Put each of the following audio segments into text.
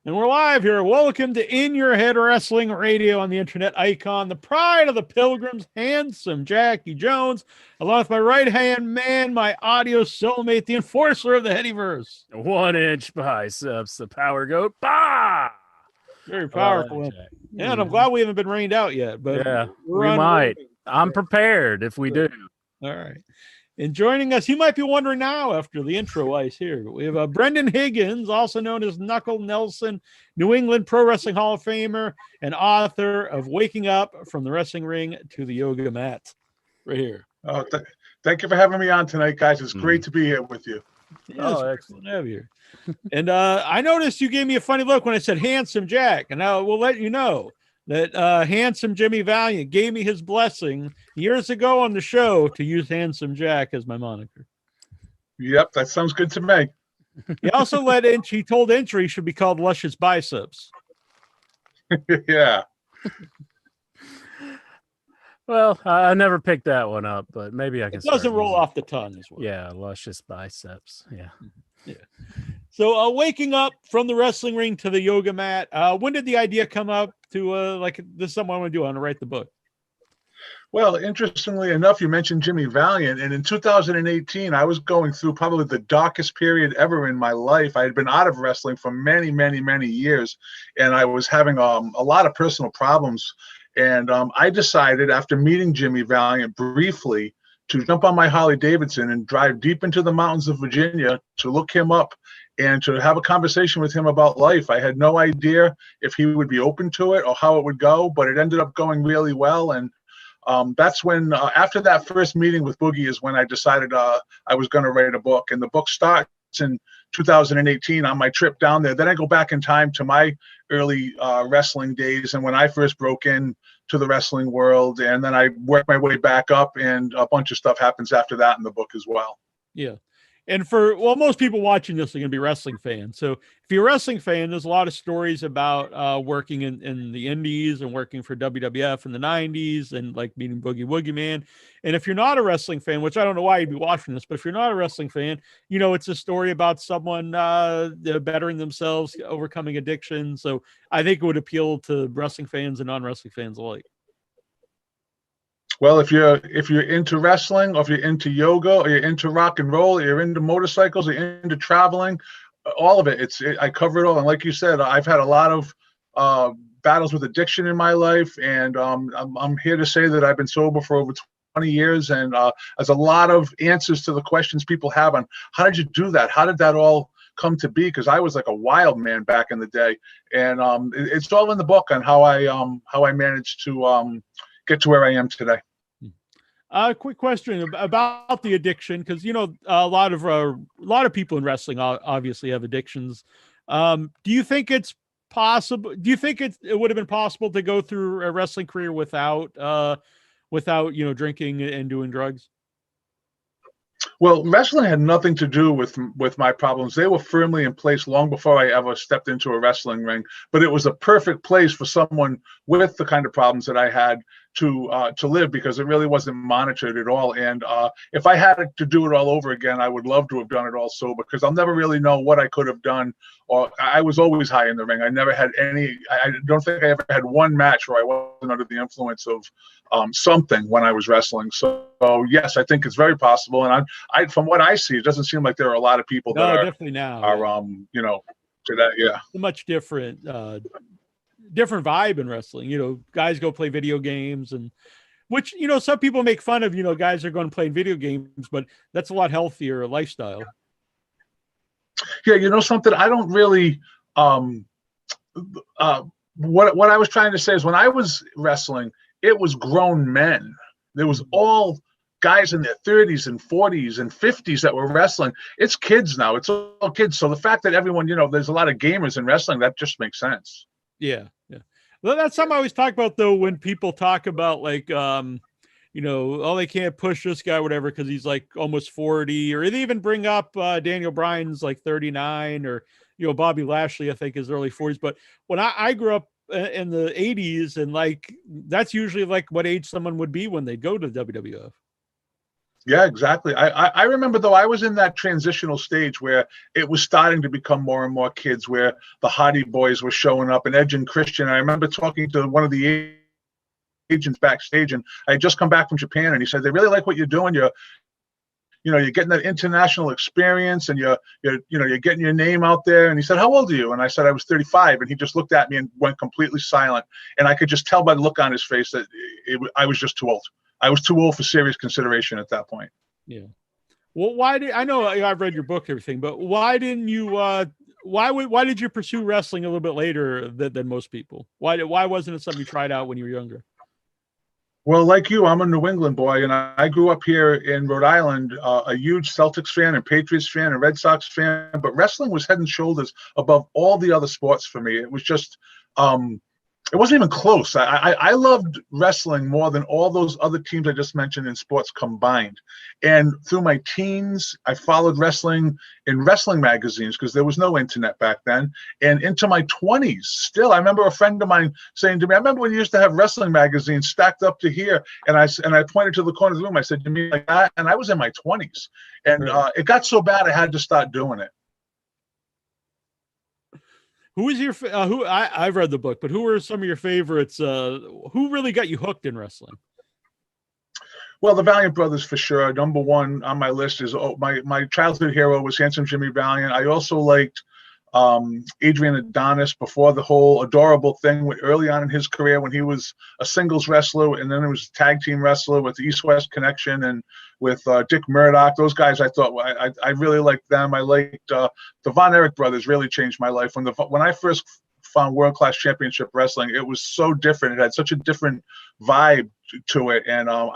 And we're live here. Welcome to In Your Head Wrestling Radio on the internet icon, the pride of the Pilgrims, handsome Jackie Jones, along with my right-hand man, my audio soulmate, the enforcer of the Headyverse. 1 inch biceps, the power goat. Bah! Very powerful. And I'm glad we haven't been rained out yet, but yeah, we might. I'm prepared if we do. All right. And joining us, you might be wondering now after the intro ice here, we have Brendan Higgins, also known as Knuckle Nelson, New England Pro Wrestling Hall of Famer and author of Waking Up from the Wrestling Ring to the Yoga Mat. Right here. Oh, thank you for having me on tonight, guys. It's great to be here with you. Yes, excellent to have you here. And I noticed you gave me a funny look when I said handsome Jack, and I will let you know that handsome Jimmy Valiant gave me his blessing years ago on the show to use handsome Jack as my moniker. Yep, that sounds good to me. He also he told Inch he should be called Luscious Biceps. Yeah. Well, I never picked that one up, but maybe I can. It doesn't roll off the tongue as well. Yeah, Luscious Biceps. Yeah. So waking up from the wrestling ring to the yoga mat. When did the idea come up to this is something I want to do? I want to write the book. Well, interestingly enough, you mentioned Jimmy Valiant, and in 2018, I was going through probably the darkest period ever in my life. I had been out of wrestling for many, many, many years, and I was having a lot of personal problems. And I decided, after meeting Jimmy Valiant briefly, to jump on my Harley Davidson and drive deep into the mountains of Virginia to look him up and to have a conversation with him about life. I had no idea if he would be open to it or how it would go, but it ended up going really well. And that's when, after that first meeting with Boogie, is when I decided I was going to write a book. And the book starts in 2018 on my trip down there. Then I go back in time to my early wrestling days and when I first broke in to the wrestling world, and then I work my way back up, and a bunch of stuff happens after that in the book as well. Yeah. And most people watching this are going to be wrestling fans. So if you're a wrestling fan, there's a lot of stories about working in the indies and working for WWF in the 90s and like meeting Boogie Woogie Man. And if you're not a wrestling fan, which I don't know why you'd be watching this, but if you're not a wrestling fan, it's a story about someone bettering themselves, overcoming addiction. So I think it would appeal to wrestling fans and non-wrestling fans alike. Well, if you're into wrestling, or if you're into yoga, or you're into rock and roll, or you're into motorcycles, or you're into traveling, all of it, I cover it all. And like you said, I've had a lot of battles with addiction in my life, and I'm here to say that I've been sober for over 20 years, and there's a lot of answers to the questions people have on how did you do that? How did that all come to be? Because I was like a wild man back in the day, and it's all in the book on how I managed to get to where I am today. Quick question about the addiction, because a lot of people in wrestling obviously have addictions. Do you think it's possible? Do you think it would have been possible to go through a wrestling career without drinking and doing drugs? Well, wrestling had nothing to do with my problems. They were firmly in place long before I ever stepped into a wrestling ring. But it was a perfect place for someone with the kind of problems that I had to live, because it really wasn't monitored at all. And if I had to do it all over again, I would love to have done it all sober, because I'll never really know what I could have done. Or I was always high in the ring. I never had I don't think I ever had one match where I wasn't under the influence of something when I was wrestling. So yes, I think it's very possible. And I from what I see, it doesn't seem like there are a lot of people that are definitely now to that. Yeah, a much different vibe in wrestling. Guys go play video games, and which some people make fun of. Guys are going to play video games, but that's a lot healthier lifestyle. Yeah, something, I don't really what I was trying to say is, when I was wrestling, it was grown men. There was all guys in their 30s and 40s and 50s that were wrestling. It's kids now. It's all kids. So the fact that everyone, there's a lot of gamers in wrestling, that just makes sense. Yeah. Well, that's something I always talk about, though, when people talk about like, they can't push this guy, whatever, because he's like almost 40, or they even bring up Daniel Bryan's like 39, or, Bobby Lashley, I think, is early 40s. But when I grew up in the 80s, and like, that's usually like what age someone would be when they go to WWF. Yeah, exactly. I remember, though, I was in that transitional stage where it was starting to become more and more kids, where the Hardy Boys were showing up, and Edge and Christian. I remember talking to one of the agents backstage, and I had just come back from Japan, and he said they really like what you're doing. You're getting that international experience, and you're getting your name out there. And he said, "How old are you?" And I said, "I was 35." And he just looked at me and went completely silent. And I could just tell by the look on his face that I was just too old. I was too old for serious consideration at that point. Yeah. Well, I know I've read your book and everything, but why didn't you? Why did you pursue wrestling a little bit later than most people? Why wasn't it something you tried out when you were younger? Well, like you, I'm a New England boy, and I grew up here in Rhode Island, a huge Celtics fan and Patriots fan and Red Sox fan. But wrestling was head and shoulders above all the other sports for me. It was just, it wasn't even close. I loved wrestling more than all those other teams I just mentioned in sports combined. And through my teens, I followed wrestling in wrestling magazines because there was no internet back then. And into my 20s, still, I remember a friend of mine saying to me, "I remember when you used to have wrestling magazines stacked up to here." And I pointed to the corner of the room. I said, "You mean like that?" And I was in my 20s. And it got so bad I had to start doing it. Who is your I've read the book, but who are some of your favorites? Who really got you hooked in wrestling? Well, the Valiant Brothers for sure. Number one on my list is my childhood hero was Handsome Jimmy Valiant. I also liked Adrian Adonis before the whole adorable thing early on in his career when he was a singles wrestler, and then it was a tag team wrestler with the East-West Connection and with Dick Murdoch. Those guys, I thought I really liked them. I liked the Von Erich brothers. Really changed my life when I first found World Class Championship Wrestling. It was so different. It had such a different vibe to it, and I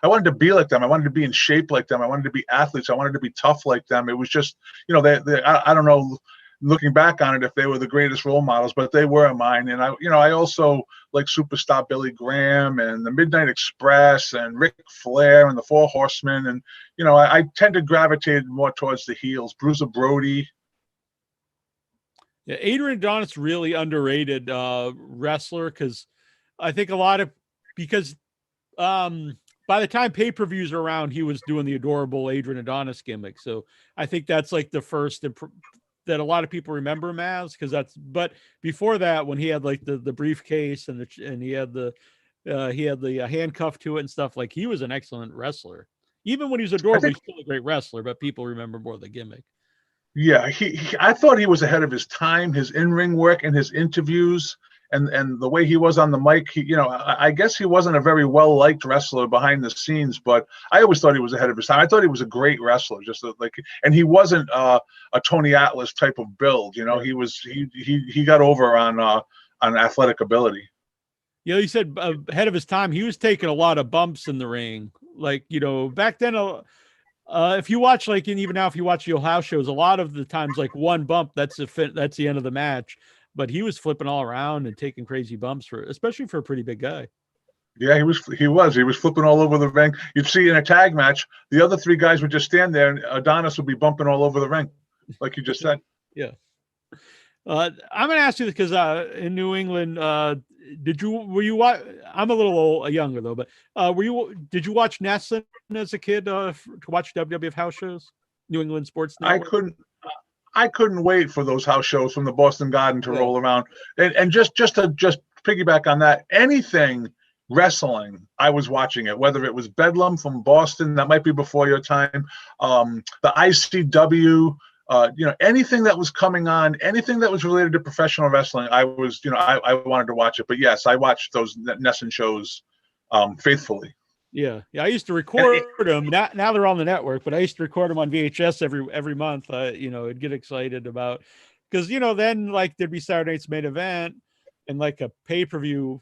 wanted to be like them. I wanted to be in shape like them. I wanted to be athletes. I wanted to be tough like them. It was just, I don't know, looking back on it, if they were the greatest role models, but they were mine. And I also like superstar Billy Graham and the Midnight Express and Ric Flair and the Four Horsemen. And, I tend to gravitate more towards the heels. Bruiser Brody. Yeah, Adrian Adonis really underrated wrestler because I think because by the time pay-per-views are around, he was doing the adorable Adrian Adonis gimmick. So I think that's like the first that a lot of people remember him as, but before that, when he had like the briefcase and he had the handcuff to it and stuff, like he was an excellent wrestler. Even when he was adorable, he's still a great wrestler, but people remember more the gimmick. Yeah, I thought he was ahead of his time, his in-ring work and his interviews and the way he was on the mic. I guess he wasn't a very well-liked wrestler behind the scenes, but I always thought he was ahead of his time. I thought he was a great wrestler, and he wasn't a Tony Atlas type of build. Right. He got over on athletic ability. You said ahead of his time. He was taking a lot of bumps in the ring. Like, back then, if you watch, like, and even now, if you watch the house shows, a lot of the times, like one bump, that's the end of the match. But he was flipping all around and taking crazy bumps especially for a pretty big guy. Yeah, he was flipping all over the ring. You'd see in a tag match, the other three guys would just stand there, and Adonis would be bumping all over the ring, like you just said. Yeah. I'm going to ask you because in New England, were you I'm a little younger though, but did you watch NESN as a kid to watch WWF house shows? New England Sports Network? I couldn't wait for those house shows from the Boston Garden to roll around. And just to piggyback on that, anything wrestling, I was watching it, whether it was Bedlam from Boston, that might be before your time, the ICW, anything that was coming on, anything that was related to professional wrestling, I wanted to watch it. But yes, I watched those NESN shows faithfully. Yeah. I used to record them. Now they're on the network, but I used to record them on VHS every month. I'd get excited about because then like there'd be Saturday Night's Main Event and like a pay-per-view.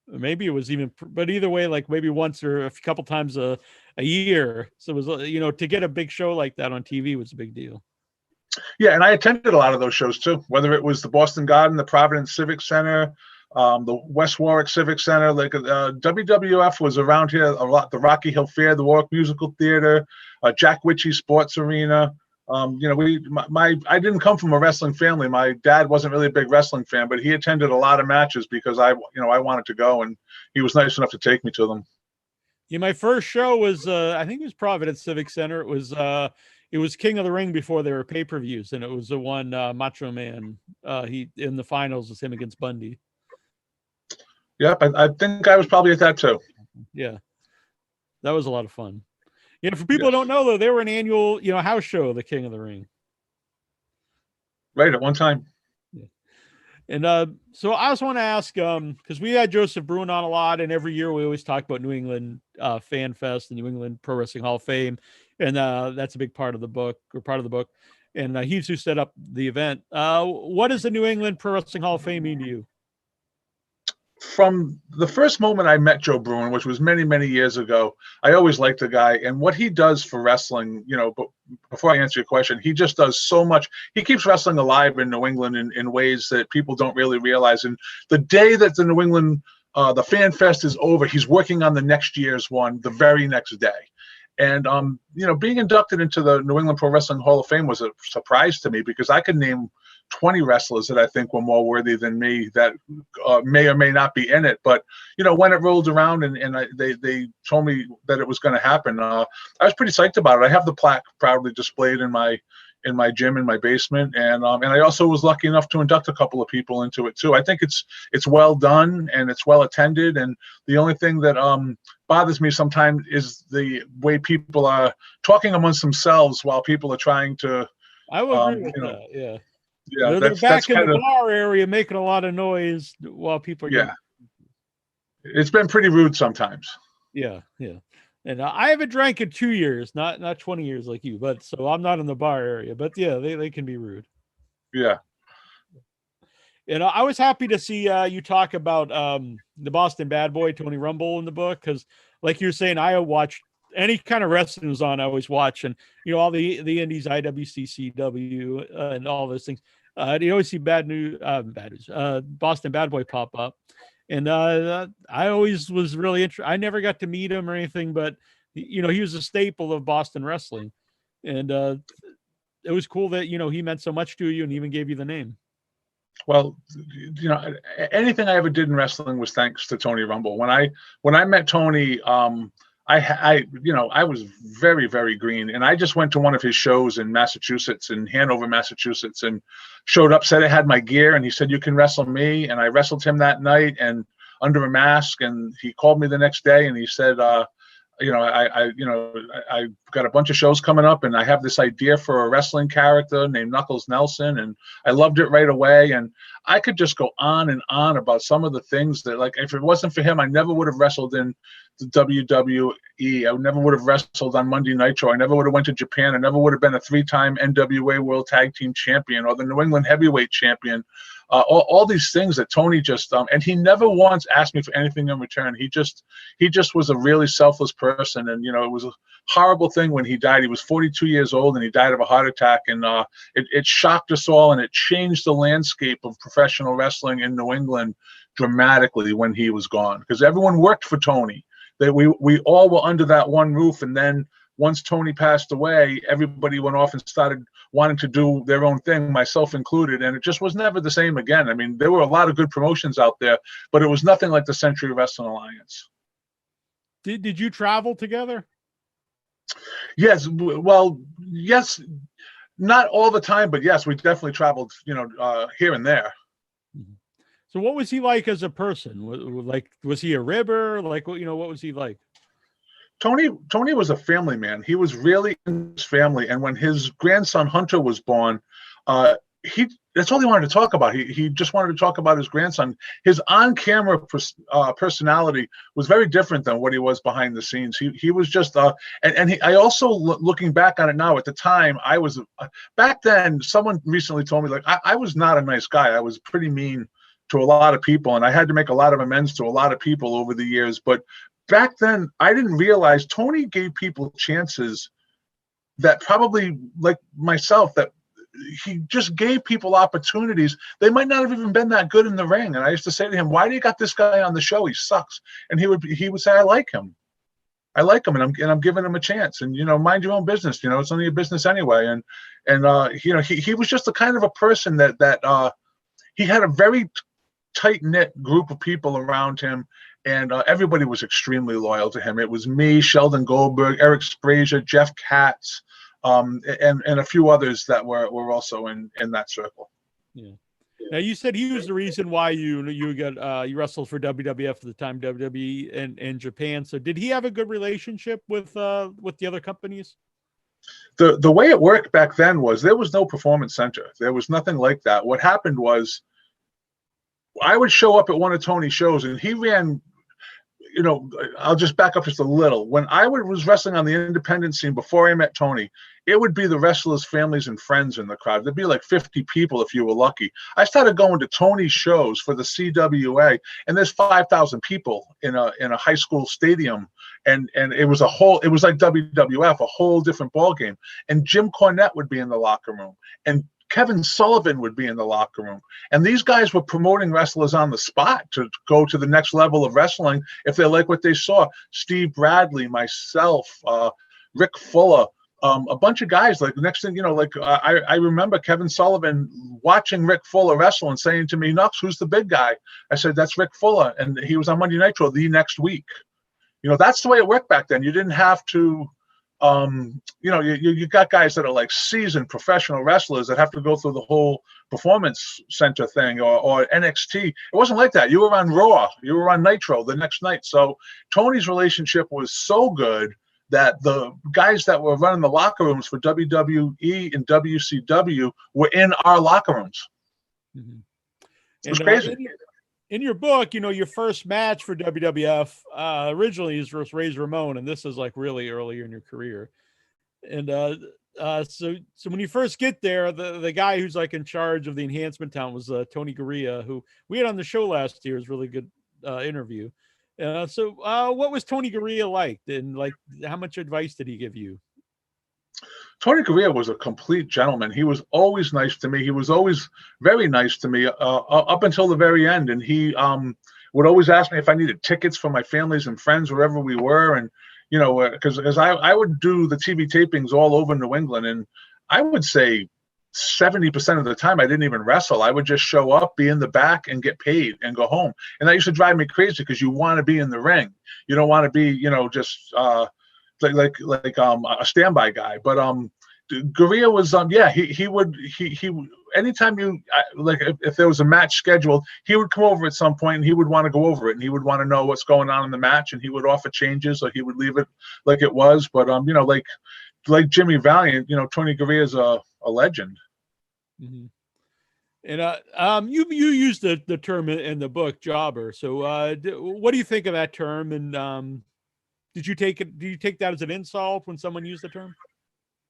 Maybe it was even, but either way, like maybe once or a couple times a year. So it was to get a big show like that on TV was a big deal. Yeah, and I attended a lot of those shows too, whether it was the Boston Garden, the Providence Civic Center, the West Warwick Civic Center. Like WWF was around here a lot. The Rocky Hill Fair, the Warwick Musical Theater, Jack Witchy Sports Arena. I didn't come from a wrestling family. My dad wasn't really a big wrestling fan, but he attended a lot of matches because I wanted to go, and he was nice enough to take me to them. Yeah, my first show was I think it was Providence Civic Center. It was King of the Ring before there were pay-per-views, and it was the one Macho Man. He in the finals was him against Bundy. Yep, I think I was probably at that too. Yeah, that was a lot of fun. Yeah, for people Yes. who don't know though, they were an annual house show, the King of the Ring. Right, at one time. And so I also want to ask, because we had Joseph Bruin on a lot, and every year we always talk about New England Fan Fest and New England Pro Wrestling Hall of Fame, and that's a big part of the book, or part of the book. And he's who set up the event. What does the New England Pro Wrestling Hall of Fame mean to you? From the first moment I met Joe Bruin, which was many, many years ago, I always liked the guy and what he does for wrestling. But before I answer your question, he just does so much. He keeps wrestling alive in New England in ways that people don't really realize. And the day that the New England, the Fan Fest is over, he's working on the next year's one the very next day. And, being inducted into the New England Pro Wrestling Hall of Fame was a surprise to me because I could name 20 wrestlers that I think were more worthy than me that may or may not be in it. But, when it rolled around and they told me that it was going to happen, I was pretty psyched about it. I have the plaque proudly displayed in my gym in my basement, and I also was lucky enough to induct a couple of people into it too. I think it's well done and it's well attended, and the only thing that bothers me sometimes is the way people are talking amongst themselves while people are trying to. I would agree with that. Yeah. Yeah, they're back in kind the of bar area making a lot of noise while people are yeah. It's been pretty rude sometimes. Yeah. And I haven't drank in 2 years, not 20 years like you, but so I'm not in the bar area. But yeah, they can be rude. Yeah. And I was happy to see you talk about the Boston Bad Boy, Tony Rumble, in the book, because like you're saying, I watched any kind of wrestling was on, I always watch, and all the indies, IWCCW, and all those things. You always see bad news, Boston Bad Boy pop up, and I always was really interested. I never got to meet him or anything, but he was a staple of Boston wrestling, and it was cool that he meant so much to you and even gave you the name. Well, anything I ever did in wrestling was thanks to Tony Rumble. When I met Tony, I was very, very green, and I just went to one of his shows in Massachusetts, in Hanover, Massachusetts, and showed up, said I had my gear, and he said, "You can wrestle me." And I wrestled him that night and under a mask, and he called me the next day and he said, I got a bunch of shows coming up, and I have this idea for a wrestling character named Knuckles Nelson, and I loved it right away. And I could just go on and on about some of the things that, like, if it wasn't for him, I never would have wrestled in the WWE. I never would have wrestled on Monday Nitro. I never would have went to Japan. I never would have been a 3-time NWA World Tag Team Champion or the New England Heavyweight Champion. All these things that Tony just and he never once asked me for anything in return. He just was a really selfless person, and it was a horrible thing when he died. He was 42 years old and he died of a heart attack, and it shocked us all, and it changed the landscape of professional wrestling in New England dramatically when he was gone, because everyone worked for Tony. That we all were under that one roof, and then once Tony passed away, everybody went off and started wanting to do their own thing, myself included, and it just was never the same again. I mean, there were a lot of good promotions out there, but it was nothing like the Century Wrestling Alliance. Did you travel together? Yes. Well, yes, not all the time, but yes, we definitely traveled, here and there. So what was he like as a person? Was he a ribber? Like, what was he like? Tony was a family man. He was really in his family, and when his grandson Hunter was born, that's all he wanted to talk about. He just wanted to talk about his grandson. His on-camera personality was very different than what he was behind the scenes. He was just I also, looking back on it now, at the time I was back then. Someone recently told me, like, I was not a nice guy. I was pretty mean to a lot of people, and I had to make a lot of amends to a lot of people over the years. But back then, I didn't realize Tony gave people chances that probably, like myself, that he just gave people opportunities. They might not have even been that good in the ring. And I used to say to him, "Why do you got this guy on the show? He sucks." And he would say, "I like him, and I'm giving him a chance. And mind your own business. It's only a business anyway." And he was just the kind of a person that he had a very tight-knit group of people around him, and everybody was extremely loyal to him. It was me, Sheldon Goldberg, Eric Sprazier, Jeff Katz, and a few others that were also in that circle. Yeah. Now you said he was the reason why you wrestled for WWF at the time, WWE in Japan. So did he have a good relationship with the other companies? The way it worked back then was there was no performance center. There was nothing like that. What happened was I would show up at one of Tony's shows, and he ran. I'll just back up just a little. When I was wrestling on the independent scene before I met Tony, it would be the wrestlers' families and friends in the crowd. There'd be like 50 people if you were lucky. I started going to Tony's shows for the CWA, and there's 5,000 people in a high school stadium, and it was like WWF, a whole different ball game. And Jim Cornette would be in the locker room, and Kevin Sullivan would be in the locker room. And these guys were promoting wrestlers on the spot to go to the next level of wrestling if they like what they saw. Steve Bradley, myself, Rick Fuller, a bunch of guys. Like the next thing, I remember Kevin Sullivan watching Rick Fuller wrestle and saying to me, "Nux, who's the big guy?" I said, "That's Rick Fuller." And he was on Monday Nitro the next week. That's the way it worked back then. You didn't have to you got guys that are like seasoned professional wrestlers that have to go through the whole performance center thing or NXT. It wasn't like that. You were on Raw, you were on Nitro the next night. So Tony's relationship was so good that the guys that were running the locker rooms for WWE and WCW were in our locker rooms. Mm-hmm. It was crazy. In your book, your first match for WWF originally is versus Razor Ramon, and this is like really earlier in your career. And so when you first get there, the guy who's like in charge of the enhancement talent was Tony Garea, who we had on the show last year. It was a really good interview. So what was Tony Garea like? And like, how much advice did he give you? Tony Garea was a complete gentleman. He was always nice to me. He was always very nice to me up until the very end. And he would always ask me if I needed tickets for my families and friends wherever we were. And, because I would do the TV tapings all over New England. And I would say 70% of the time I didn't even wrestle. I would just show up, be in the back, and get paid and go home. And that used to drive me crazy because you want to be in the ring. You don't want to be, just like a standby guy. But Garea was he would anytime if there was a match scheduled, he would come over at some point and he would want to go over it, and he would want to know what's going on in the match, and he would offer changes or he would leave it like it was. But like Jimmy Valiant, Tony Garea is a legend. Mm-hmm. And you used the term in the book, jobber. So what do you think of that term? And did you take that as an insult when someone used the term?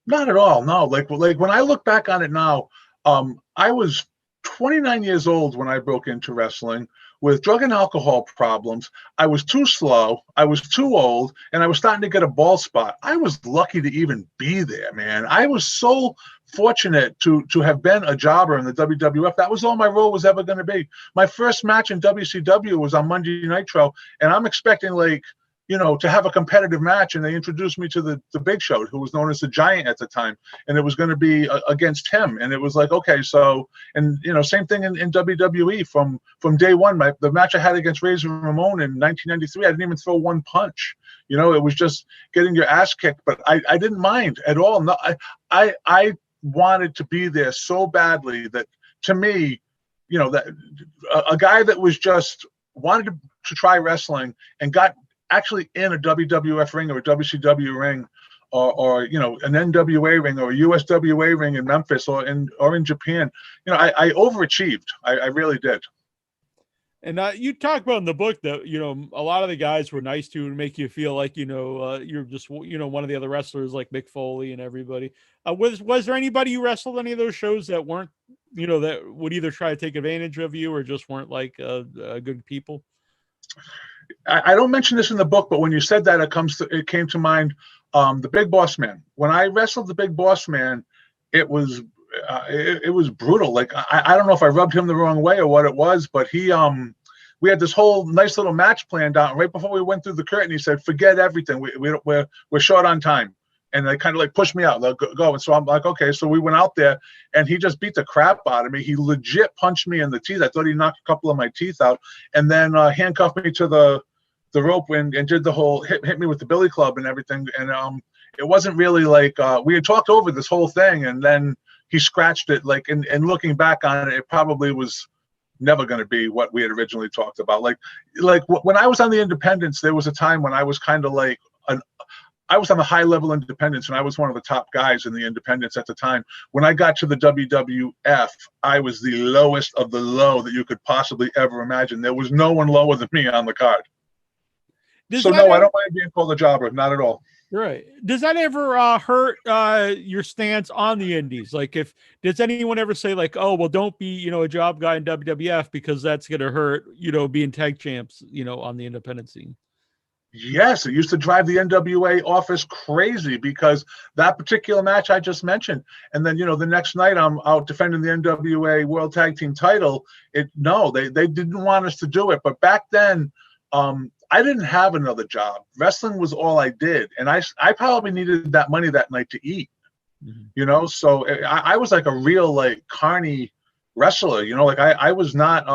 Not at all. No. Like when I look back on it now, I was 29 years old when I broke into wrestling with drug and alcohol problems. I was too slow. I was too old, and I was starting to get a bald spot. I was lucky to even be there, man. I was so fortunate to have been a jobber in the WWF. That was all my role was ever going to be. My first match in WCW was on Monday Nitro, and I'm expecting to have a competitive match, and they introduced me to the Big Show, who was known as the Giant at the time, and it was going to be against him. And it was like, okay, so, and same thing in WWE from day one. The match I had against Razor Ramon in 1993, I didn't even throw one punch. It was just getting your ass kicked, but I didn't mind at all. No, I wanted to be there so badly that, to me, that a guy that was just wanted to try wrestling and got actually in a WWF ring or a WCW ring or an NWA ring or a USWA ring in Memphis or in Japan, I overachieved. I really did. And you talk about in the book that, a lot of the guys were nice to you and make you feel like, you're just, one of the other wrestlers like Mick Foley and everybody. Was there anybody you wrestled any of those shows that weren't, that would either try to take advantage of you or just weren't like good people? I don't mention this in the book, but when you said that, it came to mind the Big Boss Man. When I wrestled the Big Boss Man, it was brutal. Like I don't know if I rubbed him the wrong way or what it was, but we had this whole nice little match planned out. And right before we went through the curtain, he said, "Forget everything. We're short on time." And they kind of like pushed me out, like, go. And so I'm like, okay. So we went out there, and he just beat the crap out of me. He legit punched me in the teeth. I thought he knocked a couple of my teeth out, and then handcuffed me to the the rope and did the whole hit me with the billy club and everything. And it wasn't really like we had talked over this whole thing, and then he scratched it. Like, and looking back on it, it probably was never going to be what we had originally talked about. Like when I was on the independents, there was a time when I was kind of like I was on the high level independents, and I was one of the top guys in the independents at the time. When I got to the WWF, I was the lowest of the low that you could possibly ever imagine. There was no one lower than me on the card. So no, I don't mind being called a jobber, not at all. Right. Does that ever hurt your stance on the indies? Like, does anyone ever say like, oh, well, don't be, a job guy in WWF because that's going to hurt, being tag champs, on the independent scene? Yes, it used to drive the NWA office crazy because that particular match I just mentioned. And then, the next night I'm out defending the NWA World Tag Team title. They didn't want us to do it. But back then, I didn't have another job. Wrestling was all I did. And I probably needed that money that night to eat, So I was like a real, like, carny wrestler, like I was not,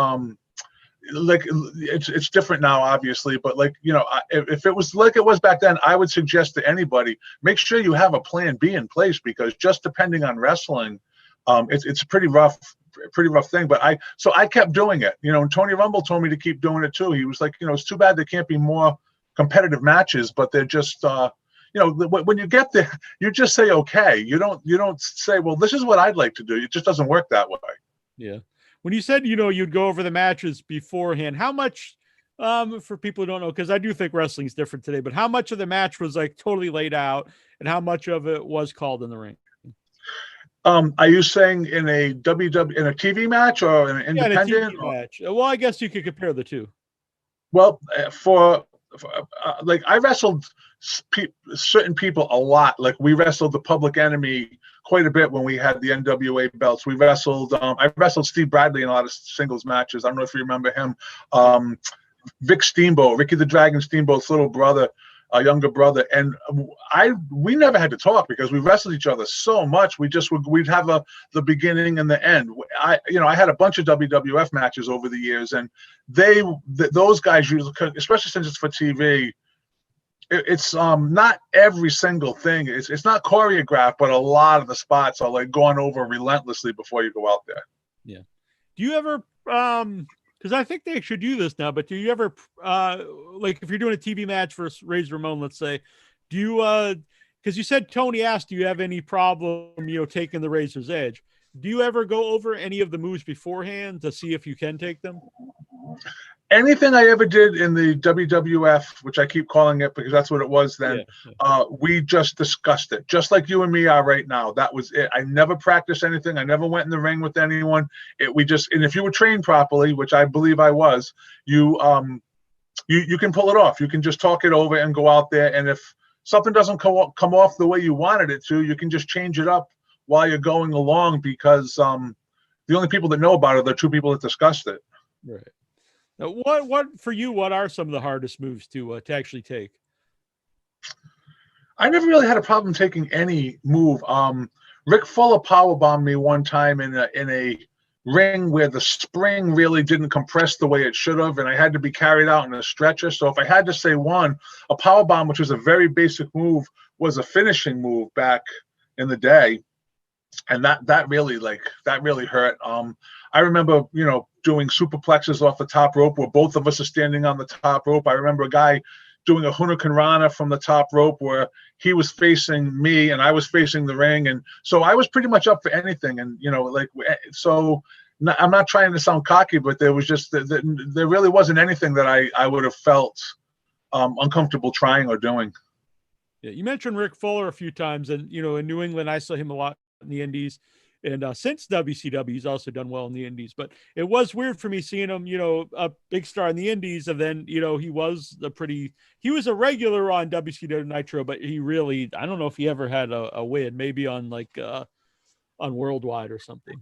like, it's different now, obviously, but like, if it was like it was back then, I would suggest to anybody, make sure you have a plan B in place, because just depending on wrestling, it's a pretty rough thing. But I kept doing it, and Tony Rumble told me to keep doing it too. He was like, it's too bad there can't be more competitive matches, but they're just, when you get there, you just say, okay, you don't say, well, this is what I'd like to do. It just doesn't work that way. Yeah. When you said, you'd go over the matches beforehand, how much, for people who don't know, because I do think wrestling is different today, but how much of the match was like totally laid out and how much of it was called in the ring? Are you saying in a TV match or an independent? Yeah, in a TV match. Well, I guess you could compare the two. Well, for like, I wrestled certain people a lot. Like, we wrestled the Public Enemy quite a bit when we had the NWA belts. We wrestled, I wrestled Steve Bradley in a lot of singles matches. I don't know if you remember him. Vic Steamboat, Ricky the Dragon Steamboat's little brother, younger brother. And we never had to talk because we wrestled each other so much. We'd have the beginning and the end. I had a bunch of WWF matches over the years, and those guys usually, especially since it's for TV, it's not every single thing. It's not choreographed, but a lot of the spots are like gone over relentlessly before you go out there. Yeah. Do you ever because I think they should do this now, but do you ever like, if you're doing a TV match versus Razor Ramon, let's say, do you because you said Tony asked, do you have any problem, taking the Razor's Edge? Do you ever go over any of the moves beforehand to see if you can take them? Anything I ever did in the WWF, which I keep calling it because that's what it was then, we just discussed it, just like you and me are right now. That was it. I never practiced anything. I never went in the ring with anyone. And if you were trained properly, which I believe I was, you can pull it off. You can just talk it over and go out there. And if something doesn't come off the way you wanted it to, you can just change it up while you're going along, because the only people that know about it are the two people that discussed it. Right. Now, what for you? What are some of the hardest moves to actually take? I never really had a problem taking any move. Rick Fuller powerbombed me one time in a ring where the spring really didn't compress the way it should have, and I had to be carried out in a stretcher. So if I had to say one, a powerbomb, which was a very basic move, was a finishing move back in the day, and that really hurt. I remember, doing superplexes off the top rope where both of us are standing on the top rope. I remember a guy doing a Hurricane Rana from the top rope where he was facing me and I was facing the ring. And so I was pretty much up for anything. And, I'm not trying to sound cocky, but there was just, there really wasn't anything that I would have felt uncomfortable trying or doing. Yeah, you mentioned Rick Fuller a few times, and, in New England, I saw him a lot in the Indies. And since WCW, he's also done well in the Indies. But it was weird for me seeing him, a big star in the Indies. And then, he was a regular on WCW Nitro, but he really, I don't know if he ever had a win, maybe on on Worldwide or something.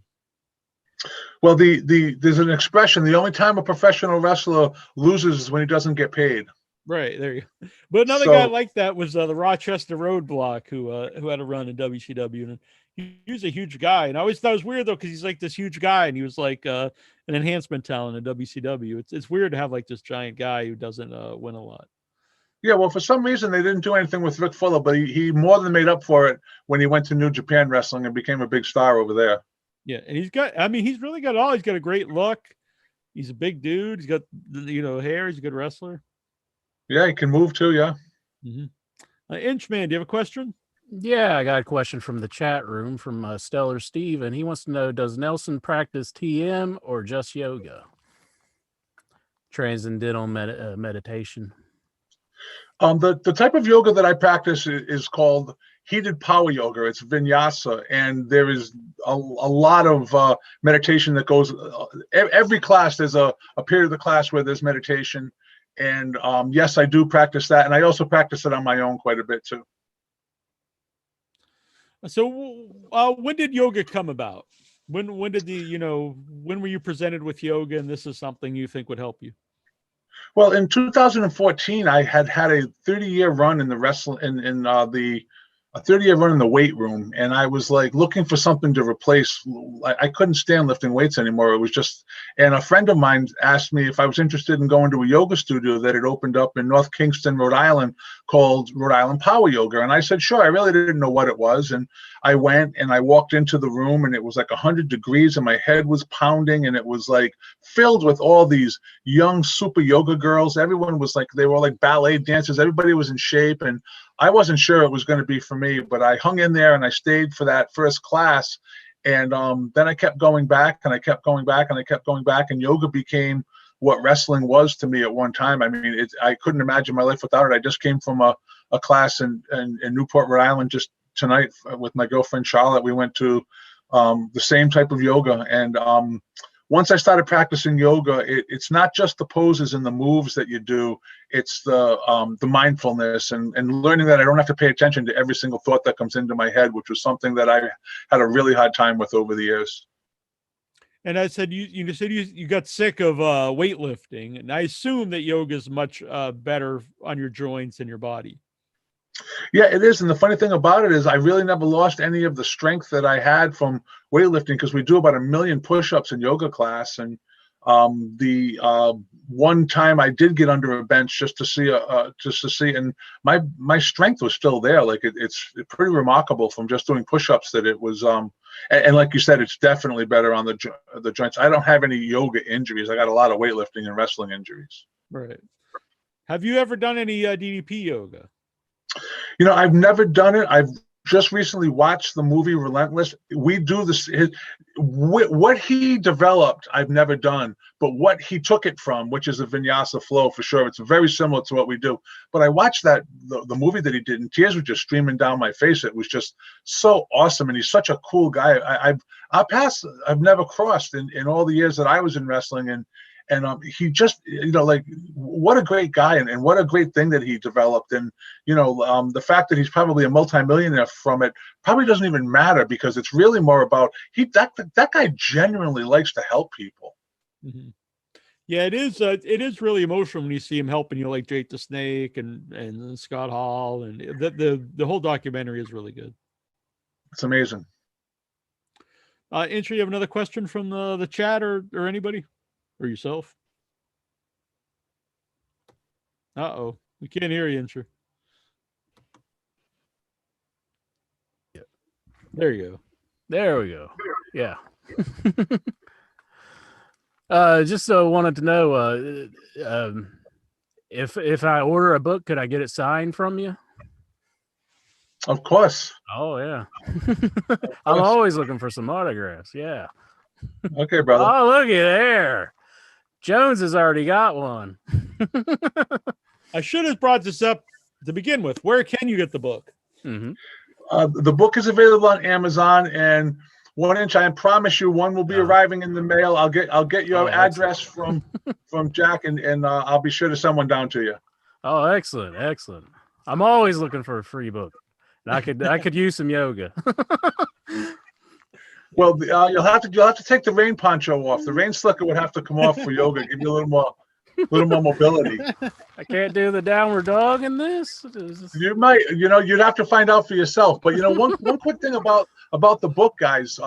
Well, there's an expression: the only time a professional wrestler loses is when he doesn't get paid. Right, there you go. But another guy like that was the Rochester Roadblock, who had a run in WCW, and he was a huge guy, and I always thought it was weird though because he's like this huge guy, and he was like an enhancement talent in WCW. It's weird to have like this giant guy who doesn't win a lot. Yeah, well, for some reason they didn't do anything with Rick Fuller, but he more than made up for it when he went to New Japan Wrestling and became a big star over there. Yeah, and he's really got it all. He's got a great look. He's a big dude. He's got hair. He's a good wrestler. Yeah, he can move too. Yeah. Mm-hmm. Inchman, do you have a question? Yeah, I got a question from the chat room from Stellar Steve, and he wants to know: does Nelson practice TM or just yoga? Transcendental meditation. The type of yoga that I practice is called heated power yoga. It's vinyasa, and there is a lot of meditation that goes. Every class, there's a period of the class where there's meditation, and yes, I do practice that, and I also practice it on my own quite a bit too. So, when did yoga come about? When did when were you presented with yoga, and this is something you think would help you? Well, in 2014, I had a 30-year run in the a 30-year run in the weight room, and I was like looking for something to replace. I couldn't stand lifting weights anymore. It was just, and a friend of mine asked me if I was interested in going to a yoga studio that had opened up in North Kingston, Rhode Island, called Rhode Island Power Yoga. And I said, sure. I really didn't know what it was. And I went and I walked into the room, and it was like 100 degrees and my head was pounding, and it was like filled with all these young super yoga girls. Everyone was like, they were like ballet dancers. Everybody was in shape, and I wasn't sure it was going to be for me, but I hung in there and I stayed for that first class. And then I kept going back, and I kept going back, and I kept going back, and yoga became what wrestling was to me at one time. I mean, I couldn't imagine my life without it. I just came from a class in Newport, Rhode Island just tonight with my girlfriend Charlotte. We went to the same type of yoga, and once I started practicing yoga, it's not just the poses and the moves that you do. It's the mindfulness and learning that I don't have to pay attention to every single thought that comes into my head, which was something that I had a really hard time with over the years. And I said you said you got sick of weightlifting, and I assume that yoga is much better on your joints and your body. Yeah, it is. And the funny thing about it is I really never lost any of the strength that I had from weightlifting, because we do about 1 million push-ups in yoga class. And the one time I did get under a bench just to see, and my strength was still there. Like it's pretty remarkable from just doing push-ups that it was, and like you said, it's definitely better on the joints. I don't have any yoga injuries. I got a lot of weightlifting and wrestling injuries. Right. Have you ever done any DDP yoga? I've never done it. I've just recently watched the movie Relentless. We do this. What he developed, I've never done, but what he took it from, which is a vinyasa flow for sure. It's very similar to what we do. But I watched the movie that he did, and tears were just streaming down my face. It was just so awesome, and he's such a cool guy. I've never crossed in all the years that I was in wrestling, and he just, like, what a great guy, and what a great thing that he developed. And, the fact that he's probably a multimillionaire from it probably doesn't even matter, because it's really more about that guy genuinely likes to help people. Mm-hmm. Yeah, it is really emotional when you see him helping, like Jake the Snake and Scott Hall, and the whole documentary is really good. It's amazing. Intro, you have another question from the chat or anybody? Or yourself? Uh-oh. We can't hear you, Intro. Yeah. There you go. There we go. Yeah. Just wanted to know if I order a book, could I get it signed from you? Of course. Oh, yeah. I'm always looking for some autographs. Yeah. Okay, brother. Oh, look at there. Jones has already got one. I should have brought this up to begin with. Where can you get the book? Mm-hmm. The book is available on Amazon, and 1 inch, I promise you, one will be arriving in the mail. I'll get your address from Jack, and I'll be sure to send one down to you. Oh, excellent. I'm always looking for a free book. And I could use some yoga. Well, you'll have to take the rain poncho off. The rain slicker would have to come off for yoga. Give you a little more little more mobility. I can't do the downward dog in this. You might, you'd have to find out for yourself. But one quick thing about the book, guys.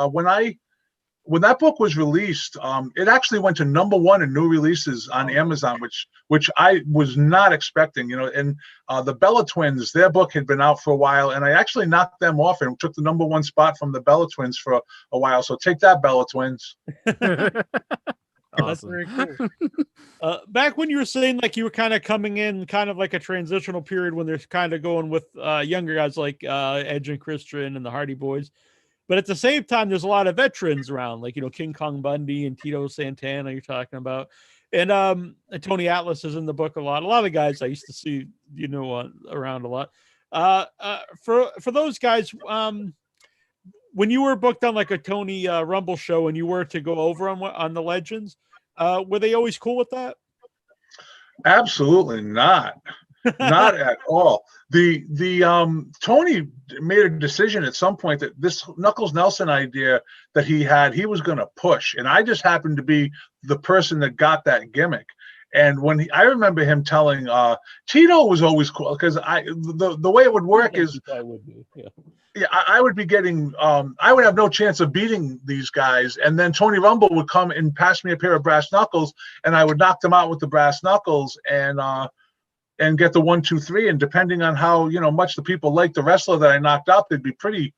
When that book was released, it actually went to #1 in new releases on Amazon, which I was not expecting. And the Bella Twins, their book had been out for a while, and I actually knocked them off and took the #1 spot from the Bella Twins for a while. So take that, Bella Twins. That's very cool. Back when you were saying like you were kind of coming in kind of like a transitional period when they're kind of going with younger guys like Edge and Christian and the Hardy Boys. But at the same time, there's a lot of veterans around, like, King Kong Bundy and Tito Santana you're talking about. And Tony Atlas is in the book a lot. A lot of guys I used to see, around a lot. For those guys, when you were booked on like a Tony Rumble show and you were to go over on the Legends, were they always cool with that? Absolutely not. Not at all. The Tony made a decision at some point that this Knuckles Nelson idea that he was going to push, and I just happened to be the person that got that gimmick. And when I remember him telling Tito was always cool because the way it would work is I would be getting I would have no chance of beating these guys, and then Tony Rumble would come and pass me a pair of brass knuckles, and I would knock them out with the brass knuckles and get the 1, 2, 3. And depending on how much the people liked the wrestler that I knocked out, they'd be pretty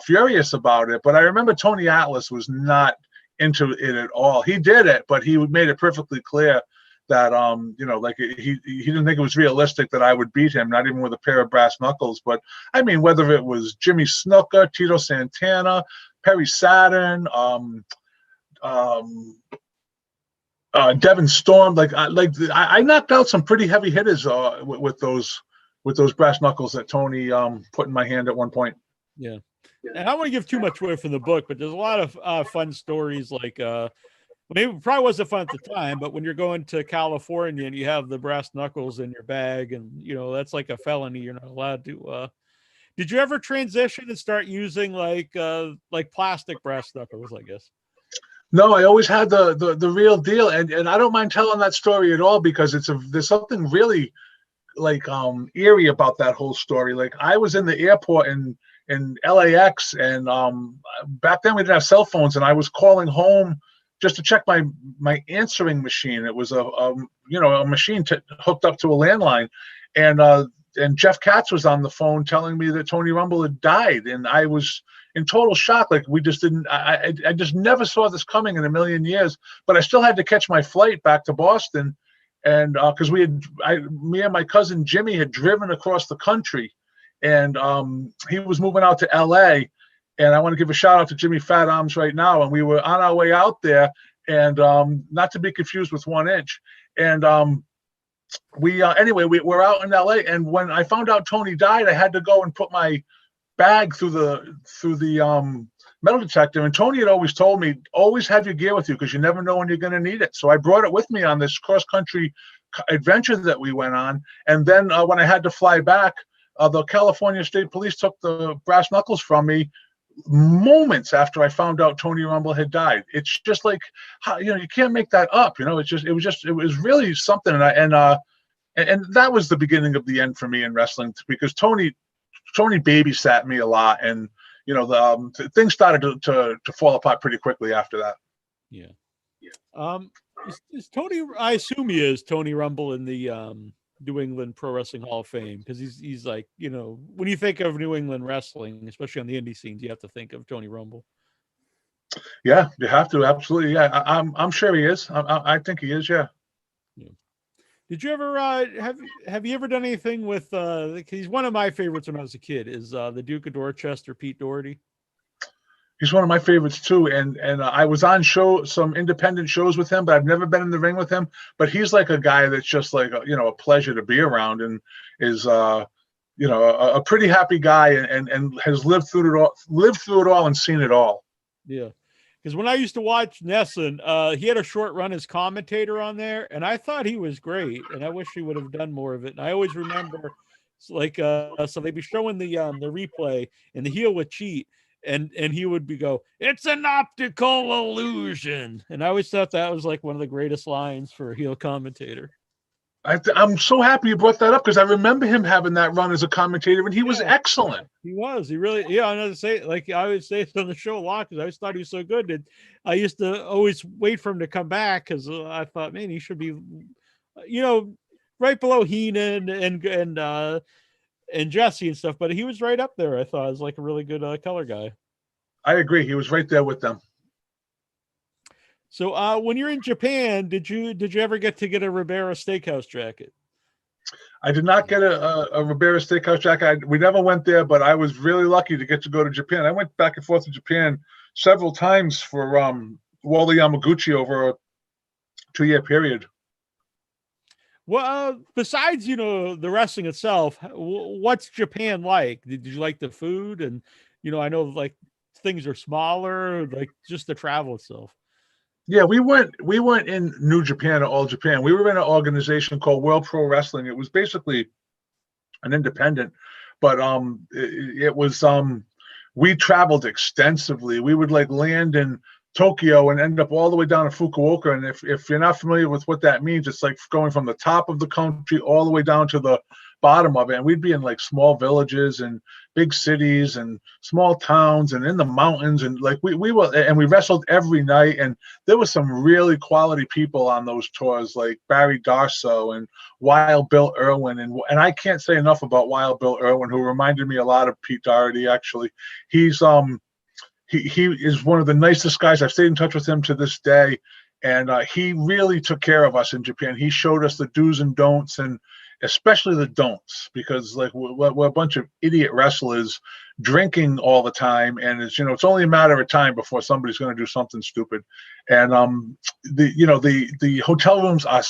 furious about it. But I remember Tony Atlas was not into it at all. He did it, but he made it perfectly clear that like he didn't think it was realistic that I would beat him, not even with a pair of brass knuckles. But I mean, whether it was Jimmy Snuka, Tito Santana, Perry Saturn, Devin Storm, I knocked out some pretty heavy hitters with those brass knuckles that Tony put in my hand at one point. Yeah. And I don't want to give too much away from the book, but there's a lot of fun stories. Like maybe it probably wasn't fun at the time, but when you're going to California and you have the brass knuckles in your bag, and that's like a felony, you're not allowed to. Did you ever transition and start using like plastic brass knuckles, I guess? No, I always had the real deal, and I don't mind telling that story at all because there's something really like eerie about that whole story. Like I was in the airport in LAX, and back then we didn't have cell phones, and I was calling home just to check my answering machine. It was a machine hooked up to a landline, and Jeff Katz was on the phone telling me that Tony Rumble had died, and I was in total shock. Like we just didn't. I just never saw this coming in a million years. But I still had to catch my flight back to Boston, and because me and my cousin Jimmy had driven across the country, and he was moving out to LA, and I want to give a shout out to Jimmy Fat Arms right now. And we were on our way out there, and not to be confused with 1 inch, and anyway, we're out in LA, and when I found out Tony died, I had to go and put my bag through the metal detector. And Tony had always told me, always have your gear with you because you never know when you're going to need it. So I brought it with me on this cross-country adventure that we went on. And then when I had to fly back, the California State Police took the brass knuckles from me moments after I found out Tony Rumble had died. It's just like, you can't make that up. It was really something. And that was the beginning of the end for me in wrestling, because Tony babysat me a lot, and things started to fall apart pretty quickly after that. Yeah. Is Tony? I assume he is Tony Rumble in the New England Pro Wrestling Hall of Fame, because he's like, when you think of New England wrestling, especially on the indie scenes, you have to think of Tony Rumble. Yeah, you have to, absolutely. Yeah, I'm sure he is. I think he is. Yeah. Did you ever have you ever done anything with? He's one of my favorites when I was a kid. Is the Duke of Dorchester, Pete Doherty? He's one of my favorites too, and I was on some independent shows with him, but I've never been in the ring with him. But he's like a guy that's just like a pleasure to be around, and is a pretty happy guy, and has lived through it all and seen it all. Yeah. Because when I used to watch Nesson, he had a short run as commentator on there, and I thought he was great, and I wish he would have done more of it. And I always remember, so they'd be showing the replay, and the heel would cheat, and he would go, "It's an optical illusion," and I always thought that was like one of the greatest lines for a heel commentator. I'm so happy you brought that up because I remember him having that run as a commentator, and he was excellent. He was. He really, I know to say, like I always say it on the show a lot because I always thought he was so good. And I used to always wait for him to come back because I thought, man, he should be, right below Heenan and Jesse and stuff. But he was right up there. I thought as like a really good color guy. I agree. He was right there with them. So when you're in Japan, did you ever get a Ribera Steakhouse jacket? I did not get a Ribera Steakhouse jacket. We never went there, but I was really lucky to get to go to Japan. I went back and forth to Japan several times for Wally Yamaguchi over a 2-year period. Well, besides the wrestling itself, what's Japan like? Did you like the food? And I know like things are smaller, like just the travel itself. Yeah, we weren't in New Japan or All Japan. We were in an organization called World Pro Wrestling. It was basically an independent, but it was we traveled extensively. We would like land in Tokyo and end up all the way down to Fukuoka. And if you're not familiar with what that means, it's like going from the top of the country all the way down to the bottom of it. And we'd be in like small villages and big cities and small towns and in the mountains. And like we wrestled every night. And there was some really quality people on those tours, like Barry Darso and Wild Bill Irwin. And I can't say enough about Wild Bill Irwin, who reminded me a lot of Pete Doherty, actually. He's he is one of the nicest guys. I've stayed in touch with him to this day. And he really took care of us in Japan. He showed us the do's and don'ts, and especially the don'ts, because like we're a bunch of idiot wrestlers drinking all the time, and it's only a matter of time before somebody's going to do something stupid. And the hotel rooms are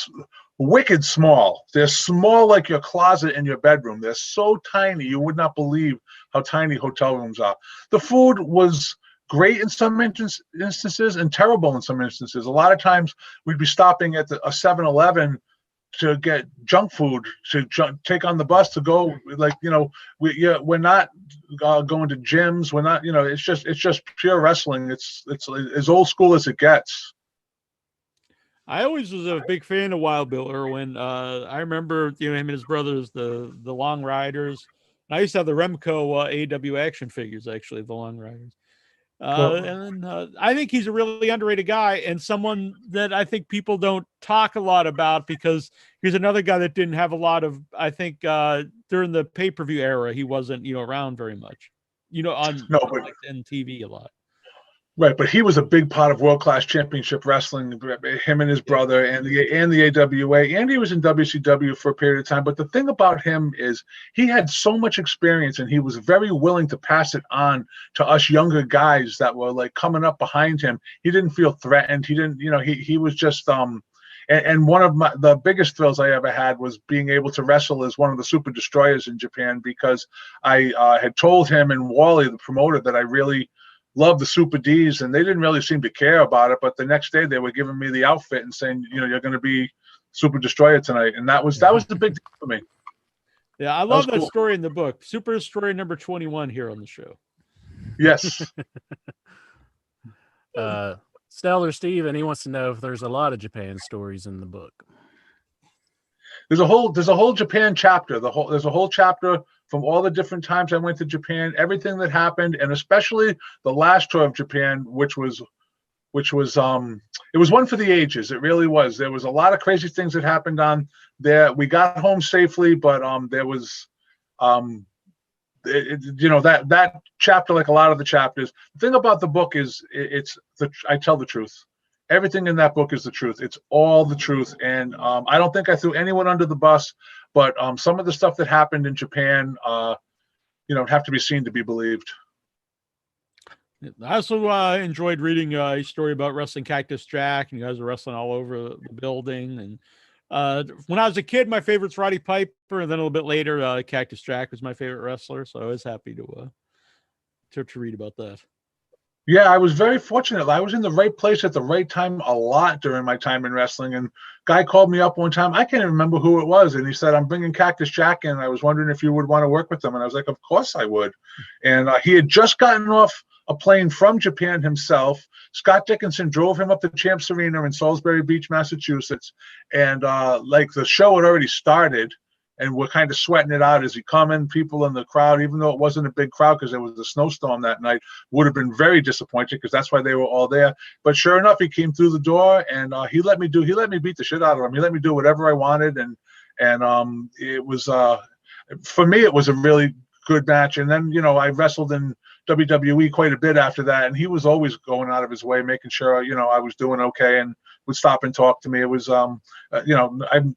wicked small. They're small like your closet in your bedroom. They're so tiny you would not believe how tiny hotel rooms are. The food was great in some instances and terrible in some instances. A lot of times we'd be stopping at a 7-Eleven to get junk food to take on the bus to go. Like we're not going to gyms. We're not. It's just pure wrestling. It's as old school as it gets. I always was a big fan of Wild Bill Irwin. I remember him and his brothers, the Long Riders. And I used to have the Remco AW action figures, actually, the Long Riders. And I think he's a really underrated guy and someone that I think people don't talk a lot about because he's another guy that didn't have a lot of, I think during the pay-per-view era, he wasn't, around very much, on TV a lot. Right, but he was a big part of World Class Championship Wrestling. Him and his brother, and the AWA, and he was in WCW for a period of time. But the thing about him is he had so much experience, and he was very willing to pass it on to us younger guys that were like coming up behind him. He didn't feel threatened. He didn't, he was just And one of the biggest thrills I ever had was being able to wrestle as one of the Super Destroyers in Japan, because I had told him and Wally, the promoter, that I really love the Super Ds, and they didn't really seem to care about it. But the next day they were giving me the outfit and saying, you're going to be Super Destroyer tonight. And that was the big deal for me. Yeah, I love that story in the book. Super Destroyer number 21 here on the show. Yes. Stellar Steven, he wants to know if there's a lot of Japan stories in the book. There's a whole Japan chapter. There's a whole chapter from all the different times I went to Japan, everything that happened, and especially the last tour of Japan, which was it was one for the ages. It really was. There was a lot of crazy things that happened on there. We got home safely, but there was that chapter, like a lot of the chapters. The thing about the book is I tell the truth. Everything in that book is the truth. It's all the truth. And I don't think I threw anyone under the bus, but some of the stuff that happened in Japan, have to be seen to be believed. I also enjoyed reading a story about wrestling Cactus Jack, and you guys were wrestling all over the building. And when I was a kid, my favorite's Roddy Piper, and then a little bit later, Cactus Jack was my favorite wrestler. So I was happy to read about that. Yeah, I was very fortunate. I was in the right place at the right time a lot during my time in wrestling. And guy called me up one time. I can't even remember who it was. And he said, I'm bringing Cactus Jack in. I was wondering if you would want to work with them. And I was like, of course I would. And he had just gotten off a plane from Japan himself. Scott Dickinson drove him up to Champs Arena in Salisbury Beach, Massachusetts. And like the show had already started, and we're kind of sweating it out as he coming. People in the crowd, even though it wasn't a big crowd because there was a snowstorm that night, would have been very disappointed because that's why they were all there. But sure enough, he came through the door, and he let me beat the shit out of him. He let me do whatever I wanted, and it was for me, it was a really good match. And then, you know, I wrestled in WWE quite a bit after that, and he was always going out of his way, making sure, you know, I was doing okay, and would stop and talk to me. It was, you know, I'm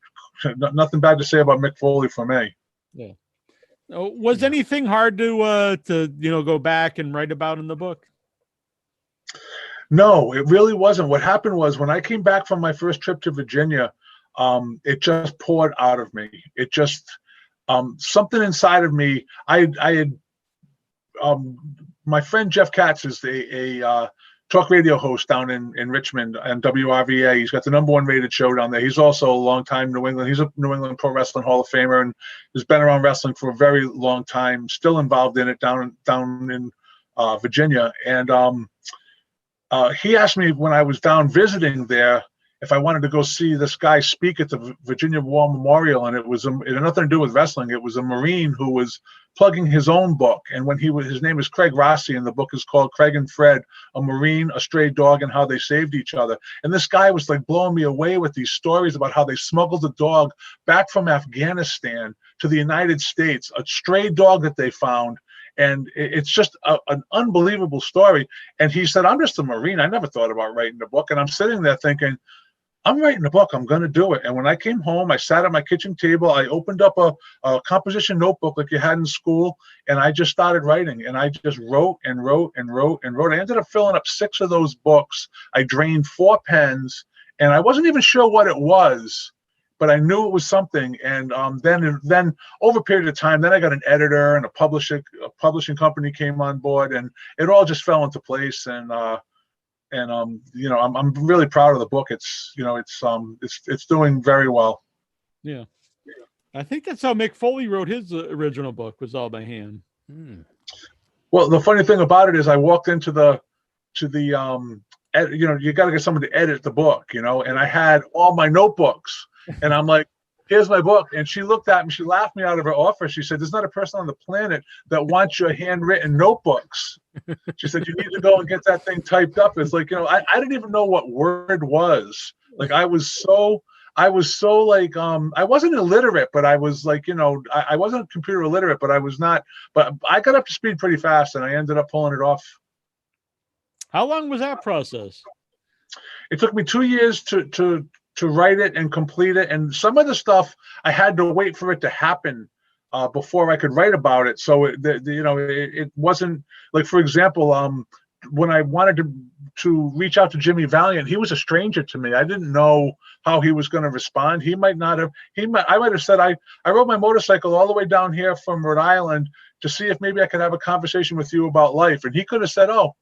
nothing bad to say about Mick Foley for me. Yeah. Was anything hard to you know, go back and write about in the book? No, it really wasn't. What happened was when I came back from my first trip to Virginia, it just poured out of me. It just something inside of me. I had my friend Jeff Katz is a talk radio host down in Richmond and WRVA. He's got the #1 rated show down there. He's also a longtime New England. He's a New England Pro Wrestling Hall of Famer and has been around wrestling for a very long time. Still involved in it down in Virginia. And he asked me when I was down visiting there if I wanted to go see this guy speak at the Virginia War Memorial, and it had nothing to do with wrestling. It was a Marine who was plugging his own book, and his name is Craig Rossi, and the book is called Craig and Fred, a Marine, a Stray Dog, and How They Saved Each Other. And this guy was like blowing me away with these stories about how they smuggled a dog back from Afghanistan to the United States, a stray dog that they found. And it's just an unbelievable story. And he said, I'm just a Marine. I never thought about writing a book. And I'm sitting there thinking, I'm writing a book. I'm going to do it. And when I came home, I sat at my kitchen table. I opened up a composition notebook like you had in school, and I just started writing. And I just wrote and wrote and wrote and wrote. I ended up filling up 6 of those books. I drained 4 pens, and I wasn't even sure what it was, but I knew it was something. And then over a period of time, then I got an editor, and a publishing company came on board, and it all just fell into place. And you know, I'm really proud of the book. It's, you know, it's doing very well. Yeah, I think that's how Mick Foley wrote his original book, was all by hand. Well, the funny thing about it is, I walked into you know, you got to get someone to edit the book, you know, and I had all my notebooks, and I'm like, here's my book. And she looked at me, she laughed me out of her office. She said, there's not a person on the planet that wants your handwritten notebooks. She said, you need to go and get that thing typed up. It's like, you know, I didn't even know what Word was. Like, I was so like, I wasn't illiterate, but I was like, you know, I wasn't computer illiterate, but I got up to speed pretty fast, and I ended up pulling it off. How long was that process? It took me 2 years to write it and complete it. And some of the stuff I had to wait for it to happen before I could write about it. So you know, it wasn't like, for example, when I wanted to reach out to Jimmy Valiant, he was a stranger to me. I didn't know how he was going to respond. I might have said, I rode my motorcycle all the way down here from Rhode Island to see if maybe I could have a conversation with you about life. And he could have said, oh,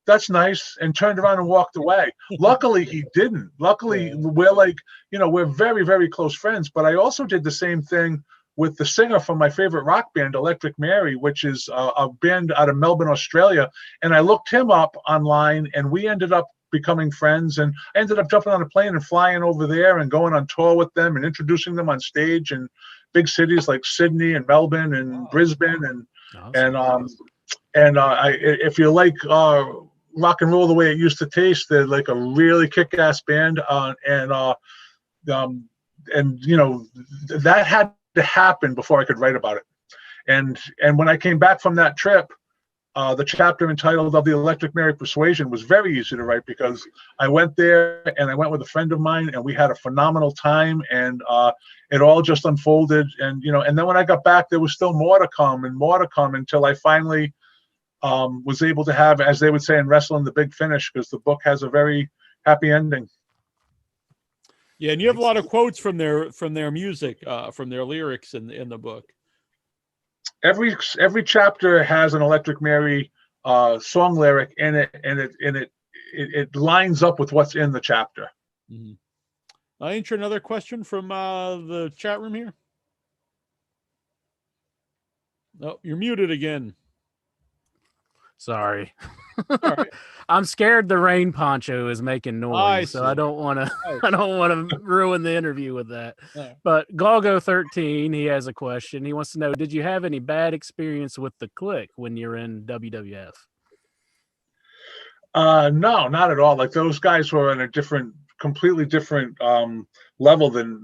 that's nice, and turned around and walked away. Luckily, he didn't. Luckily, we're like, you know, we're very, very close friends. But I also did the same thing with the singer from my favorite rock band, Electric Mary, which is a band out of Melbourne, Australia. And I looked him up online, and we ended up becoming friends. And I ended up jumping on a plane and flying over there and going on tour with them and introducing them on stage in big cities like Sydney and Melbourne and Brisbane. If you like rock and roll the way it used to taste, they're like a really kick-ass band, and you know, that had to happen before I could write about it. And when I came back from that trip, the chapter entitled "Of the Electric Mary Persuasion" was very easy to write, because I went there and I went with a friend of mine, and we had a phenomenal time, and it all just unfolded. And you know, and then when I got back, there was still more to come until I finally was able to have, as they would say in wrestling, the big finish, because the book has a very happy ending. Yeah, and you have a lot of quotes from their music, from their lyrics in the book. Every chapter has an Electric Mary song lyric in it, and it lines up with what's in the chapter. I'll answer another question from the chat room here. Oh, you're muted again. Sorry. All right. I'm scared the rain poncho is making I noise, so I see. don't want to. I I don't want to ruin the interview with that. see. But Galgo13, he has a question. He wants to know: did you have any bad experience with the Click when you're in WWF? No, not at all. Like those guys were in a completely different level than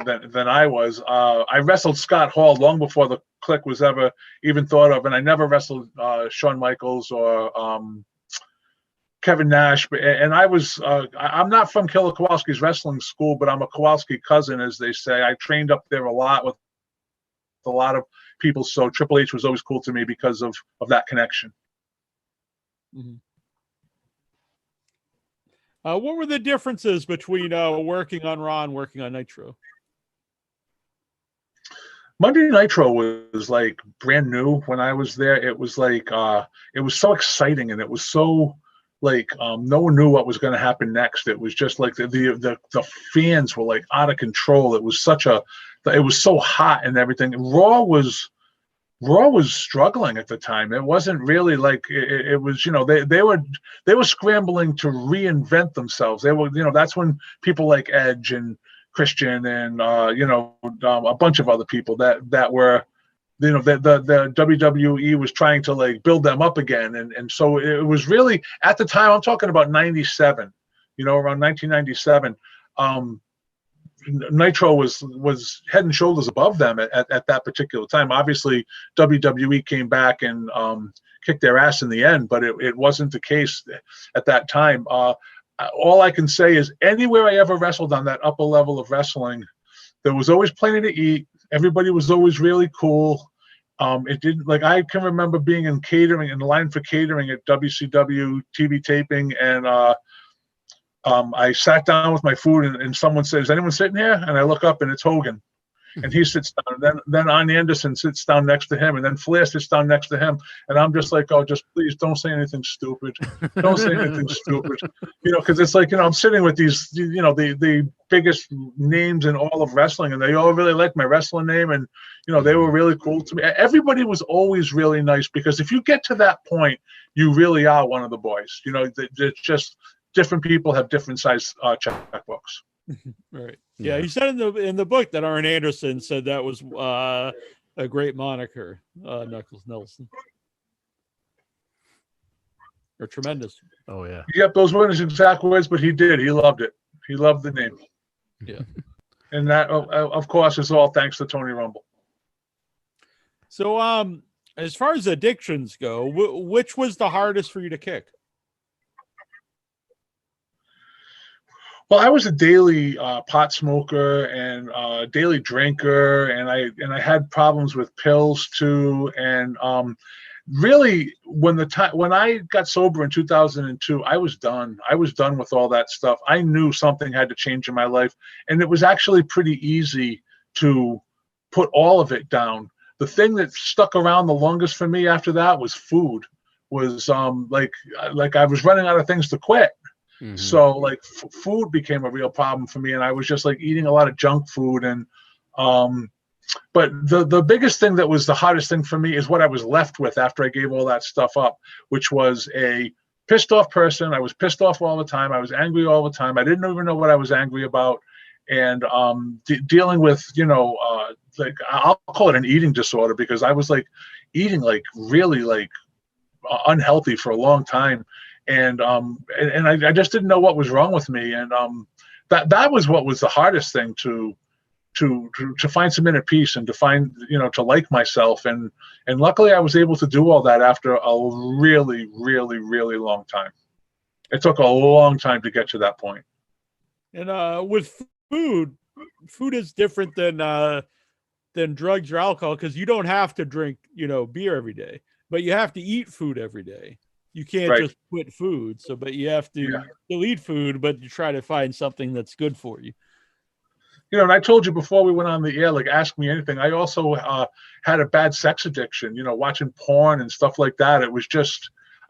I was. I wrestled Scott Hall long before the Click was ever even thought of, and I never wrestled Shawn Michaels or Kevin Nash. And I'm not from Killer Kowalski's wrestling school, but I'm a Kowalski cousin, as they say. I trained up there a lot with a lot of people, so Triple H was always cool to me because of that connection. Mm-hmm. What were the differences between working on Raw and working on Nitro? Monday Nitro was like brand new when I was there. It was like it was so exciting, and it was so like no one knew what was going to happen next. It was just like the fans were like out of control. It was so hot and everything. Raw was struggling at the time. It wasn't really like it was, they were scrambling to reinvent themselves. They were, that's when people like Edge and Christian and a bunch of other people that were, the WWE was trying to like build them up again. And so it was really at the time, I'm talking about 97, around 1997. Nitro was head and shoulders above them at that particular time. Obviously, WWE came back and kicked their ass in the end, but it wasn't the case at that time. All I can say is anywhere I ever wrestled on that upper level of wrestling, there was always plenty to eat. Everybody was always really cool. It didn't like I can remember being in the line for catering at WCW TV taping, and I sat down with my food, and someone says, "Anyone sitting here?" And I look up, and it's Hogan, and he sits down. And then Arn Anderson sits down next to him, and then Flair sits down next to him. And I'm just like, "Oh, just please don't say anything stupid. Don't say anything stupid." Because it's like I'm sitting with these, the biggest names in all of wrestling, and they all really like my wrestling name, and they were really cool to me. Everybody was always really nice, because if you get to that point, you really are one of the boys. It's just. Different people have different size checkbooks. Right. Yeah. You said in the book that Arn Anderson said that was a great moniker, Knuckles Nelson. Or tremendous. Oh yeah. Yep, those weren't his exact words, but he did. He loved it. He loved the name. Yeah. And that, of course, is all thanks to Tony Rumble. So, as far as addictions go, which was the hardest for you to kick? Well, I was a daily pot smoker and daily drinker, and I had problems with pills too. And really, when I got sober in 2002, I was done. I was done with all that stuff. I knew something had to change in my life, and it was actually pretty easy to put all of it down. The thing that stuck around the longest for me after that was food. Was like I was running out of things to quit. Mm-hmm. So like food became a real problem for me, and I was just like eating a lot of junk food. And but the biggest thing that was the hardest thing for me is what I was left with after I gave all that stuff up, which was a pissed off person. I was pissed off all the time. I was angry all the time. I didn't even know what I was angry about. And dealing with, like I'll call it an eating disorder, because I was like eating like really like unhealthy for a long time. And I just didn't know what was wrong with me. And that was what was the hardest thing to find some inner peace and to find, to like myself. And luckily I was able to do all that after a really, really, really long time. It took a long time to get to that point. And with food is different than drugs or alcohol, because you don't have to drink, beer every day, but you have to eat food every day. You can't just quit food. But you have to still eat food, but you try to find something that's good for you. And I told you before we went on the air, like, ask me anything. I also had a bad sex addiction, watching porn and stuff like that. It was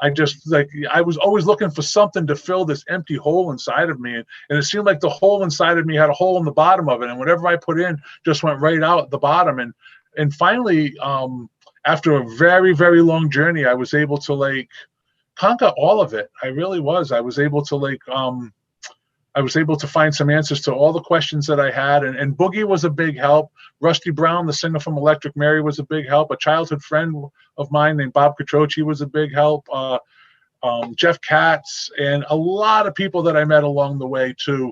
I was always looking for something to fill this empty hole inside of me. And it seemed like the hole inside of me had a hole in the bottom of it. And whatever I put in just went right out the bottom. And finally, after a very, very long journey, I was able to conquer all of it. I really was. I was able to find some answers to all the questions that I had. And Boogie was a big help. Rusty Brown, the singer from Electric Mary, was a big help. A childhood friend of mine named Bob Catroci was a big help. Jeff Katz, and a lot of people that I met along the way too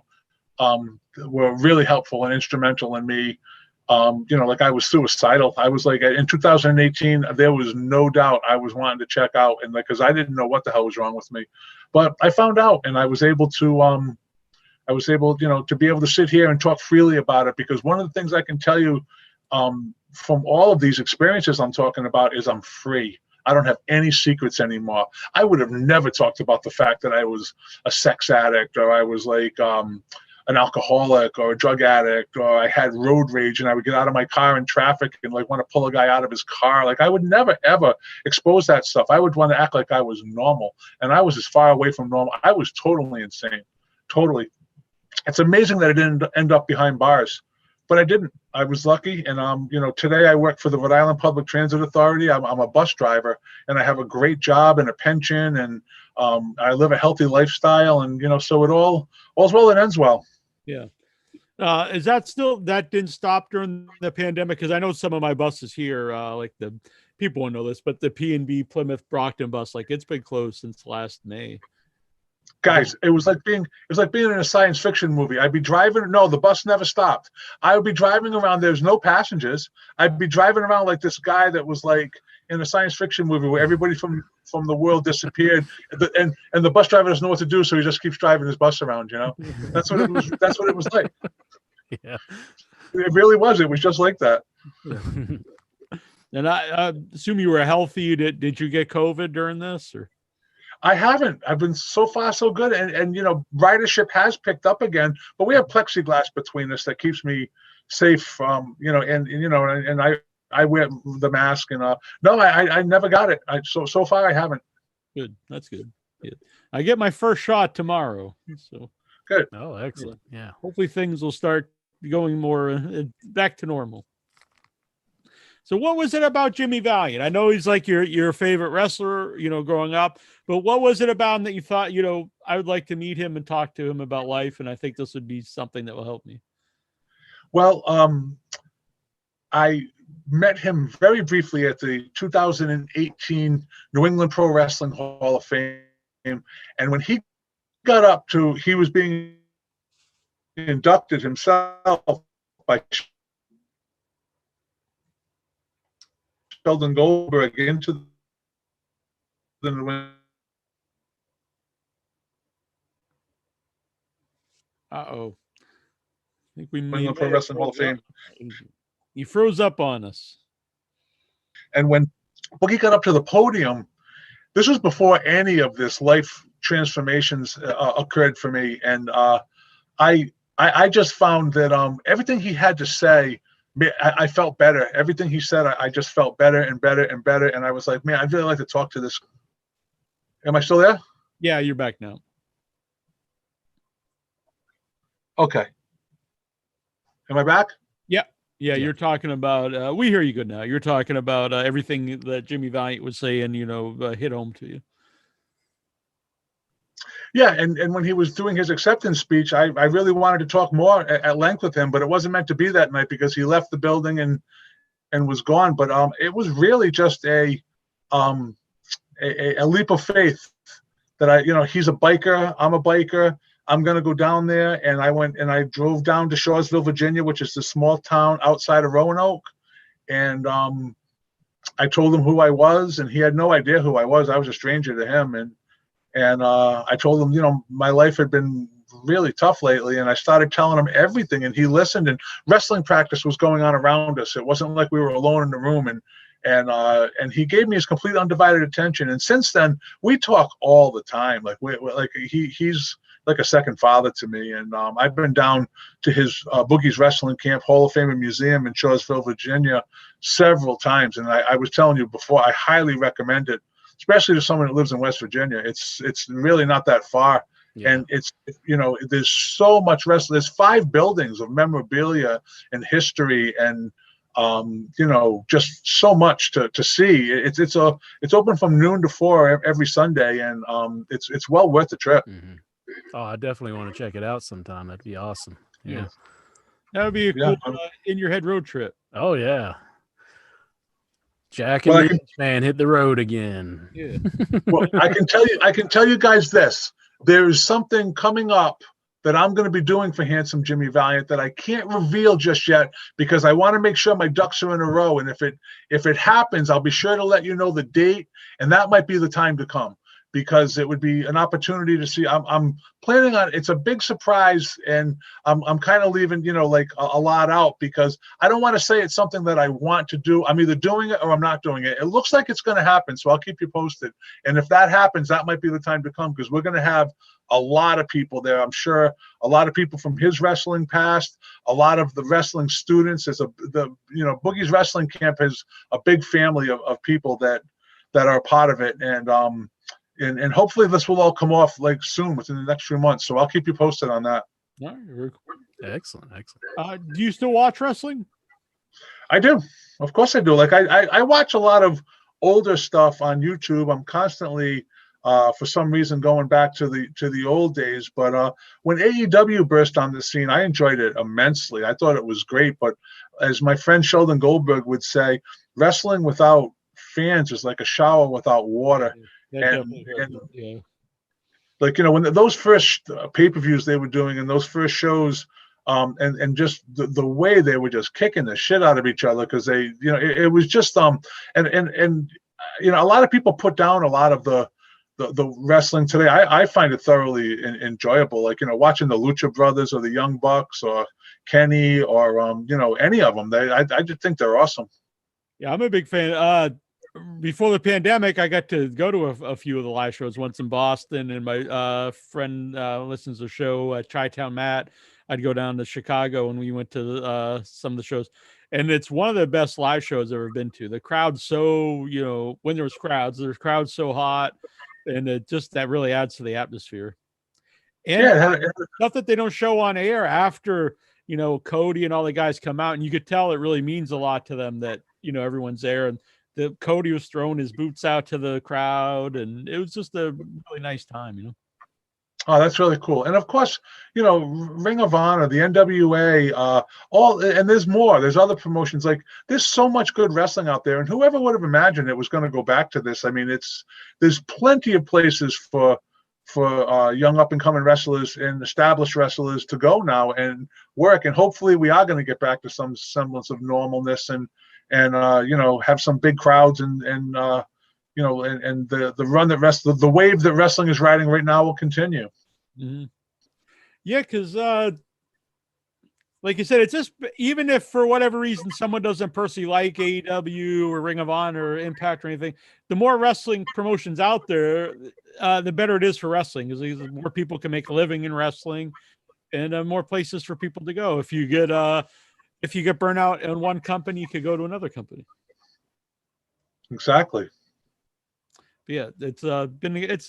were really helpful and instrumental in me. Like I was suicidal. I was like, in 2018, there was no doubt I was wanting to check out, and because I didn't know what the hell was wrong with me, but I found out, and I was able to to be able to sit here and talk freely about it, because one of the things I can tell you from all of these experiences I'm talking about is I'm free. I don't have any secrets anymore. I would have never talked about the fact that I was a sex addict, or I was like an alcoholic or a drug addict, or I had road rage and I would get out of my car in traffic and like want to pull a guy out of his car. Like I would never, ever expose that stuff. I would want to act like I was normal, and I was as far away from normal. I was totally insane. Totally. It's amazing that I didn't end up behind bars, but I didn't. I was lucky. And, today I work for the Rhode Island Public Transit Authority. I'm a bus driver, and I have a great job and a pension, and I live a healthy lifestyle. And, so all's well that ends well. Yeah. Is that didn't stop during the pandemic? Because I know some of my buses here, like the people won't know this, but the P&B Plymouth Brockton bus, like it's been closed since last May. Guys, it was like being in a science fiction movie. I'd be driving. No, the bus never stopped. I would be driving around. There's no passengers. I'd be driving around like this guy that was like in a science fiction movie where everybody from the world disappeared, and the bus driver doesn't know what to do, so he just keeps driving his bus around. That's what it was. That's what it was like. Yeah, it really was. It was just like that. And I assume you were healthy. Did you get COVID during this, or? I haven't. I've been so far so good, and ridership has picked up again, but we have plexiglass between us that keeps me safe from and I wear the mask, and no, I never got it. So far I haven't. Good, that's good. I get my first shot tomorrow, so good. Oh, excellent. Yeah. Hopefully things will start going more back to normal. So what was it about Jimmy Valiant? I know he's like your favorite wrestler, growing up, but what was it about him that you thought, I would like to meet him and talk to him about life, and I think this would be something that will help me? Well, I met him very briefly at the 2018 New England Pro Wrestling Hall of Fame, and when he got up he was being inducted himself by Sheldon Goldberg into the New England. Uh-oh. I think we New England Pro Wrestling Hall of Fame. He froze up on us. And when Boogie got up to the podium, this was before any of this life transformations occurred for me, and I just found that everything he had to say, I felt better. Everything he said, I just felt better and better and better. And I was like, man, I'd really like to talk to this. Am I still there? Yeah, you're back now. Okay. Am I back? Yeah. You're talking about, we hear you good now. You're talking about everything that Jimmy Valiant was saying, hit home to you. Yeah, and when he was doing his acceptance speech, I really wanted to talk more at length with him, but it wasn't meant to be that night because he left the building and was gone. But it was really just a leap of faith that he's a biker, I'm a biker, I'm gonna go down there, and I went and I drove down to Shoresville, Virginia, which is the small town outside of Roanoke, and I told him who I was, and he had no idea who I was. I was a stranger to him, and I told him, my life had been really tough lately, and I started telling him everything, and he listened. And wrestling practice was going on around us. It wasn't like we were alone in the room, and he gave me his complete undivided attention. And since then, we talk all the time. Like he's like a second father to me. And I've been down to his Boogie's Wrestling Camp, Hall of Fame and Museum in Shoresville, Virginia, several times. And I was telling you before, I highly recommend it, especially to someone that lives in West Virginia. It's really not that far. Yeah. And it's, there's so much wrestling. There's 5 buildings of memorabilia and history and You know, just so much to see. It's open from noon to 4 every Sunday, and it's well worth the trip. Mm-hmm. Oh, I definitely want to check it out sometime. That'd be awesome. Yeah. That would be a Yeah. cool in your head road trip. Oh yeah. Jack and Well, the man hit the road again. Yeah. Well, I can tell you guys this. There is something coming up that I'm going to be doing for Handsome Jimmy Valiant that I can't reveal just yet because I want to make sure my ducks are in a row. And if it happens, I'll be sure to let you know the date, and that might be the time to come, because it would be an opportunity to see. I'm planning on, it's a big surprise, and I'm kind of leaving, you know, like a lot out, because I don't want to say it's something that I want to do. I'm either doing it or I'm not doing it. It looks like it's going to happen, so I'll keep you posted. And if that happens, that might be the time to come, because we're going to have a lot of people there. I'm sure a lot of people from his wrestling past, a lot of the wrestling students. Boogie's Wrestling Camp has a big family of people that are a part of it, and hopefully this will all come off like soon, within the next few months. So I'll keep you posted on that. All right, very cool. Excellent. Do you still watch wrestling? I do. Of course I do. Like I watch a lot of older stuff on YouTube. I'm constantly for some reason going back to the old days. But when AEW burst on the scene, I enjoyed it immensely. I thought it was great. But as my friend Sheldon Goldberg would say, wrestling without fans is like a shower without water. Yeah, like, you know, when those first pay-per-views they were doing, and those first shows, and just the way they were just kicking the shit out of each other, because they, you know, it was just and you know, a lot of people put down a lot of the wrestling today. I find it thoroughly enjoyable. Like, you know, watching the Lucha Brothers or the Young Bucks or Kenny or you know, any of them. I just think they're awesome. Yeah, I'm a big fan. Before the pandemic, I got to go to a few of the live shows, once in Boston, and my friend listens to the show, Chi-Town Matt. I'd go down to Chicago, and we went to some of the shows, and it's one of the best live shows I've ever been to. The crowd's so, you know, when there's crowds so hot, and that really adds to the atmosphere. And stuff that they don't show on air after, you know, Cody and all the guys come out, and you could tell it really means a lot to them that, you know, everyone's there, and Cody was throwing his boots out to the crowd, and it was just a really nice time, you know. Oh, that's really cool. And of course, you know, Ring of Honor, the NWA, and there's more. There's other promotions. Like, there's so much good wrestling out there, and whoever would have imagined it was going to go back to this? I mean, there's plenty of places for young up and coming wrestlers and established wrestlers to go now and work. And hopefully, we are going to get back to some semblance of normalness and you know, have some big crowds and you know, and the run that the wave that wrestling is riding right now will continue. Mm-hmm. Yeah, because like you said, it's just, even if for whatever reason someone doesn't personally like AEW or Ring of Honor or Impact or anything, the more wrestling promotions out there, the better it is for wrestling, because more people can make a living in wrestling, and more places for people to go. If you get burnt out in one company, you could go to another company. Exactly. But yeah, it's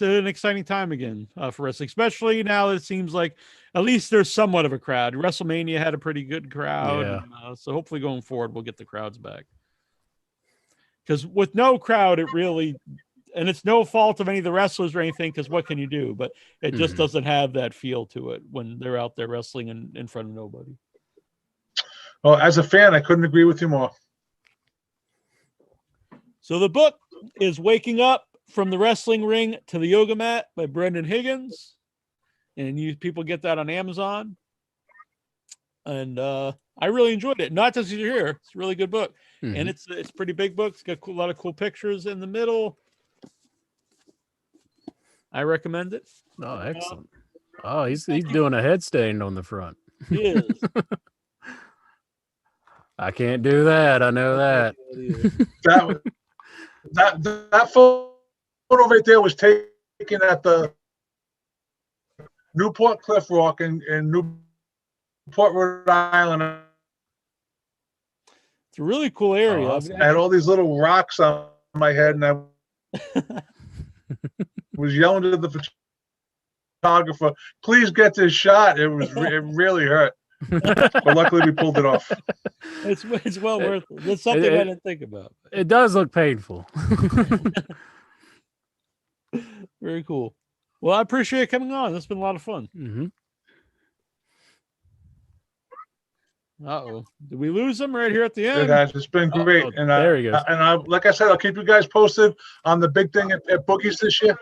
an exciting time again for wrestling, especially now that it seems like at least there's somewhat of a crowd. WrestleMania had a pretty good crowd, yeah. So hopefully going forward we'll get the crowds back. Because with no crowd, it really, and it's no fault of any of the wrestlers or anything, because what can you do? But it just doesn't have that feel to it when they're out there wrestling in front of nobody. Well, as a fan, I couldn't agree with you more. So the book is Waking Up from the Wrestling Ring to the Yoga Mat by Brendan Higgins. And you people get that on Amazon. And I really enjoyed it. Not just you're here. It's a really good book. Mm-hmm. And it's a pretty big book. It's got a lot of cool pictures in the middle. I recommend it. Oh, excellent. Oh, he's doing a headstand on the front. He is. I can't do that. I know that. that photo right there was taken at the Newport Cliff Rock in Newport, Rhode Island. It's a really cool area. I had all these little rocks on my head, and I was yelling to the photographer, "Please get this shot." It really hurt. But luckily we pulled it off. It's well worth it. It's something I didn't think about. It does look painful. Very cool. Well, I appreciate it coming on. It's been a lot of fun. Mm-hmm. Uh-oh. Did we lose him right here at the It end? has. It's been great. Oh, And there he goes. And like I said, I'll keep you guys posted on the big thing at Boogie's this year.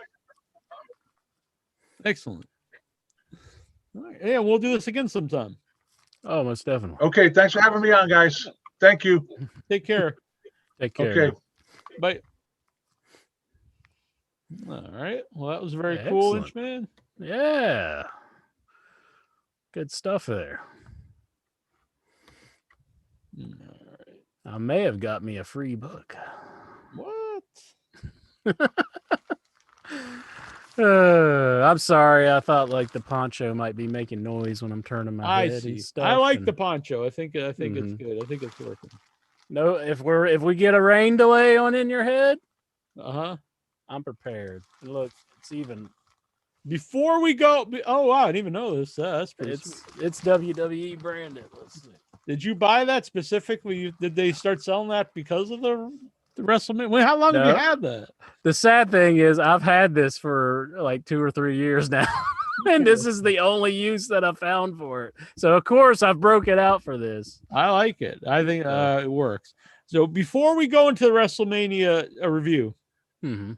Excellent. All right. Yeah, we'll do this again sometime. Oh, most definitely. Okay, thanks for having me on, guys. Thank you. Take care. Take care. Okay. Bye. All right. Well, that was very cool, Excellent. Inchman. Yeah. Good stuff there. All right. I may have got me a free book. What? I'm sorry. I thought like the poncho might be making noise when I'm turning my I head see. and stuff. I like and- the poncho. I think it's Mhm. good. I think it's working. No, if we get a rain delay on in your head, Uh-huh. I'm prepared. Look, it's even. Before we go, oh wow, I didn't even know this. That's pretty sweet. It's WWE branded. Let's see. Did you buy that specifically? Did they start selling that because of the WrestleMania? Well, how long have you No. had that? The sad thing is, I've had this for like 2 or 3 years now, and this is the only use that I found for it. So of course I've broke it out for this. I like it. I think it works. So before we go into the WrestleMania review, Mm-hmm.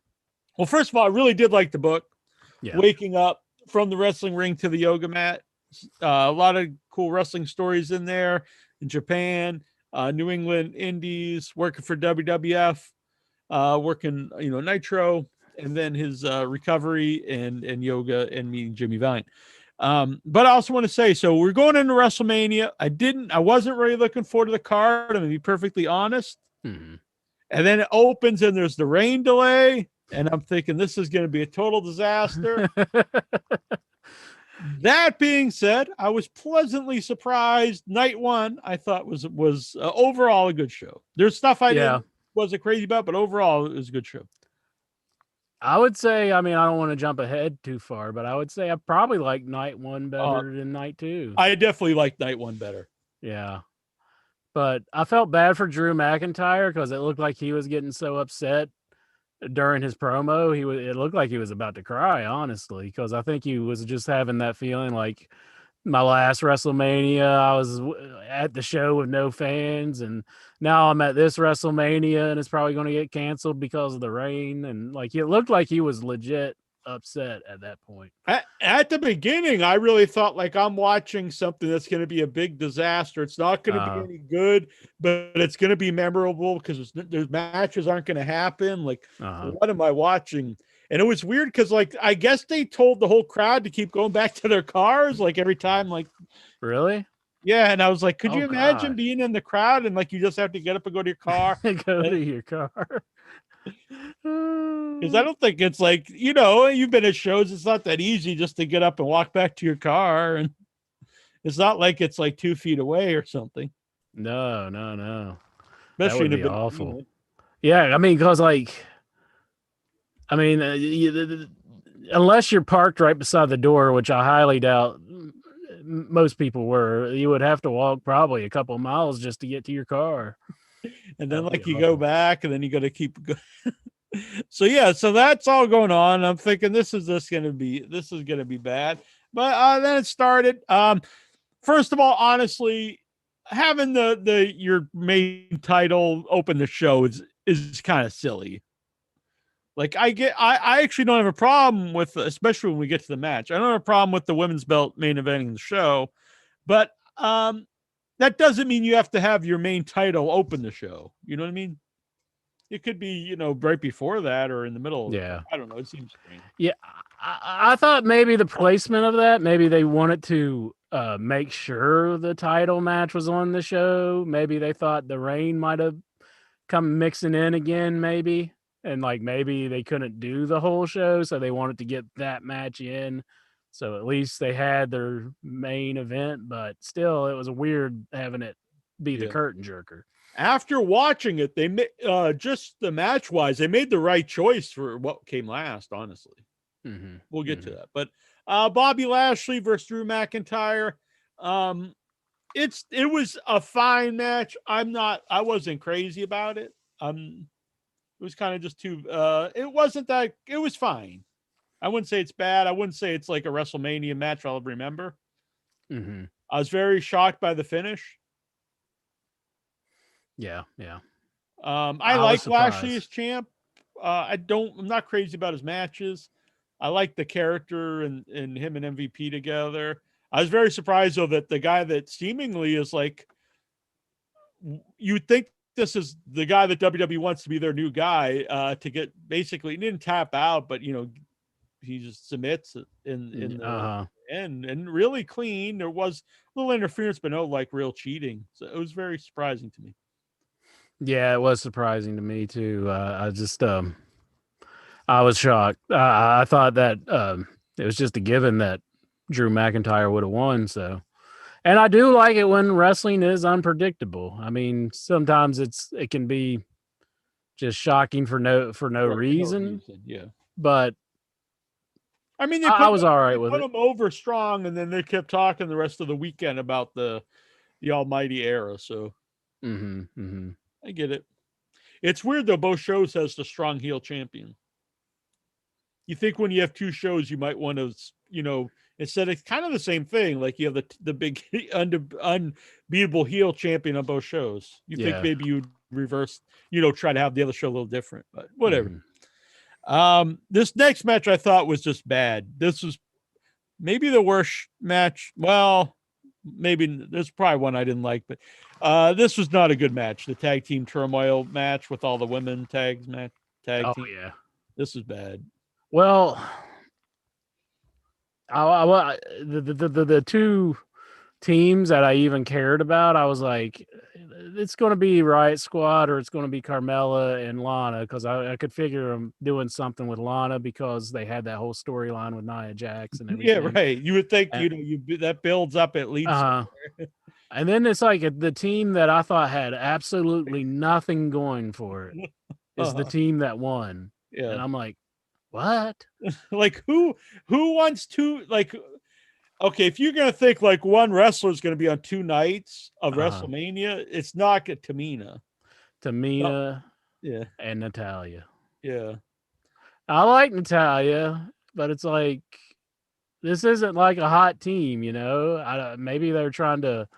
well, first of all, I really did like the book. Yeah. Waking up from the wrestling ring to the yoga mat. A lot of cool wrestling stories in there in Japan, New England Indies, working for WWF, working, Nitro, and then his recovery and yoga and meeting Jimmy Vine. But I also want to say, so we're going into WrestleMania. I wasn't really looking forward to the card. I'm going to be perfectly honest. Mm-hmm. And then it opens and there's the rain delay. And I'm thinking this is going to be a total disaster. That being said, I was pleasantly surprised. Night one, I thought was overall a good show. There's stuff I wasn't crazy about, but overall it was a good show. I would say, I mean, I don't want to jump ahead too far, but I would say I probably like night one better than night two. I definitely like night one better. Yeah. But I felt bad for Drew McIntyre because it looked like he was getting so upset during his promo. It looked like he was about to cry, honestly, because I think he was just having that feeling like my last WrestleMania, I was at the show with no fans, and now I'm at this WrestleMania and it's probably going to get canceled because of the rain. And like, it looked like he was legit upset at that point. At the beginning, I really thought like I'm watching something that's going to be a big disaster. It's not going to be any good, but it's going to be memorable because there's matches aren't going to happen. Like, what am I watching? And it was weird because, like, I guess they told the whole crowd to keep going back to their cars, like, every time, like. Really? Yeah, and I was like, could you imagine being in the crowd and, like, you just have to get up and go to your car? Go to your car. Because I don't think it's like, you've been at shows, it's not that easy just to get up and walk back to your car. And it's not like it's, like, 2 feet away or something. No. Especially that would be awful. Yeah, I mean, because, like... I mean, unless you're parked right beside the door, which I highly doubt most people were, you would have to walk probably a couple of miles just to get to your car. And then, like, you go back, and then you got to keep going. So that's all going on. I'm thinking this is going to be bad. But then it started. First of all, honestly, having your main title open the show is kind of silly. Like I actually don't have a problem with, especially when we get to the match. I don't have a problem with the women's belt main eventing the show, but that doesn't mean you have to have your main title open the show. You know what I mean? It could be, right before that or in the middle. Yeah. I don't know. It seems strange. Yeah. I thought maybe the placement of that, maybe they wanted to make sure the title match was on the show. Maybe they thought the rain might have come mixing in again, maybe. And like maybe they couldn't do the whole show, so they wanted to get that match in. So at least they had their main event, but still, it was weird having it be the curtain jerker. After watching it, they just the match wise, they made the right choice for what came last. Honestly, we'll get to that. But Bobby Lashley versus Drew McIntyre. it was a fine match. I wasn't crazy about it. It was kind of just too. It wasn't that. It was fine. I wouldn't say it's bad. I wouldn't say it's like a WrestleMania match I'll remember. Mm-hmm. I was very shocked by the finish. Yeah, yeah. I was like Lashley surprised. as champ. I'm not crazy about his matches. I like the character and him and MVP together. I was very surprised though that the guy that seemingly is like, you would think this is the guy that WWE wants to be their new guy, to get basically, he didn't tap out, but he just submits in the end and really clean. There was a little interference, but no like real cheating. So it was very surprising to me. Yeah, it was surprising to me too. I was shocked. I thought that it was just a given that Drew McIntyre would have won. So, and I do like it when wrestling is unpredictable. I mean, sometimes it can be just shocking for no reason. Yeah. But I mean, I was all right with put it. them over strong, and then they kept talking the rest of the weekend about the Almighty Era. So I get it. It's weird though. Both shows has the strong heel champion. You think when you have two shows, you might want to, instead of kind of the same thing, like you have the big unbeatable heel champion on both shows. You think maybe you'd reverse, try to have the other show a little different, but whatever. This next match I thought was just bad. This was maybe the worst match. Well, maybe there's probably one I didn't like, but this was not a good match. The tag team turmoil match with all the women tag team. Yeah, this is bad. Well, the two teams that I even cared about, I was like, it's going to be Riot Squad or it's going to be Carmella and Lana, because I could figure them doing something with Lana because they had that whole storyline with Nia Jax and everything. Yeah, right. You would think that builds up at least. And then it's like the team that I thought had absolutely nothing going for it is the team that won. Yeah, and I'm like, what? Like who wants to, like, okay, if you're gonna think like one wrestler is gonna be on two nights of WrestleMania, it's not Tamina, yeah, and Natalya. Yeah, I like Natalya, but it's like this isn't like a hot team, maybe they're trying to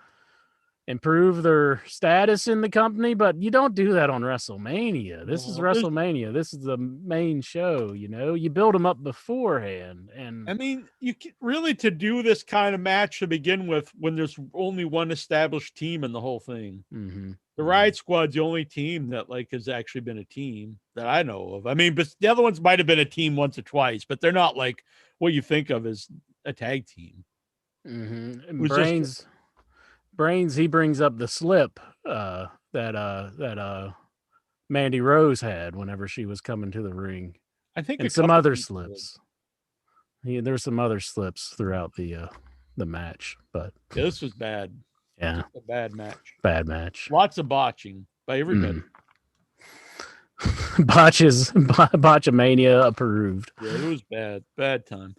improve their status in the company, but you don't do that on WrestleMania. This is WrestleMania. This is the main show, you build them up beforehand. And I mean, you can really, to do this kind of match to begin with when there's only one established team in the whole thing. The Riot Squad's the only team that like has actually been a team that I know of. I mean, but the other ones might have been a team once or twice, but they're not like what you think of as a tag team. Brains, he brings up the slip that Mandy Rose had whenever she was coming to the ring. I think, and some other slips. There's some other slips throughout the match, but yeah, this was bad. Yeah, just a bad match. Bad match. Lots of botching by everybody. Botchamania approved. Yeah, it was bad time.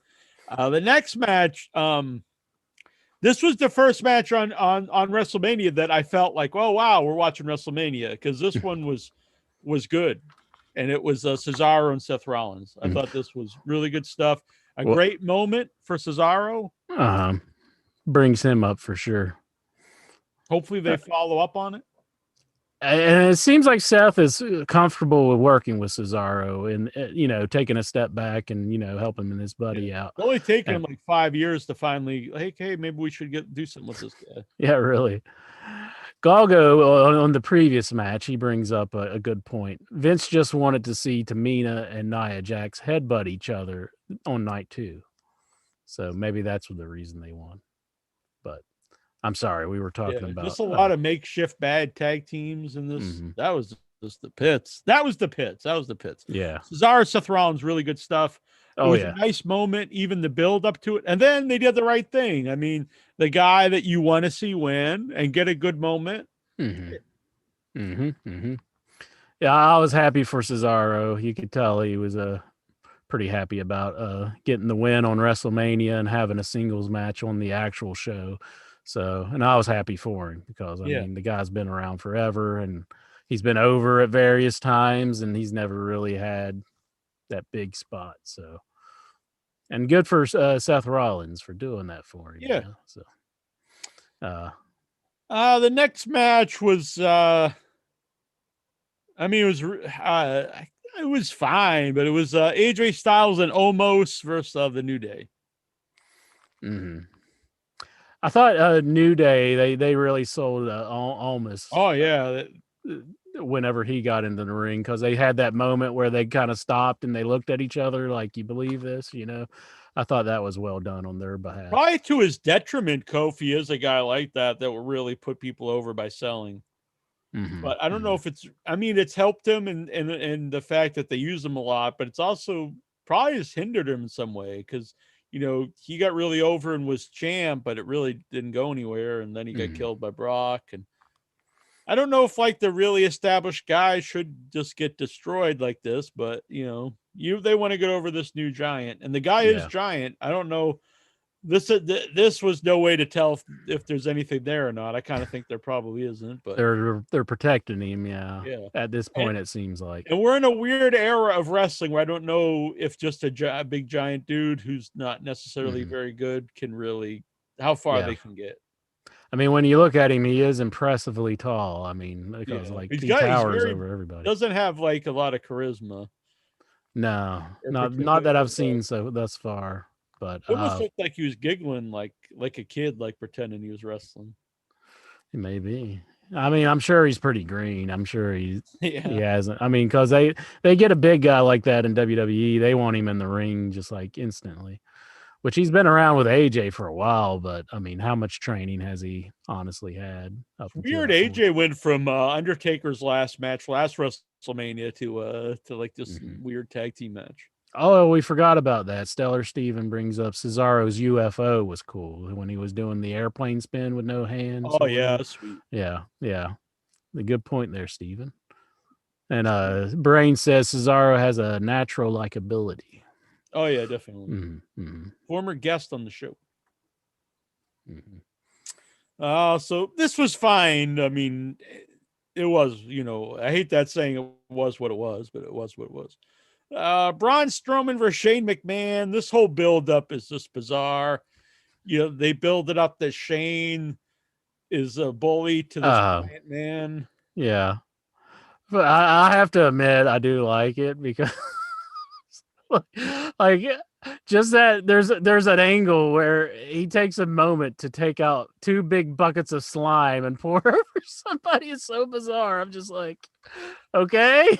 The next match, this was the first match on WrestleMania that I felt like, oh wow, we're watching WrestleMania, because this one was good, and it was Cesaro and Seth Rollins. I thought this was really good stuff. Great moment for Cesaro. Brings him up for sure. Hopefully they follow up on it. And it seems like Seth is comfortable with working with Cesaro and, taking a step back and, helping his buddy out. It's only taken him like 5 years to finally, hey, maybe we should do something with this guy. Yeah, really. Galgo, on the previous match, he brings up a good point. Vince just wanted to see Tamina and Nia Jax headbutt each other on night 2. So maybe that's the reason they won. But I'm sorry, we were talking about just a lot of makeshift bad tag teams in this. That was just the pits. That was the pits. Yeah. Cesaro, Seth Rollins, really good stuff. It was a nice moment, even the build up to it. And then they did the right thing. I mean, the guy that you want to see win and get a good moment. Yeah, I was happy for Cesaro. You could tell he was pretty happy about getting the win on WrestleMania and having a singles match on the actual show. So, and I was happy for him because I Yeah. mean the guy's been around forever and he's been over at various times and he's never really had that big spot. So, and good for Seth Rollins for doing that for him. Yeah. You know? So, the next match was, I mean, it was fine, but it was AJ Styles and Omos versus the New Day. I thought New Day they really sold Almas. Oh yeah, Whenever he got into the ring, because they had that moment where they kind of stopped and they looked at each other like, "You believe this?" You know, I thought that was well done on their behalf. probably to his detriment. Kofi is a guy like that will really put people over by selling. But I don't know if it's. I mean, it's helped him, and the fact that they use him a lot, but it's also probably has hindered him in some way because he got really over and was champ, but it really didn't go anywhere, and then he got killed by Brock. And I don't know if like the really established guys should just get destroyed like this, but they want to get over this new giant, and the guy is giant. I don't know. This was no way to tell if there's anything there or not. I kind of think there probably isn't, but they're protecting him. Yeah. At this point, it seems like. And we're in a weird era of wrestling where I don't know if just a big giant dude who's not necessarily very good can really how far they can get. I mean, when you look at him, he is impressively tall. I mean, because like he towers over everybody. Doesn't have like a lot of charisma. No, not that I've seen thus far. But it almost looked like he was giggling like a kid, like pretending he was wrestling. Maybe. I mean, I'm sure he's pretty green. I'm sure he hasn't. I mean, because they get a big guy like that in WWE, they want him in the ring just like instantly. Which he's been around with AJ for a while, but I mean, how much training has he honestly had? Weird. AJ went from Undertaker's last WrestleMania to like this weird tag team match. Oh, we forgot about that. Stellar Steven brings up Cesaro's UFO was cool when he was doing the airplane spin with no hands. Oh yeah, sweet. Yeah. A good point there, Steven. And Brain says Cesaro has a natural likability. Oh yeah, definitely. Former guest on the show. So this was fine. I mean, it was, I hate that saying it was what it was, but it was what it was. Braun Strowman versus Shane McMahon. This whole build-up is just bizarre. They build it up that Shane is a bully to this giant man. Yeah. But I have to admit, I do like it because like just that there's an angle where he takes a moment to take out 2 big buckets of slime and pour over somebody. It's so bizarre. I'm just like, okay.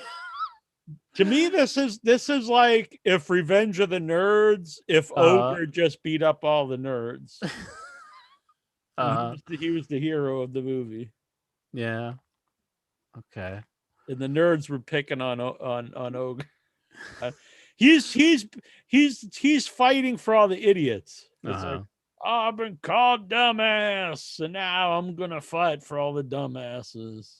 To me, this is like if Revenge of the Nerds, if Ogre just beat up all the nerds. He was the hero of the movie. Yeah. Okay. And the nerds were picking on Ogre. He's fighting for all the idiots. It's like, I've been called dumbass, and now I'm gonna fight for all the dumbasses.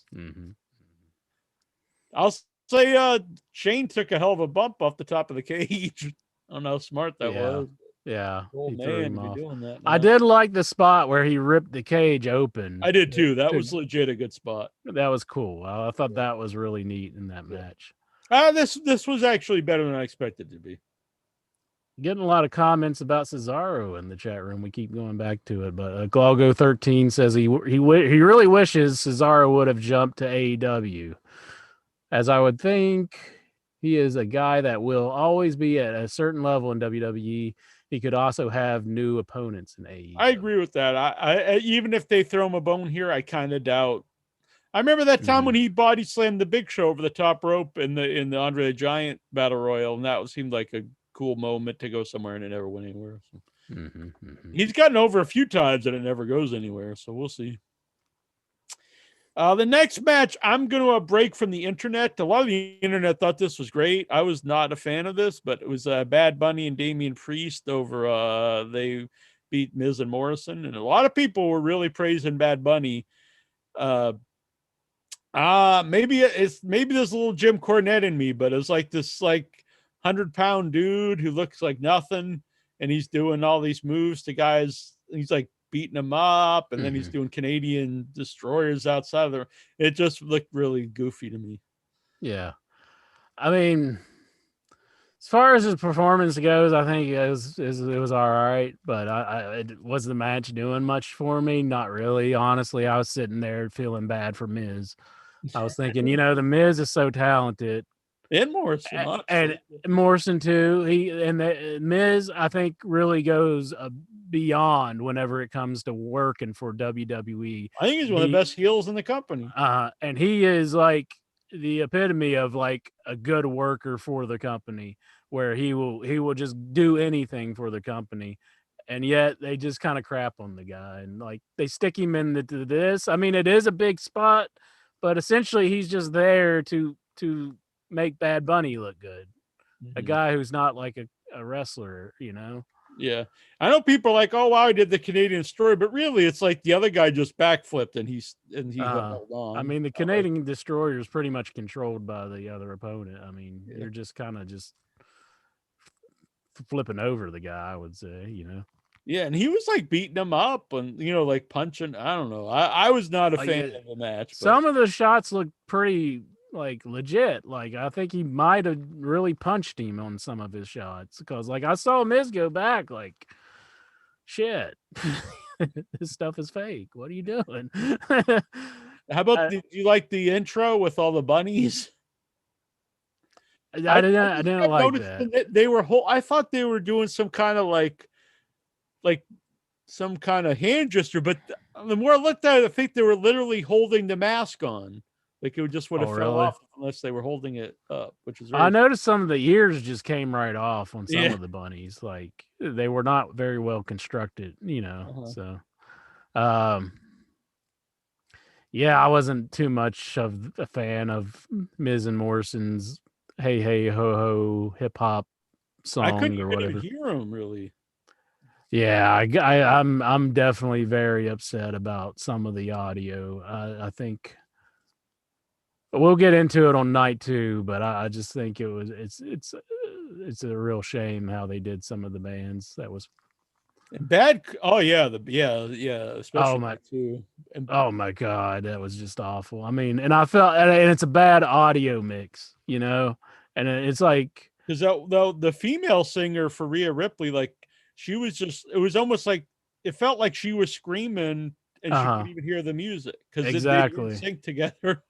I'll say Shane took a hell of a bump off the top of the cage. I don't know how smart that was. Yeah. Oh man, to be doing that now. I did like the spot where he ripped the cage open. I did too. That was legit a good spot. That was cool. I thought that was really neat in that match. This was actually better than I expected to be. Getting a lot of comments about Cesaro in the chat room. We keep going back to it, but Glaugo13 says he really wishes Cesaro would have jumped to AEW. As I would think, he is a guy that will always be at a certain level in WWE. He could also have new opponents in AEW. I agree with that. I even if they throw him a bone here, I kind of doubt. I remember that time when he body slammed the Big Show over the top rope in the Andre the Giant Battle Royal, and that seemed like a cool moment to go somewhere, and it never went anywhere. So. He's gotten over a few times, and it never goes anywhere. So we'll see. The next match, I'm going to break from the internet. A lot of the internet thought this was great. I was not a fan of this, but it was Bad Bunny and Damian Priest over. They beat Miz and Morrison, and a lot of people were really praising Bad Bunny. Maybe there's a little Jim Cornette in me, but it's like this 100-pound dude who looks like nothing, and he's doing all these moves to guys. He's like beating him up, and then he's Mhm. doing Canadian destroyers outside of the. It just looked really goofy to me. Yeah. I mean, as far as his performance goes, I think it was all right, but was the match doing much for me? Not really. Honestly, I was sitting there feeling bad for Miz. I was thinking, the Miz is so talented, And Morrison, and honestly. Morrison too. The Miz, I think, really goes beyond whenever it comes to working for WWE. I think he's one of the best heels in the company. And he is like the epitome of like a good worker for the company, where he will just do anything for the company. And yet they just kind of crap on the guy, and like they stick him into this. I mean, it is a big spot, but essentially he's just there to make Bad Bunny look good. A Mhm. guy who's not like a wrestler, Yeah, I know people are like, "Oh wow, he did the Canadian story," but really, it's like the other guy just backflipped and he held on. I mean, the Canadian destroyer is pretty much controlled by the other opponent. I mean, Yeah. you're just kind of just flipping over the guy, I would say. Yeah, and he was like beating him up and like punching. I don't know. I was not a fan Yeah, of the match. But some of the shots look pretty like legit. Like I think he might have really punched him on some of his shots, because like I saw Miz go back like, shit, this stuff is fake. What are you doing? how about do you like the intro with all the bunnies? I didn't kept like noticing that. they were I thought they were doing some kind of like some kind of hand gesture, but the more I looked at it, I think they were literally holding the mask on. Like it just would have fell Really? off unless they were holding it up, which is I very noticed some of the ears just came right off on some Yeah. of the bunnies. Like they were not very well constructed, Uh-huh. So, um, yeah, I wasn't too much of a fan of Miz and Morrison's "Hey Hey Ho Ho" hip hop I song couldn't or even whatever. hear him really. Yeah, I'm definitely very upset about some of the audio. I think we'll get into it on night 2, but I just think it's a real shame how they did some of the bands. That was And bad. Oh yeah, especially my that too. And oh my god, that was just awful. I mean, and I felt, and it's a bad audio mix, and it's like, because the female singer for Rhea Ripley, like she was just, it was almost like it felt like she was screaming and she couldn't even hear the music because they didn't exactly. sync together.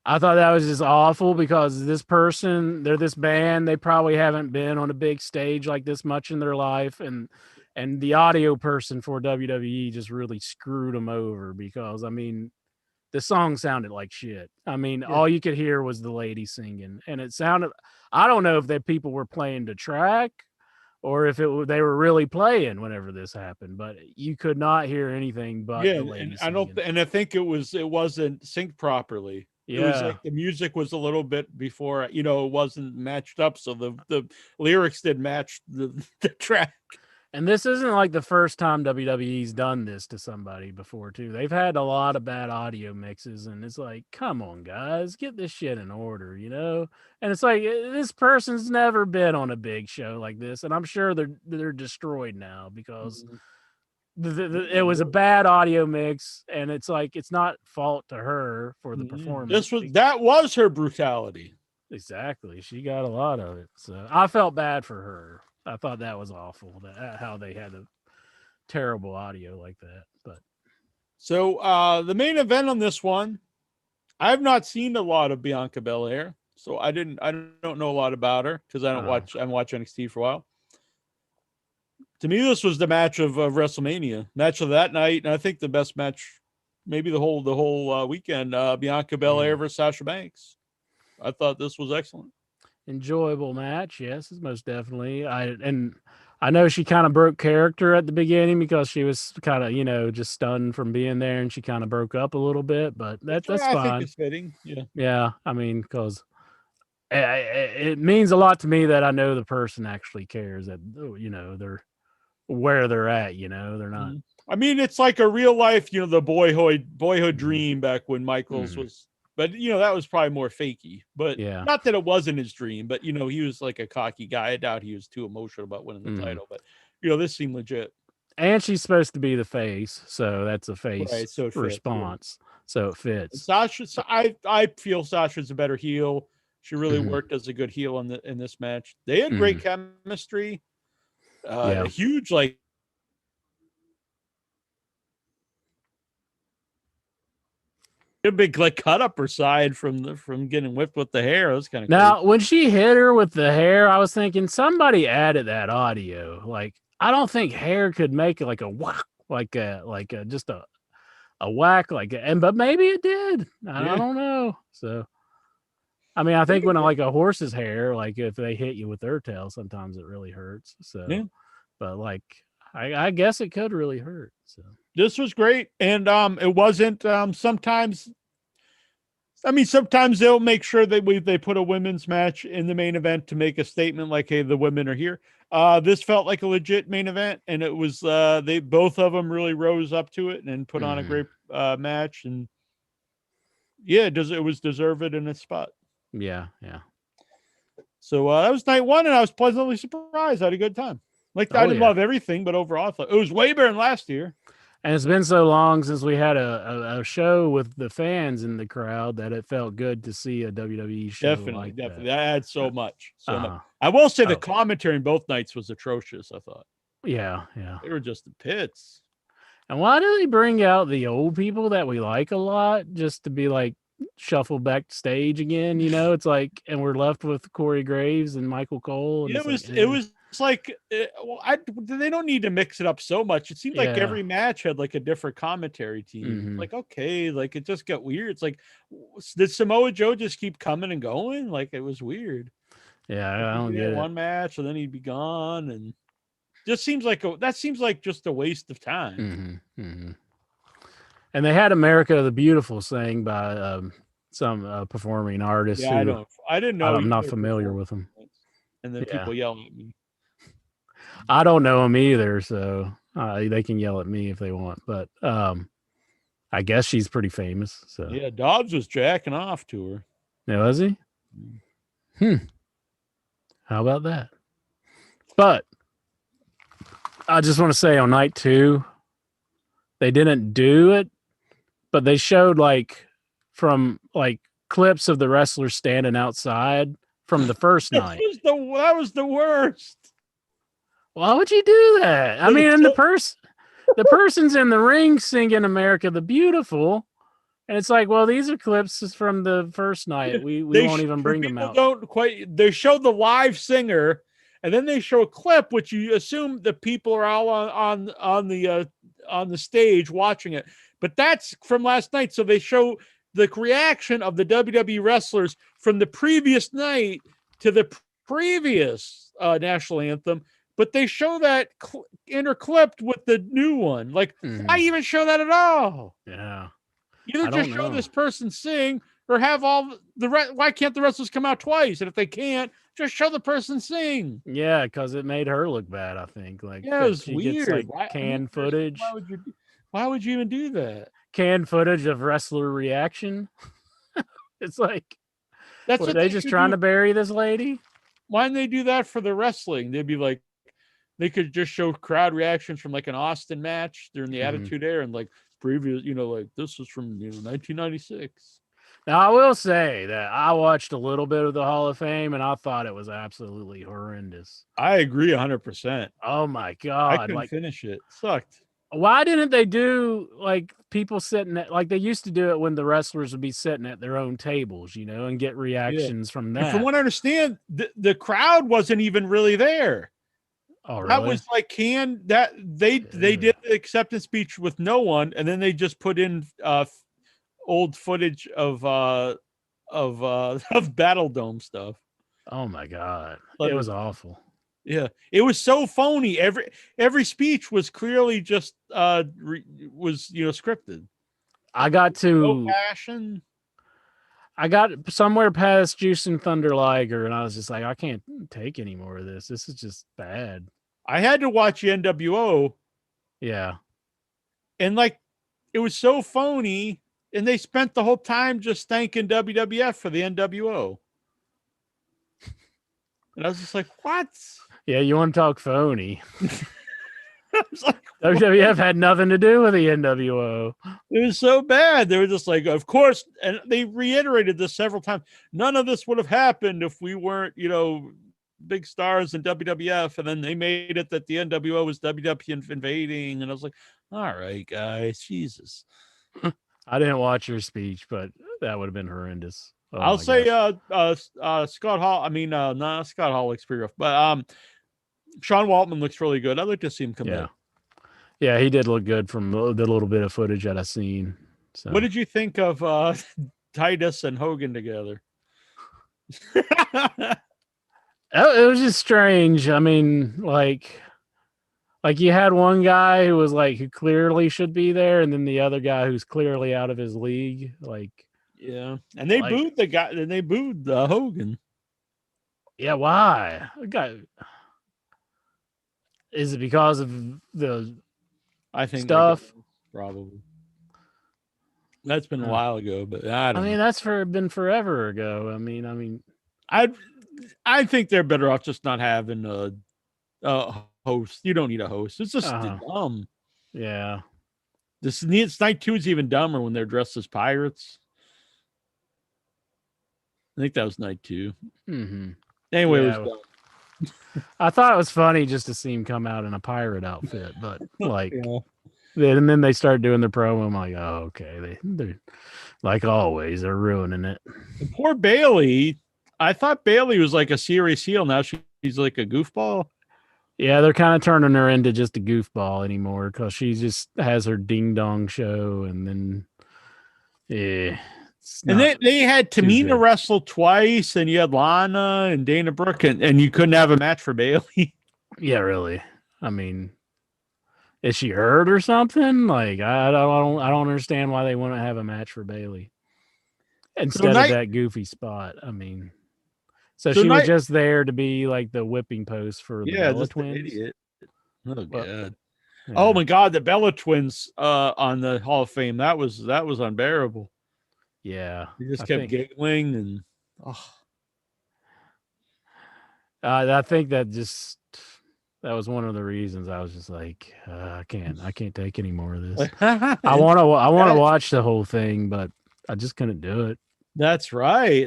I thought that was just awful, because they're this band, they probably haven't been on a big stage like this much in their life, and the audio person for WWE just really screwed them over, because I mean, the song sounded like shit. I mean, Yeah. all you could hear was the lady singing, and it sounded, I don't know if that people were playing the track or if they were really playing whenever this happened, but you could not hear anything but Yeah, the and lady I don't, singing. and I think it wasn't synced properly. It was Yeah. like the music was a little bit before, it wasn't matched up, so the lyrics did match the track. And this isn't like the first time WWE's done this to somebody before, too. They've had a lot of bad audio mixes, and it's like, come on, guys, get this shit in order, And it's like, this person's never been on a big show like this, and I'm sure they're destroyed now, because it was a bad audio mix, and it's like, it's not fault to her for the performance. That was her brutality. Exactly. She got a lot of it. So I felt bad for her. I thought that was awful, how they had a terrible audio like that. But so the main event on this one, I've not seen a lot of Bianca Belair, so I don't know a lot about her because I haven't watched NXT for a while. To me, this was the match of WrestleMania, match of that night, and I think the best match, maybe the whole weekend. Bianca Belair versus Sasha Banks. I thought this was excellent. Enjoyable match, yes, it's most definitely. I know she kind of broke character at the beginning, because she was kind of just stunned from being there, and she kind of broke up a little bit, but that's fine. I think it's fitting. Yeah. I mean, because it means a lot to me that I know the person actually cares, that they're where they're at. They're not. I mean, it's like a real life, the boyhood dream back when Michaels was. But that was probably more fakey. But not that it wasn't his dream. But he was like a cocky guy. I doubt he was too emotional about winning the title. But this seemed legit. And she's supposed to be the face, so that's a face Right, so it fits, yeah. response. So it fits. Sasha, I feel Sasha's a better heel. She really Mhm. worked as a good heel in this match. They had great chemistry. Yeah. A huge like a big like cut up her side from getting whipped with the hair. That was kind of Now, when she hit her with the hair, I was thinking somebody added that audio. Like, I don't think hair could make like a whack, like a just a whack, but maybe it did. I don't know. So, I mean, I think when like a horse's hair, like if they hit you with their tail, sometimes it really hurts. So, Yeah. but like, I guess it could really hurt. So This was great, and it wasn't. Sometimes they'll make sure that they put a women's match in the main event to make a statement like, "Hey, the women are here." This felt like a legit main event, and it was. They both of them really rose up to it and put on a great match, and yeah, it was deserved in its spot. yeah. So that was night one, and I was pleasantly surprised. I had a good time. Like I didn't love everything, but overall, I thought it was way better than last year. And it's been so long since we had a show with the fans in the crowd that it felt good to see a WWE show. Definitely. That adds so much. much. I will say the commentary in both nights was atrocious, I thought. Yeah. They were just the pits. And why do they bring out the old people that we like a lot just to be like shuffle backstage again? You know, it's like, and we're left with Corey Graves and Michael Cole. And it was like, they don't need to mix it up so much. It seemed like every match had like a different commentary team. Like, okay, like it just got weird. It's like, did Samoa Joe just keep coming and going? Like, it was weird. Yeah, I don't get it. One match and then he'd be gone, and just seems like just a waste of time. And they had America the Beautiful sang by some performing artist. Yeah, I didn't know. I'm not familiar with them. And then people yell at me. I don't know them either, so they can yell at me if they want. But I guess she's pretty famous. So yeah, Dobbs was jacking off to her. Yeah, was he? How about that? But I just want to say on night 2, they didn't do it, but they showed from clips of the wrestlers standing outside from the first night. That was the worst. Why would you do that? I mean, the person's in the ring singing "America the Beautiful," and it's like, well, these are clips from the first night. We won't even bring them out. They show the live singer, and then they show a clip, which you assume the people are all on the stage watching it. But that's from last night, so they show the reaction of the WWE wrestlers from the previous night to the previous national anthem. But they show that interclipped with the new one. Like, why even show that at all? Yeah. Either just show this person sing, or have all why can't the wrestlers come out twice? And if they can't, just show the person sing. Yeah, because it made her look bad, I think. Like, yeah, it was weird. Canned footage. Why would you even do that? Canned footage of wrestler reaction. It's like, were they just trying to bury this lady? Why didn't they do that for the wrestling? They'd be like, they could just show crowd reactions from like an Austin match during the Attitude Era, and like previous, like this was from 1996. Now I will say that I watched a little bit of the Hall of Fame, and I thought it was absolutely horrendous. I agree 100%. Oh my god! I couldn't finish it. Sucked. Why didn't they do people sitting at like they used to do it when the wrestlers would be sitting at their own tables, and get reactions from that? And from what I understand, the crowd wasn't even really there. Oh, really? That was they did the acceptance speech with no one, and then they just put in old footage of Battle Dome stuff. Oh my god, it was awful. Yeah, it was so phony. Every speech was clearly just scripted. I got to no passion. I got somewhere past Juice and Thunder Liger, and I was just like, I can't take any more of this. This is just bad. I had to watch the NWO. Yeah. And it was so phony, and they spent the whole time just thanking WWF for the NWO. And I was just like, what? Yeah, you want to talk phony. It's like, WWF had nothing to do with the NWO. it was so bad. They were just like, of course, and they reiterated this several times. None of this would have happened if we weren't, big stars in WWF. And then they made it that the NWO was WWF invading. And I was like, all right, guys, Jesus. I didn't watch your speech, but that would have been horrendous. Oh I'll my say, gosh. Scott Hall. I mean, not Scott Hall looks pretty rough, but Sean Waltman looks really good. I'd like to see him come back. Yeah, he did look good from the little bit of footage that I seen. So What did you think of Titus and Hogan together? it was just strange. I mean, like you had one guy who was like who clearly should be there, and then the other guy who's clearly out of his league. Like, yeah, and they booed the guy, and they booed Hogan. Yeah, why? Is it because of the I think stuff? Probably. That's been a while ago, but I don't know. That's been forever ago. I mean, I think they're better off just not having a host. You don't need a host. It's just dumb. Yeah. This night 2 is even dumber when they're dressed as pirates. I think that was night 2. Mm-hmm. Anyway, it was dumb. I thought it was funny just to see him come out in a pirate outfit, but like, and then they start doing their promo. I'm like, oh, okay. They're like always, they're ruining it. And poor Bailey. I thought Bailey was like a serious heel. Now she's like a goofball. Yeah, they're kind of turning her into just a goofball anymore because she just has her ding dong show, and then and they had Tamina wrestle twice, and you had Lana and Dana Brooke, and you couldn't have a match for Bailey. Yeah, really. I mean, is she hurt or something? Like, I don't understand why they wouldn't have a match for Bailey instead of that goofy spot. I mean, so she was just there to be like the whipping post for the Bella Twins. Idiot. Oh god. Yeah. Oh my god, the Bella Twins on the Hall of Fame. That was unbearable. Yeah. He just kept giggling and I think that was one of the reasons I was just like, I can't take any more of this. I want to watch the whole thing, but I just couldn't do it. That's right.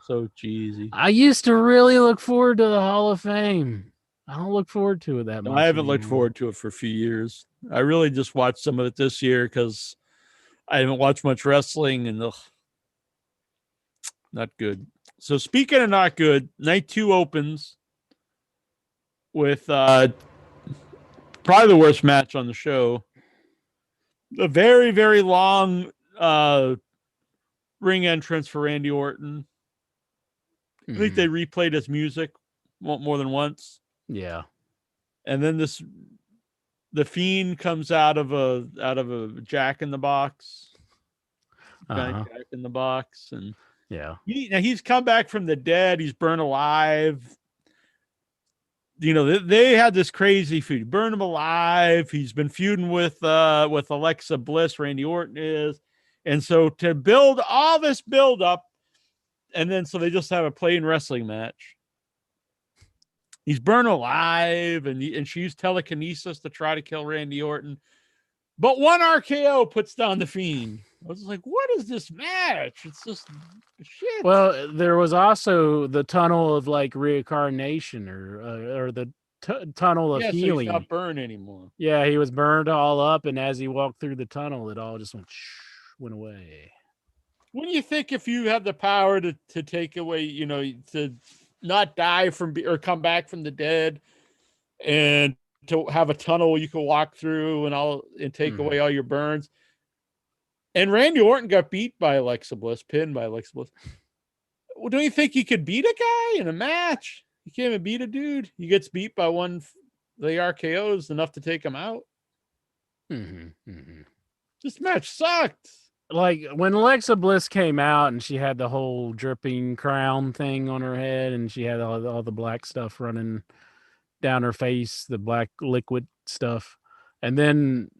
So cheesy. I used to really look forward to the Hall of Fame. I don't look forward to it that much. I haven't looked forward to it for a few years. I really just watched some of it this year because I haven't watched much wrestling, and not good. So speaking of not good, night 2 opens with probably the worst match on the show. A very, very long ring entrance for Randy Orton. I think they replayed his music more than once. Yeah. And then the Fiend comes out of a Jack in the Box. Jack in the Box, and he's come back from the dead. He's burned alive. They had this crazy feud. Burn him alive. He's been feuding with Alexa Bliss. Randy Orton is, and so to build all this build up, and then so they just have a plain wrestling match. He's burned alive, and she used telekinesis to try to kill Randy Orton, but one RKO puts down the Fiend. I was like, what is this match? It's just shit. Well, there was also the tunnel of like reincarnation or the tunnel of healing. So he's not burned anymore. Yeah, he was burned all up, and as he walked through the tunnel, it all just went away. What do you think if you have the power to take away, to not die from or come back from the dead, and to have a tunnel you can walk through and take away all your burns? And Randy Orton got beat by Alexa Bliss, pinned by Alexa Bliss. Well, don't you think he could beat a guy in a match? He can't even beat a dude. He gets beat by one. The RKO's enough to take him out. This match sucked. Like when Alexa Bliss came out and she had the whole dripping crown thing on her head, and she had all the black stuff running down her face, the black liquid stuff, and then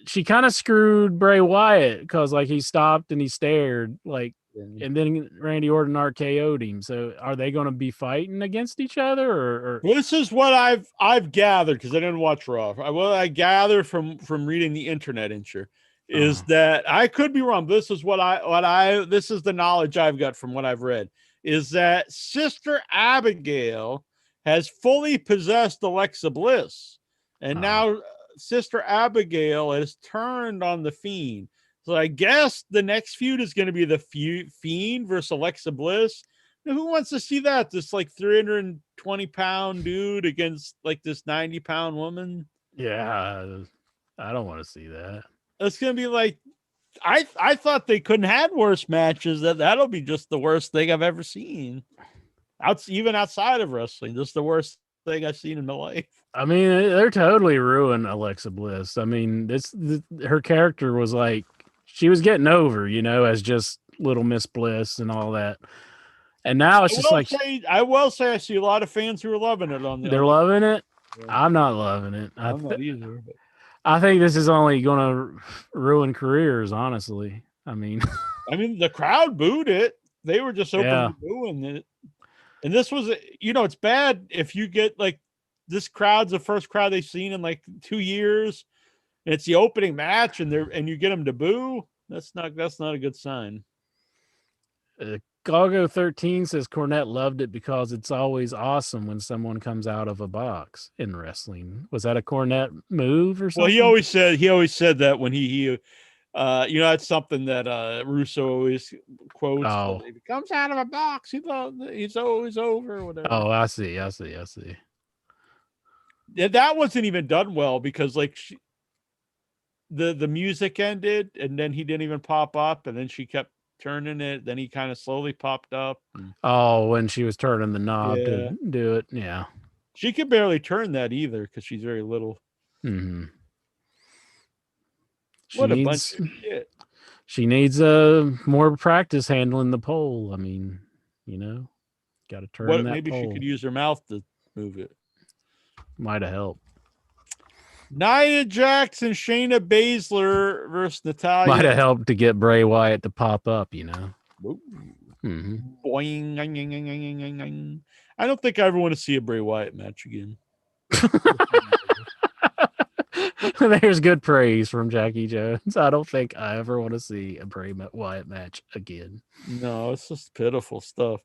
she kind of screwed Bray Wyatt because like he stopped and he stared like and then Randy Orton RKO'd him. So are they going to be fighting against each other, or? This is what I've gathered, because I didn't watch Raw. What I gather from reading the internet is that, I could be wrong. This is this is the knowledge I've got from what I've read, is that Sister Abigail has fully possessed Alexa Bliss, and now Sister Abigail has turned on the Fiend. So I guess the next feud is going to be the Fiend versus Alexa Bliss. Now, who wants to see that? This like 320-pound dude against like this 90-pound woman? Yeah, I don't want to see that. It's going to be like, I thought they couldn't have worse matches. That'll be just the worst thing I've ever seen. Even outside of wrestling, just the worst thing I've seen in my life. I mean, they're totally ruined Alexa Bliss. I mean, her character was like, she was getting over, as just Little Miss Bliss and all that. And now it's just like, I will say I see a lot of fans who are loving it on the. They're loving it. I'm not loving it. I'm not either. But I think this is only going to ruin careers, honestly. I mean, the crowd booed it. They were just openly booing it. And this was, it's bad if you get like, this crowd's the first crowd they've seen in like 2 years, and it's the opening match, and you get them to boo. That's not a good sign. Galgo 13 says Cornette loved it because it's always awesome when someone comes out of a box in wrestling. Was that a Cornette move or something? Well, he always said that when he that's something that Russo always quotes. Oh. If he comes out of a box, he's always over, whatever. Oh, I see. Yeah, that wasn't even done well, because like the music ended, and then he didn't even pop up, and then she kept turning it. Then he kind of slowly popped up. Oh, when she was turning the knob to do it. Yeah. She could barely turn that either, because she's very little. Mm-hmm. What a bunch of shit. She needs more practice handling the pole. I mean, got to turn that maybe pole. She could use her mouth to move it. Might have helped. Nia Jax and Shayna Baszler versus Natalya. Might have helped to get Bray Wyatt to pop up, Mm-hmm. Boing. I don't think I ever want to see a Bray Wyatt match again. There's good praise from Jackie Jones. I don't think I ever want to see a Bray Wyatt match again. No, it's just pitiful stuff.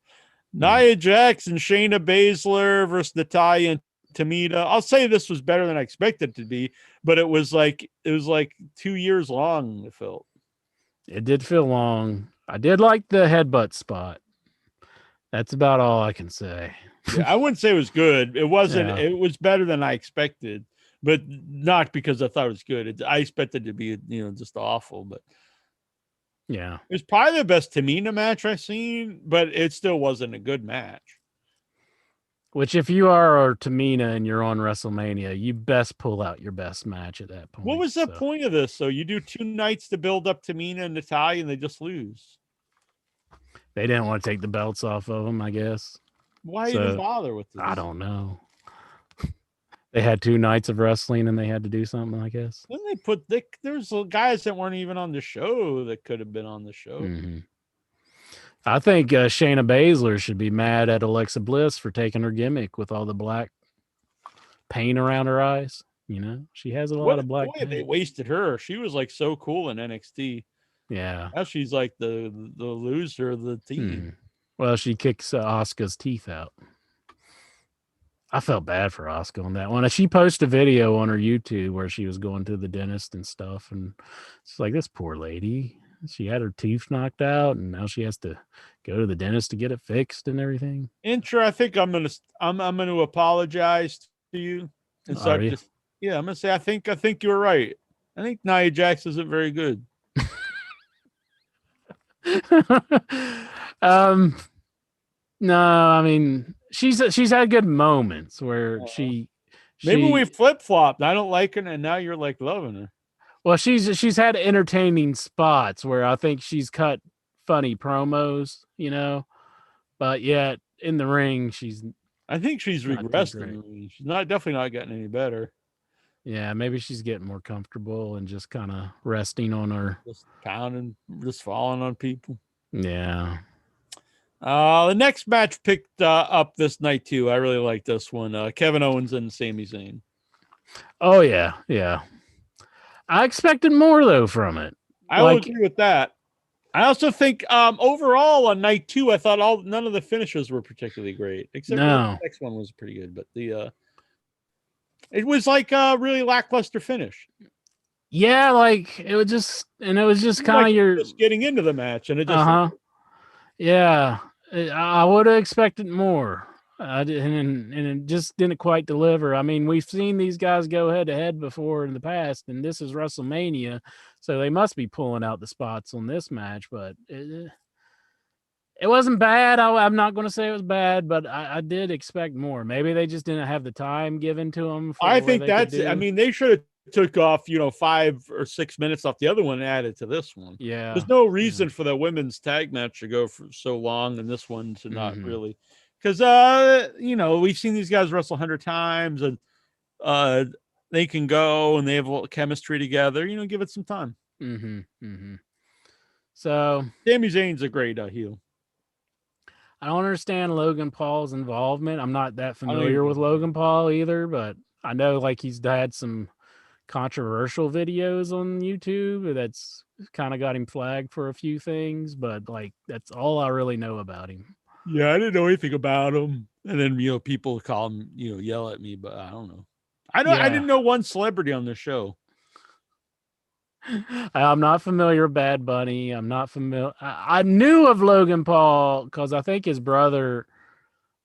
Nia Jax and Shayna Baszler versus Natalya and Tamina. I'll say this was better than I expected it to be, but it was like 2 years long. It felt. It did feel long. I did like the headbutt spot. That's about all I can say. Yeah, I wouldn't say it was good. It wasn't. Yeah. It was better than I expected, but not because I thought it was good. I expected it to be, just awful. But yeah, it was probably the best Tamina match I've seen, but it still wasn't a good match. Which, if you are Tamina and you're on WrestleMania, you best pull out your best match at that point. What was the point of this? So you do 2 nights to build up Tamina and Natalya, and they just lose. They didn't want to take the belts off of them, I guess. Why even bother with this? I don't know. They had 2 nights of wrestling, and they had to do something, I guess. Then there's guys that weren't even on the show that could have been on the show. Mm-hmm. I think Shayna Baszler should be mad at Alexa Bliss for taking her gimmick with all the black paint around her eyes. She has a lot of black paint. They wasted her. She was like so cool in NXT. Yeah. Now she's like the loser of the team. Hmm. Well, she kicks Asuka's teeth out. I felt bad for Asuka on that one. She posted a video on her YouTube where she was going to the dentist and stuff, and it's like, this poor lady. She had her teeth knocked out, and now she has to go to the dentist to get it fixed and everything. Intro, I think I'm gonna apologize to you and start I'm gonna say I think you were right. I think Nia Jax isn't very good. No, I mean she's had good moments where maybe we flip flopped. I don't like her, and now you're like loving her. Well, she's had entertaining spots where I think she's cut funny promos, but yet in the ring I think she's regressed. She's definitely not getting any better. Yeah, maybe she's getting more comfortable and just kind of resting on her, just pounding, just falling on people. Yeah. The next match picked up this night too. I really like this one. Kevin Owens and Sami Zayn. Oh yeah, yeah. I expected more though from it. I will agree with that. I also think overall on night 2, I thought none of the finishes were particularly great, except for the next one was pretty good. But it was like a really lackluster finish. Yeah, like it was just kind of your just getting into the match, and it just yeah. I would have expected more. And it just didn't quite deliver. I mean, we've seen these guys go head to head before in the past, and this is WrestleMania, so they must be pulling out the spots on this match. But it wasn't bad. I'm not going to say it was bad, but I did expect more. Maybe they just didn't have the time given to them. I think that's. I mean, they should have took off 5 or 6 minutes off the other one and added to this one. Yeah, there's no reason for the women's tag match to go for so long and this one to not really. Because we've seen these guys wrestle 100 times, and they can go and they have a little chemistry together. Give it some time. So Sami Zayn's a great heel. I don't understand Logan Paul's involvement. I'm not that familiar with Logan Paul either, but I know like he's had some controversial videos on YouTube that's kind of got him flagged for a few things, but like that's all I really know about him. Yeah, I didn't know anything about him. And then, people call him, yell at me, but I don't know. I didn't know one celebrity on the show. I'm not familiar with Bad Bunny. I'm not familiar. I knew of Logan Paul because I think his brother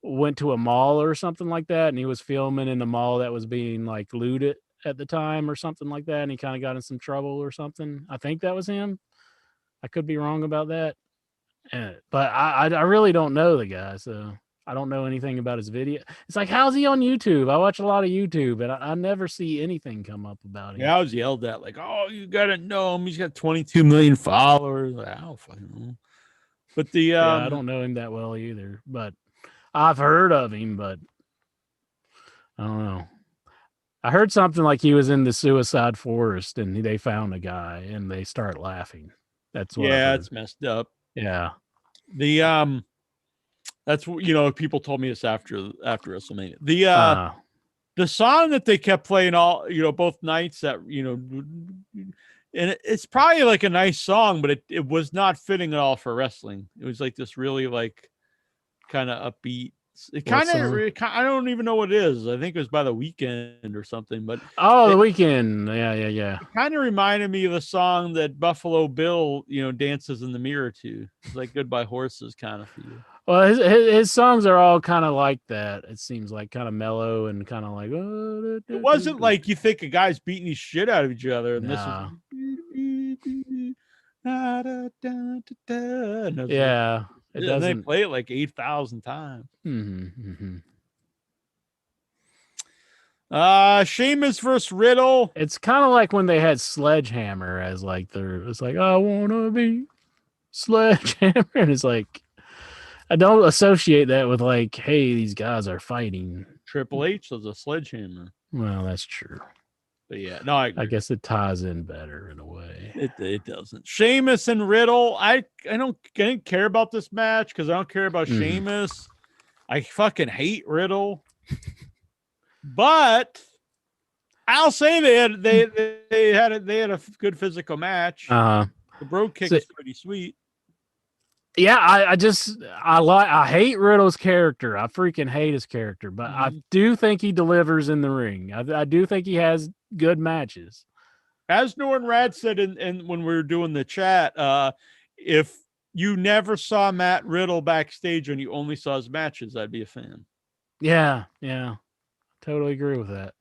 went to a mall or something like that, and he was filming in the mall that was being like looted at the time or something like that, and he kind of got in some trouble or something. I think that was him. I could be wrong about that. But I really don't know the guy, so I don't know anything about his video. It's like, how's he on YouTube? I watch a lot of YouTube, and I never see anything come up about him. Yeah, I was yelled at like, "Oh, you gotta know him. He's got 22 million followers." Like, I don't fucking know. But I don't know him that well either, but I've heard of him, but I don't know. I heard something like he was in the suicide forest and they found a guy and they start laughing. That's what it's messed up. Yeah. That's people told me this after WrestleMania. The song that they kept playing all both nights that and it's probably like a nice song, but it was not fitting at all for wrestling. It was like this really like kind of upbeat. It kind of I don't even know what it is. I think it was by The Weeknd or something. But The Weeknd, yeah. It kind of reminded me of the song that Buffalo Bill dances in the mirror to. It's like Goodbye Horses kind of feel. Well, his songs are all kind of like that. It seems like kind of mellow and kind of like. It wasn't like you think a guy's beating the shit out of each other, and this was. Yeah, it doesn't. They play it like 8,000 times. Sheamus versus Riddle. It's kind of like when they had Sledgehammer as like it's like, I wanna be Sledgehammer, and it's like. I don't associate that with like, hey, these guys are fighting. Triple H was a sledgehammer. Well, that's true. But yeah, no, I guess it ties in better in a way. It doesn't. Sheamus and Riddle. I didn't care about this match because I don't care about Sheamus. I fucking hate Riddle. But I'll say they had a good physical match. The Brogue Kick is pretty sweet. Yeah, I hate Riddle's character. I freaking hate his character, but I do think he delivers in the ring. I do think he has good matches. As Norton Rad said and when we were doing the chat, if you never saw Matt Riddle backstage and you only saw his matches, I'd be a fan. Yeah. Totally agree with that.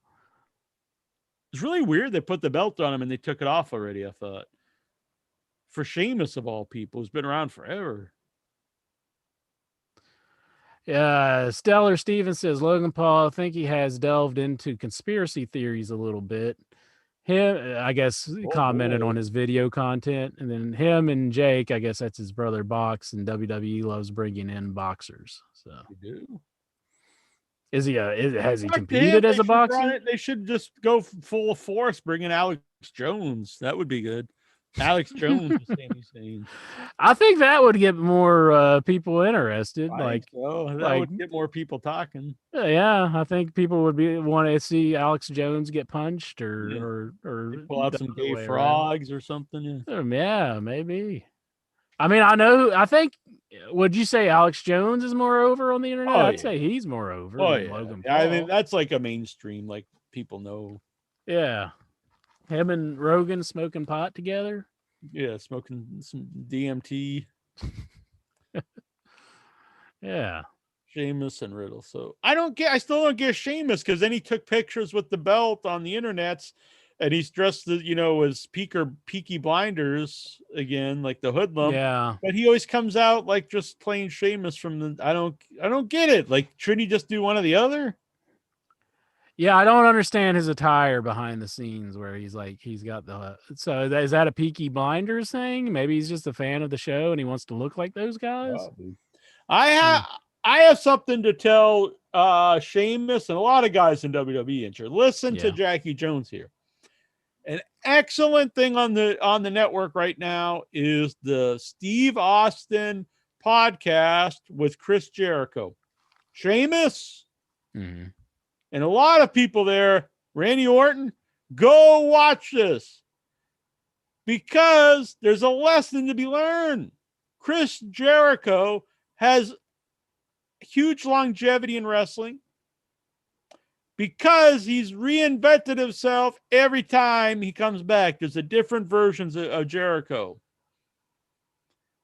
It's really weird they put the belt on him and they took it off already, I thought. For Sheamus, of all people, who's been around forever. Yeah, Stellar Stevens says, Logan Paul, I think he has delved into conspiracy theories a little bit. I guess, commented on his video content. And then him and Jake, I guess that's his brother, box, and WWE loves bringing in boxers. So they do. Has he competed as a boxer? They should just go full force, bring in Alex Jones. That would be good. Alex Jones with Sami Zayn. I think that would get more people interested. I think so. That like- would get more people talking. Yeah, I think people would want to see Alex Jones get punched Yeah. or They pull out the some other gay way around. frogs or something. Yeah. Yeah, maybe. I mean, I think. Would you say Alex Jones is more over on the internet? Oh, I'd say he's more over Oh than yeah. Logan I Paul. mean, that's like a mainstream, like people know. Yeah, him and Rogan smoking pot together. Yeah, smoking some DMT. Yeah. Sheamus and Riddle. So I still don't get Sheamus because then he took pictures with the belt on the internets and he's dressed as, as Peaky Blinders again, like the hoodlum. Yeah. But he always comes out like just playing Sheamus from the I don't get it. Like, shouldn't he just do one or the other? Yeah, I don't understand his attire behind the scenes where he's got the. So is that a Peaky Blinders thing? Maybe he's just a fan of the show and he wants to look like those guys. Probably. I have something to tell Sheamus and a lot of guys in WWE intro. Listen to Jackie Jones here. An excellent thing on the network right now is the Steve Austin podcast with Chris Jericho. Sheamus and a lot of people there, Randy Orton, go watch this because there's a lesson to be learned. Chris Jericho has huge longevity in wrestling because he's reinvented himself every time he comes back. There's a different versions of Jericho.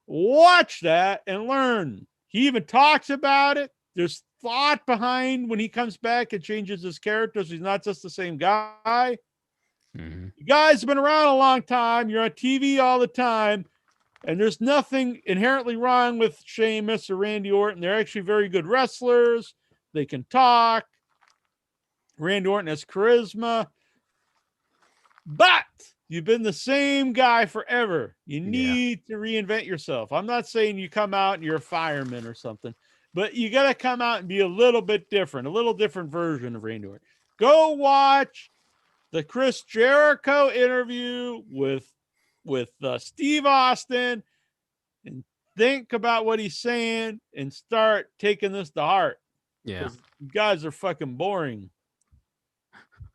Watch that and learn. He even talks about it. There's thought behind when he comes back and changes his characters. He's not just the same guy. You guys have been around a long time. You're on TV all the time. And there's nothing inherently wrong with Sheamus or Randy Orton. They're actually very good wrestlers. They can talk. Randy Orton has charisma. But you've been the same guy forever. You need to reinvent yourself. I'm not saying you come out and you're a fireman or something, but you got to come out and be a little bit different, a little different version of Randy Orton. Go watch the Chris Jericho interview with Steve Austin and think about what he's saying and start taking this to heart. Yeah. You guys are fucking boring.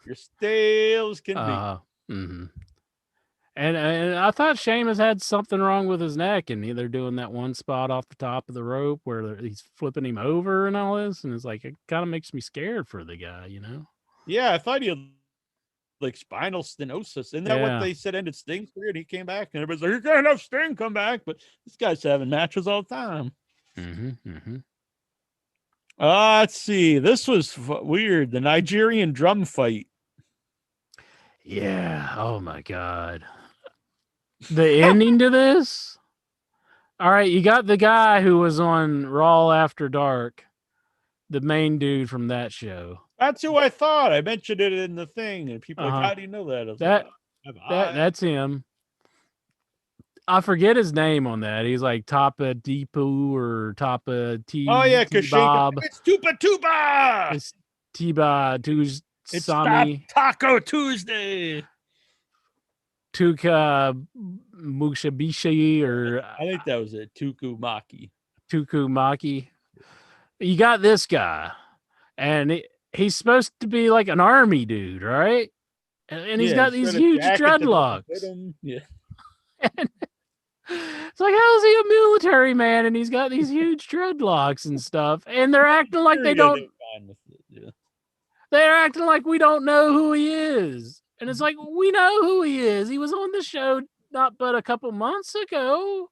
You're stale as can be. And I thought Sheamus had something wrong with his neck, and they're doing that one spot off the top of the rope where he's flipping him over and all this, and it's like it kind of makes me scared for the guy, Yeah, I thought he had like spinal stenosis. Isn't that what they said ended Sting's career? And he came back, and everybody's like, "You can't have Sting come back," but this guy's having matches all the time. Let's see. This was weird. The Nigerian drum fight. Yeah. Oh my God. The ending to this. All right, you got the guy who was on Raw After Dark, the main dude from that show. That's who I thought. I mentioned it in the thing, and people are like, "How do you know that?" That's him. I forget his name on that. He's like Tapa Deepu or Tapa T. Oh yeah, because Bob. It's Tuba. It's Tiba Tuesday. It's Sami Taco Tuesday. Tuka Mushabishi or I think that was it. Tuku Maki. You got this guy, and he's supposed to be like an army dude, right? And he's got these huge dreadlocks. Yeah. It's like, how is he a military man? And he's got these huge dreadlocks and stuff, and they're acting like they don't. They're acting like we don't know who he is. And it's like, we know who he is. He was on the show not but a couple months ago.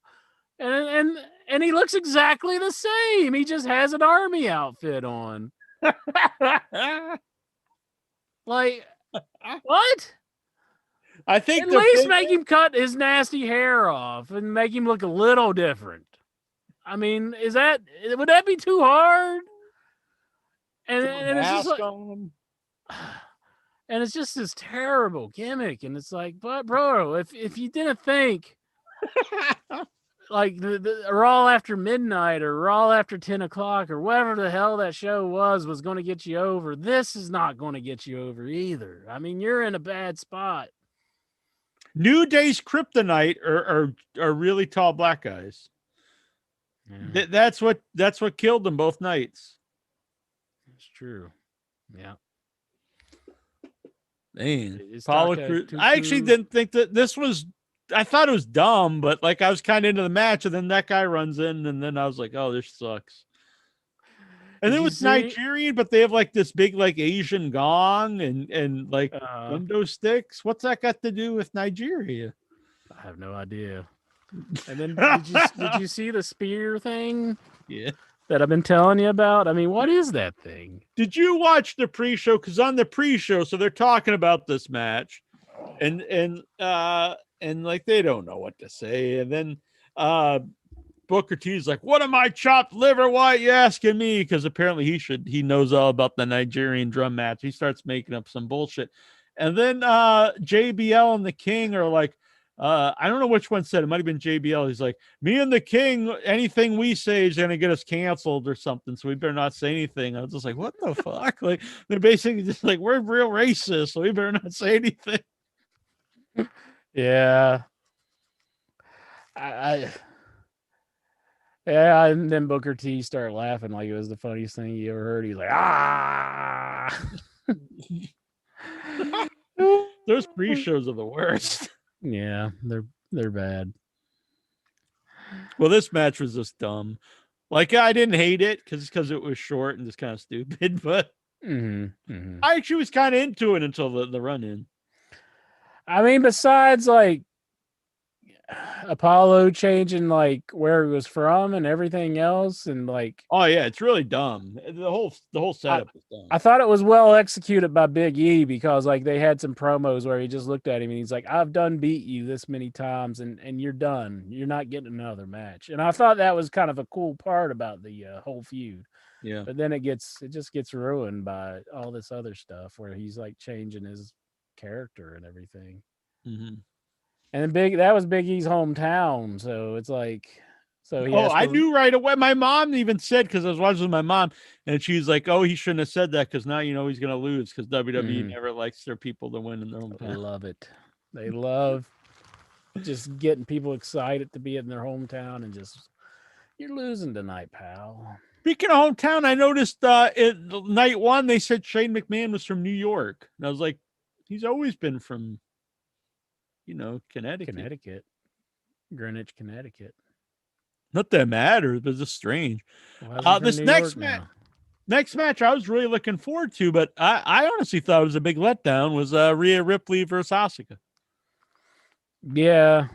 And he looks exactly the same. He just has an army outfit on. Like, what? I think at least make him cut his nasty hair off and make him look a little different. I mean, would that be too hard? And it's just like, and it's just this terrible gimmick, and it's like, but bro, if you didn't think like the Raw After Midnight or Raw After 10 o'clock or whatever the hell that show was going to get you over, this is not going to get you over either. I mean, you're in a bad spot. New Day's kryptonite are really tall black guys. Yeah, That's what killed them both nights. that's true. Yeah. Man, Is Apollo Taka Crews. I actually Tuku- didn't think that this was. I thought it was dumb, but like I was kind of into the match, and then that guy runs in, and then I was like, "Oh, this sucks." And Did then you it's see? Nigerian, but they have like this big like Asian gong and like window sticks. What's that got to do with Nigeria? I have no idea. And then did you see the spear thing Yeah. that I've been telling you about? I mean, what is that thing? Did you watch the pre-show? Because on the pre-show, so they're talking about this match, and like they don't know what to say, and then Booker T's like, "What am I, chopped liver? Why are you asking me?" Because apparently he knows all about the Nigerian drum match. He starts making up some bullshit, and then JBL and the King are like, I don't know which one said it. Might have been JBL. He's like, "Me and the King, anything we say is gonna get us canceled or something, so we better not say anything." I was just like, "What the fuck?" Like they're basically just like, "We're real racist, so we better not say anything." Yeah. I yeah, and then Booker T started laughing like it was the funniest thing you ever heard. He's like, ah. Those pre-shows are the worst. Yeah, they're bad. Well, this match was just dumb. Like I didn't hate it because it was short and just kind of stupid, but I actually was kind of into it until the run in. I mean, besides like Apollo changing like where he was from and everything else, and like Oh yeah, it's really dumb. The whole setup is dumb. I thought it was well executed by Big E because like they had some promos where he just looked at him and he's like, "I've done beat you this many times, and you're done. You're not getting another match." And I thought that was kind of a cool part about the whole feud. Yeah. But then it just gets ruined by all this other stuff where he's like changing his character and everything. Mm-hmm. And that was Big E's hometown, so it's like, so he. I knew right away. My mom even said, because I was watching with my mom, and she's like, "Oh, he shouldn't have said that because now you know he's gonna lose because WWE never likes their people to win in their I hometown." love it. They love just getting people excited to be in their hometown and just you're losing tonight, pal. Speaking of hometown, I noticed night one they said Shane McMahon was from New York, and I was like, he's always been from, Connecticut. Greenwich, Connecticut. Not that matters, but it's just strange. This next match I was really looking forward to, but I honestly thought it was a big letdown. Was Rhea Ripley versus Asuka? Yeah,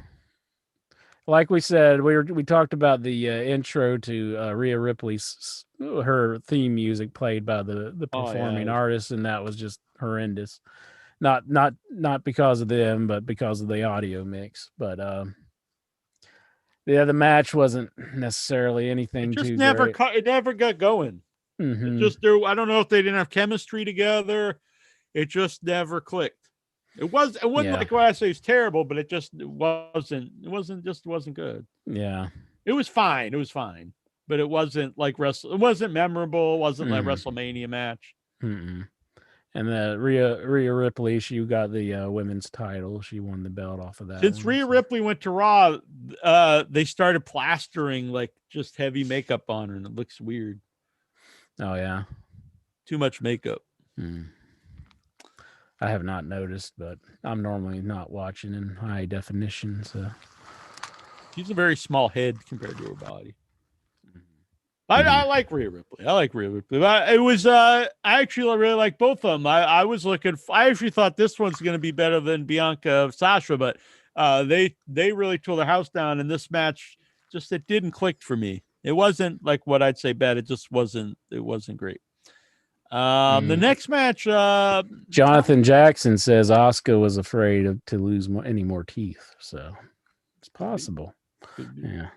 like we said, we talked about the intro to Rhea Ripley's her theme music played by the performing artist, and that was just horrendous. Not because of them, but because of the audio mix. But the match wasn't necessarily anything It just too never great. it never got going. It just I don't know if they didn't have chemistry together. It just never clicked. It wasn't like what I say is terrible, but it wasn't good. Yeah. It was fine. But it wasn't like it wasn't memorable, it wasn't like WrestleMania match. And the Rhea Ripley, she got the women's title. She won the belt off of that. Since Rhea Ripley went to Raw, they started plastering like just heavy makeup on her, and it looks weird. Oh yeah, too much makeup. I have not noticed, but I'm normally not watching in high definition, so she's a very small head compared to her body. I like Rhea Ripley. But it was I actually really like both of them. I actually thought this one's going to be better than Bianca Sasha, but they really tore the house down, and this match it didn't click for me. It wasn't like what I'd say bad. It just wasn't. It wasn't great. The next match, Jonathan Jackson says Asuka was afraid to lose any more teeth, so it's possible. Yeah.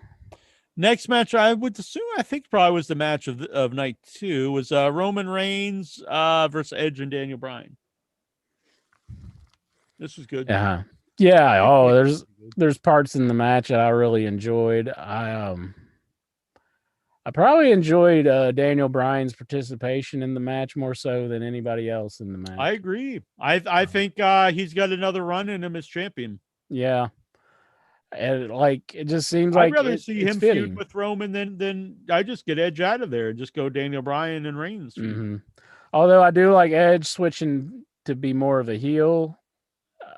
Next match, I would assume, I think probably was the match of night 2 was Roman Reigns versus Edge and Daniel Bryan. This was good. Yeah. Yeah. Oh, there's parts in the match that I really enjoyed. I probably enjoyed Daniel Bryan's participation in the match more so than anybody else in the match. I agree. I think he's got another run in him as champion. Yeah. And like it just seems I'd like rather see it's him feud fitting. with Roman than I just get Edge out of there and just go Daniel Bryan and Reigns feud. Mm-hmm. Although I do like Edge switching to be more of a heel.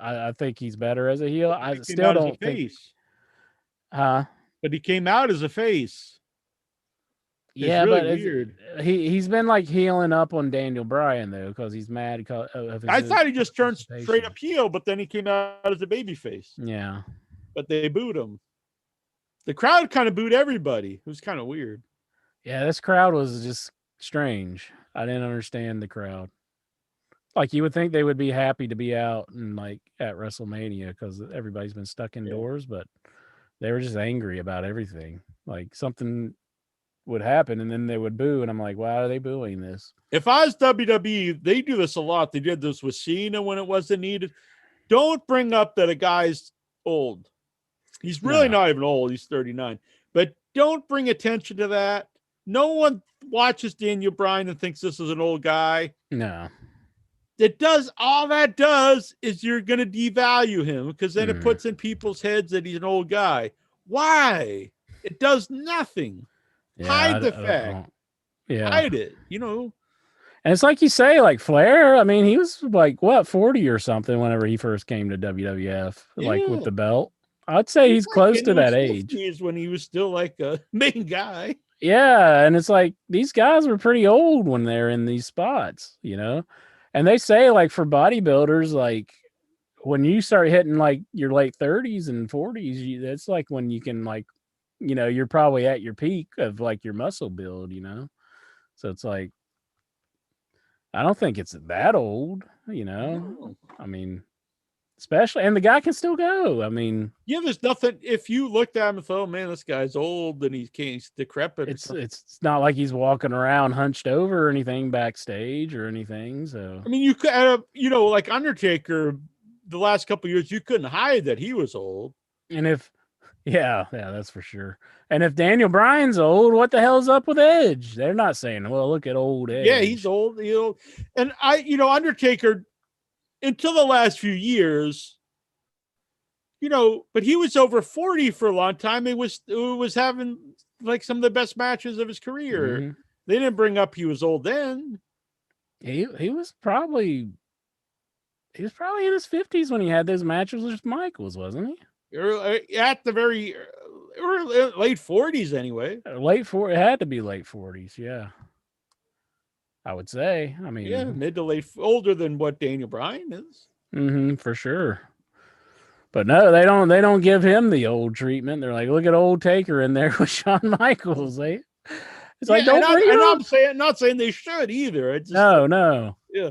I think he's better as a heel. But I he came still out as a don't think. face. Huh? But he came out as a face. It's Yeah, really but weird. he's been like healing up on Daniel Bryan though because he's mad of his. I thought he just turned straight participation. up heel, but then he came out as a baby face. Yeah. But they booed him. The crowd kind of booed everybody. It was kind of weird. Yeah, this crowd was just strange. I didn't understand the crowd. Like you would think they would be happy to be out and like at WrestleMania because everybody's been stuck indoors, but they were just angry about everything. Like something would happen and then they would boo, and I'm like, why are they booing this? If I was WWE, they do this a lot. They did this with Cena when it wasn't needed. Don't bring up that a guy's old. He's really not even old. He's 39. But don't bring attention to that. No one watches Daniel Bryan and thinks this is an old guy. No. All that does is you're going to devalue him because then it puts in people's heads that he's an old guy. Why? It does nothing. Yeah, Hide the fact. Yeah. Hide it, you know. And it's like you say, like Flair, I mean, he was like, what, 40 or something whenever he first came to WWF, like with the belt. I'd say he's close to that age. Is when he was still like a main guy. Yeah, and it's like these guys were pretty old when they're in these spots, you know? And they say like for bodybuilders, like when you start hitting like your late 30s and 40s, that's like when you can like, you know, you're probably at your peak of like your muscle build, you know? So it's like, I don't think it's that old, you know? No. I mean, especially, and the guy can still go. I mean, yeah, there's nothing. If you looked at him and thought, oh, man, this guy's old and he's decrepit. It's not like he's walking around hunched over or anything backstage or anything. So I mean, you could, you know, like Undertaker, the last couple of years, you couldn't hide that he was old. And if, yeah, that's for sure. And if Daniel Bryan's old, what the hell's up with Edge? They're not saying, well, look at old Edge. Yeah, he's old, you know. And Undertaker, until the last few years, you know, but he was over 40 for a long time. It was having like some of the best matches of his career. Mm-hmm. They didn't bring up he was old then. He was probably in his 50s when he had those matches with Michaels, wasn't he? At the very late 40s anyway. It had to be late 40s, yeah. I would say. I mean, yeah, mid to late, older than what Daniel Bryan is. Mm-hmm, for sure. But no, they don't give him the old treatment. They're like, look at old Taker in there with Shawn Michaels. It's like, don't bring it up. I'm not saying they should either. No. Yeah.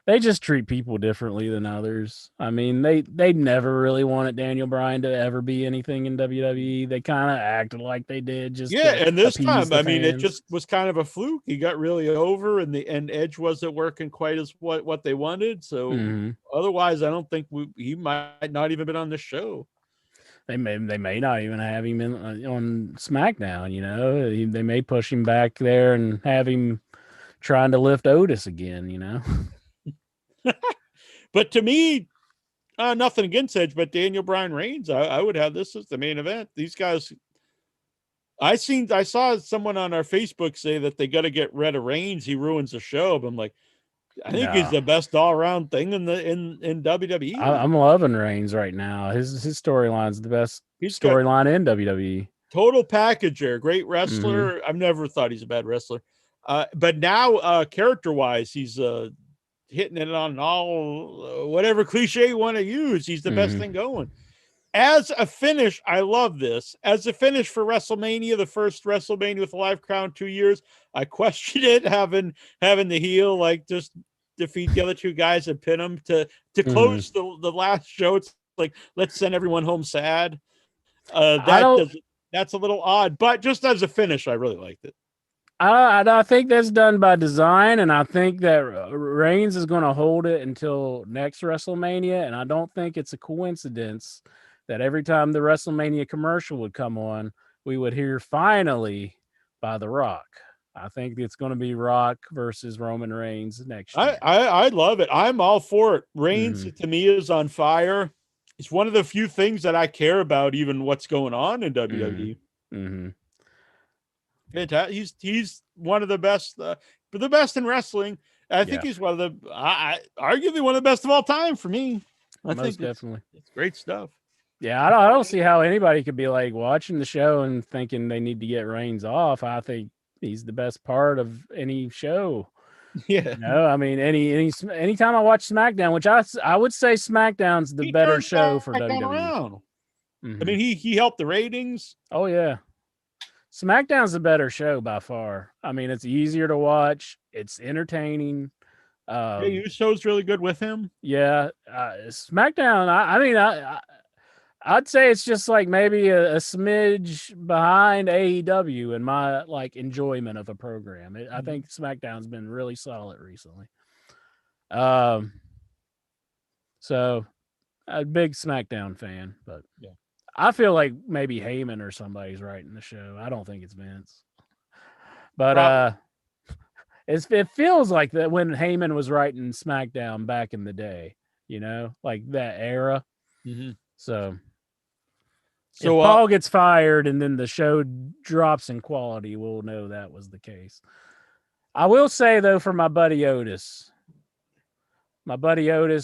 They just treat people differently than others. I mean, they never really wanted Daniel Bryan to ever be anything in WWE. They kind of acted like they did. Just and this time, I mean, it fans. just was kind of a fluke. He got really over, and Edge wasn't working quite as what they wanted. So otherwise, I don't think he might not even been on the show. They may not even have him on SmackDown. You know, they may push him back there and have him trying to lift Otis again. You know. But to me, nothing against Edge, but Daniel Bryan Reigns, I would have this as the main event. These guys, I saw someone on our Facebook say that they got to get rid of Reigns. He ruins the show. But I'm like, I think he's the best all around thing in WWE. I'm loving Reigns right now. His storyline's the best storyline in WWE. Total packager, great wrestler. I've never thought he's a bad wrestler, but now character wise, he's hitting it on all whatever cliche you want to use. He's the best thing going. As a finish, I love this. As a finish for WrestleMania, the first WrestleMania with a live crowd in 2 years, I questioned it having the heel like just defeat the other two guys and pin them to close the last show. It's like, let's send everyone home sad. That's a little odd, but just as a finish, I really liked it. I think that's done by design, and I think that Reigns is going to hold it until next WrestleMania, and I don't think it's a coincidence that every time the WrestleMania commercial would come on, we would hear finally by The Rock. I think it's going to be Rock versus Roman Reigns next year. I love it. I'm all for it. Reigns to me is on fire. It's one of the few things that I care about, even what's going on in WWE. Mm-hmm. Fantastic. He's one of the best, the best in wrestling. I think he's one of the, arguably one of the best of all time for me. I Most think definitely. it's great stuff. Yeah, I don't see how anybody could be like watching the show and thinking they need to get Reigns off. I think he's the best part of any show. Yeah. No, I mean anytime I watch SmackDown, which I would say SmackDown's the better show for WWE. Around. Mm-hmm. I mean, he helped the ratings. Oh yeah, SmackDown's the better show by far. I mean, it's easier to watch. It's entertaining. Uso's really good with him. Yeah, SmackDown. I'd say it's just like maybe a smidge behind AEW in my like enjoyment of a program. I think SmackDown's been really solid recently. So a big SmackDown fan, but yeah, I feel like maybe Heyman or somebody's writing the show. I don't think it's Vince, but it feels like that when Heyman was writing SmackDown back in the day, like that era. Mm-hmm. So if Paul gets fired and then the show drops in quality, we'll know that was the case. I will say, though, for my buddy Otis,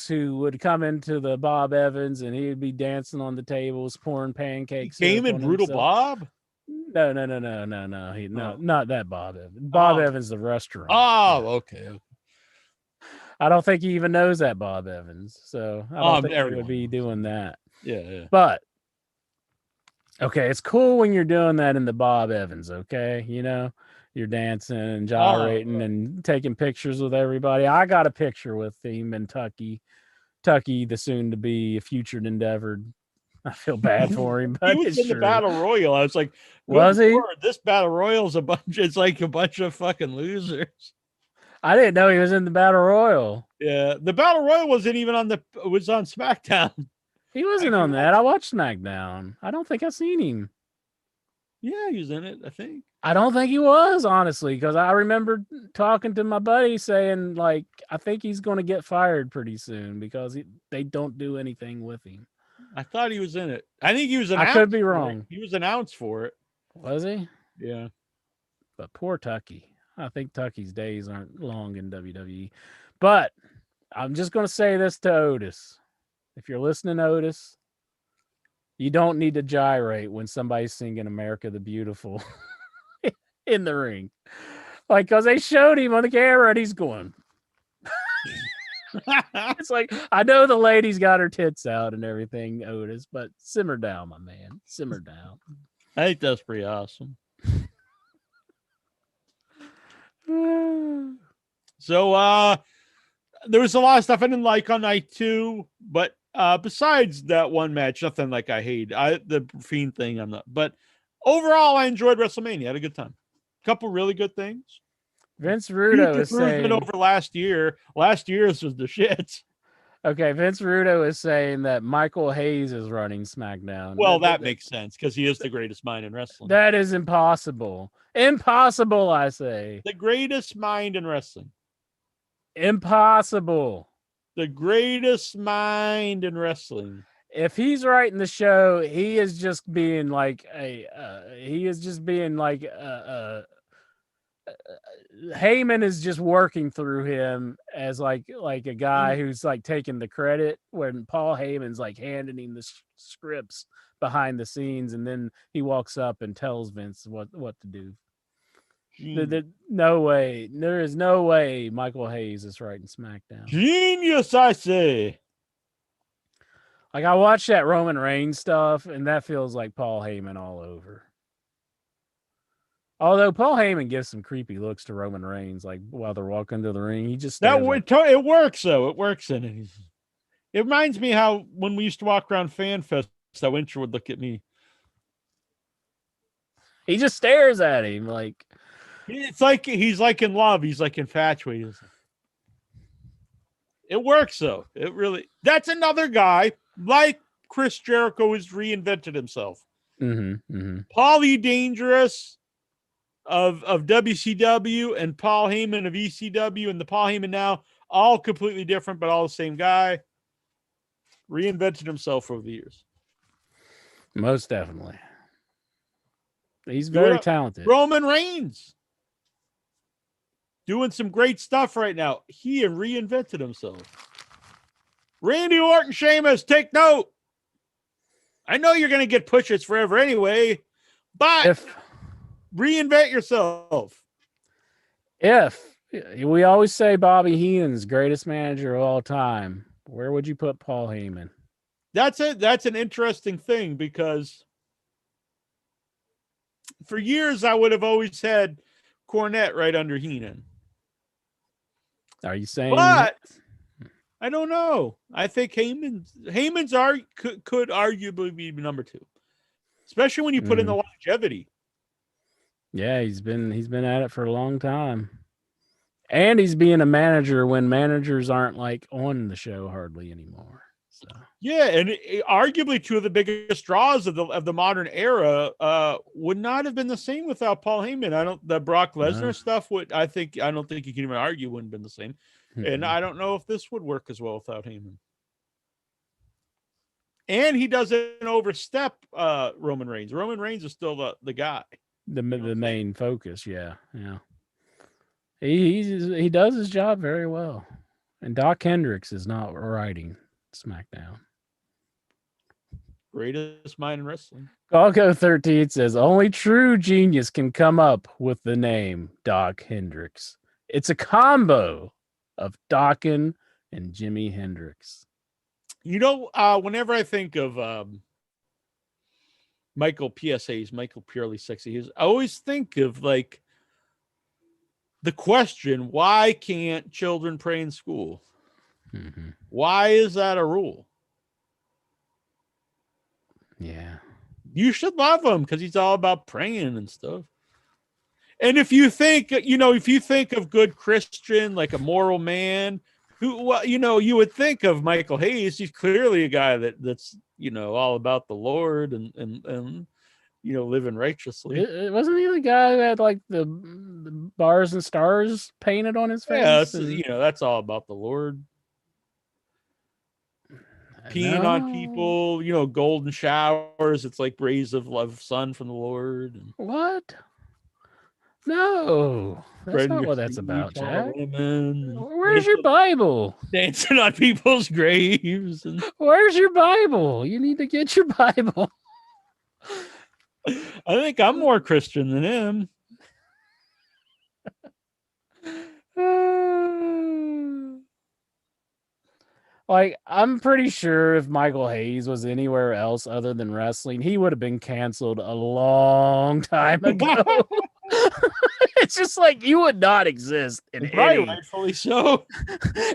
who would come into the Bob Evans and he would be dancing on the tables, pouring pancakes. Came in Brutal Bob? No. Not that Bob Evans. Bob Evans, the restaurant. Oh, okay. I don't think he even knows that Bob Evans. So I don't think he would be doing that. Yeah. But okay, it's cool when you're doing that in the Bob Evans, okay? You're dancing and gyrating and taking pictures with everybody. I got a picture with him and Tucky, the soon-to-be featured endeavor. I feel bad for him, but he was in the Battle Royal. I was like, was he? Lord, this Battle Royal's it's like a bunch of fucking losers. I didn't know he was in the Battle Royal. Yeah, the Battle Royal wasn't even was on SmackDown. He wasn't on that. I watched SmackDown. I don't think I've seen him. Yeah, he was in it, I think. I don't think he was, honestly, because I remember talking to my buddy saying, like, I think he's going to get fired pretty soon because they don't do anything with him. I thought he was in it. I think he was announced. I could be wrong. He was announced for it. Was he? Yeah. But poor Tucky. I think Tucky's days aren't long in WWE. But I'm just going to say this to Otis. If you're listening, Otis, you don't need to gyrate when somebody's singing America the Beautiful in the ring. Like, because they showed him on the camera and he's going. It's like, I know the lady's got her tits out and everything, Otis, but simmer down, my man. Simmer down. I think that's pretty awesome. So, there was a lot of stuff I didn't like on night 2, but besides that one match, nothing like I hate. The Fiend thing, I'm not. But overall, I enjoyed WrestleMania. I had a good time. A couple really good things. Vince Rudo is saying over last year. Last year's was the shit. Okay, Vince Rudo is saying that Michael Hayes is running SmackDown. Well, that makes sense because he is the greatest mind in wrestling. That is impossible. Impossible, I say. The greatest mind in wrestling. Impossible. The greatest mind in wrestling. If he's writing the show, he is just being like Heyman is just working through him as like a guy who's like taking the credit, when Paul Heyman's like handing him the scripts behind the scenes, and then he walks up and tells Vince what to do. No way. There is no way Michael Hayes is writing SmackDown. Genius, I say. Like, I watched that Roman Reigns stuff, and that feels like Paul Heyman all over. Although Paul Heyman gives some creepy looks to Roman Reigns, like while they're walking to the ring, he just it works though. It works in it. It reminds me how when we used to walk around Fan Fest, that Winter would look at me. He just stares at him like. It's like he's like in love. He's like infatuated. It works though. It really. That's another guy like Chris Jericho has reinvented himself. Paulie Dangerous of WCW and Paul Heyman of ECW and the Paul Heyman now, all completely different, but all the same guy. Reinvented himself over the years. Most definitely. He's Doing very it- talented. Roman Reigns doing some great stuff right now. He reinvented himself. Randy Orton, Sheamus, take note. I know you're going to get pushes forever anyway, but reinvent yourself. If we always say Bobby Heenan's greatest manager of all time, where would you put Paul Heyman? That's an interesting thing because for years I would have always had Cornette right under Heenan. Are you saying? But I don't know. I think Heyman's could arguably be number 2, especially when you put in the longevity. Yeah, he's been at it for a long time, and he's being a manager when managers aren't like on the show hardly anymore. So yeah, and arguably 2 of the biggest draws of the modern era would not have been the same without Paul Heyman. The Brock Lesnar stuff I don't think you can even argue wouldn't have been the same. And I don't know if this would work as well without Heyman. And he doesn't overstep Roman Reigns. Roman Reigns is still the guy. The main focus, yeah. He does his job very well. And Doc Hendricks is not writing SmackDown. Greatest mind in wrestling. Galgo 13 says only true genius can come up with the name Doc Hendricks. It's a combo of Dokken and Jimi Hendrix. You know, whenever I think of Michael PSA's Michael Purely Sexy, I always think of like the question, why can't children pray in school? Mm-hmm. Why is that a rule? Yeah. You should love him because he's all about praying and stuff. And if you think of good Christian, like a moral man, you would think of Michael Hayes. He's clearly a guy that's all about the Lord and living righteously. It wasn't he the guy who had like the bars and stars painted on his face? Yeah, that's all about the Lord. Peeing on people, golden showers. It's like rays of love, sun from the Lord. What? No, that's not what that's about, Jack. Where's your Bible? Dancing on people's graves. Where's your Bible? You need to get your Bible. I think I'm more Christian than him. Like, I'm pretty sure if Michael Hayes was anywhere else other than wrestling, he would have been canceled a long time ago. It's just like you would not exist in rightfully so.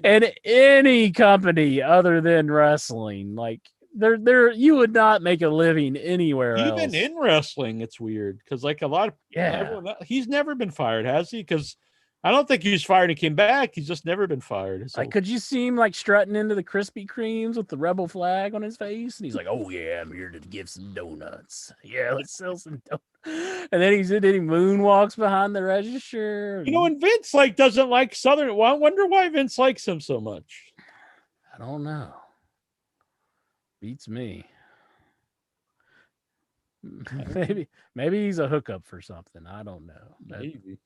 In any company other than wrestling. Like you would not make a living anywhere else. Even in wrestling, it's weird because like a lot of he's never been fired, has he? Because I don't think he was fired and came back. He's just never been fired. So. Like, could you see him like strutting into the Krispy Kremes with the rebel flag on his face? And he's like, "Oh yeah, I'm here to give some donuts. Yeah, let's sell some donuts." And then he moonwalks behind the register. And Vince doesn't like Southern. Well, I wonder why Vince likes him so much. I don't know. Beats me. Maybe he's a hookup for something. I don't know. Maybe.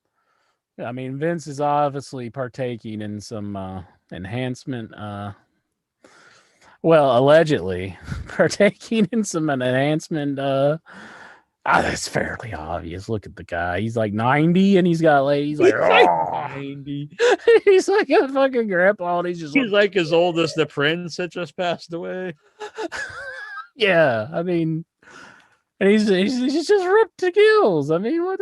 I mean, Vince is obviously partaking in some enhancement. Allegedly partaking in some enhancement. That's fairly obvious. Look at the guy. He's like 90 and he's like 90. He's like a fucking grandpa. And he's like as old as the prince that just passed away. Yeah. I mean, and he's just ripped to gills. I mean, what?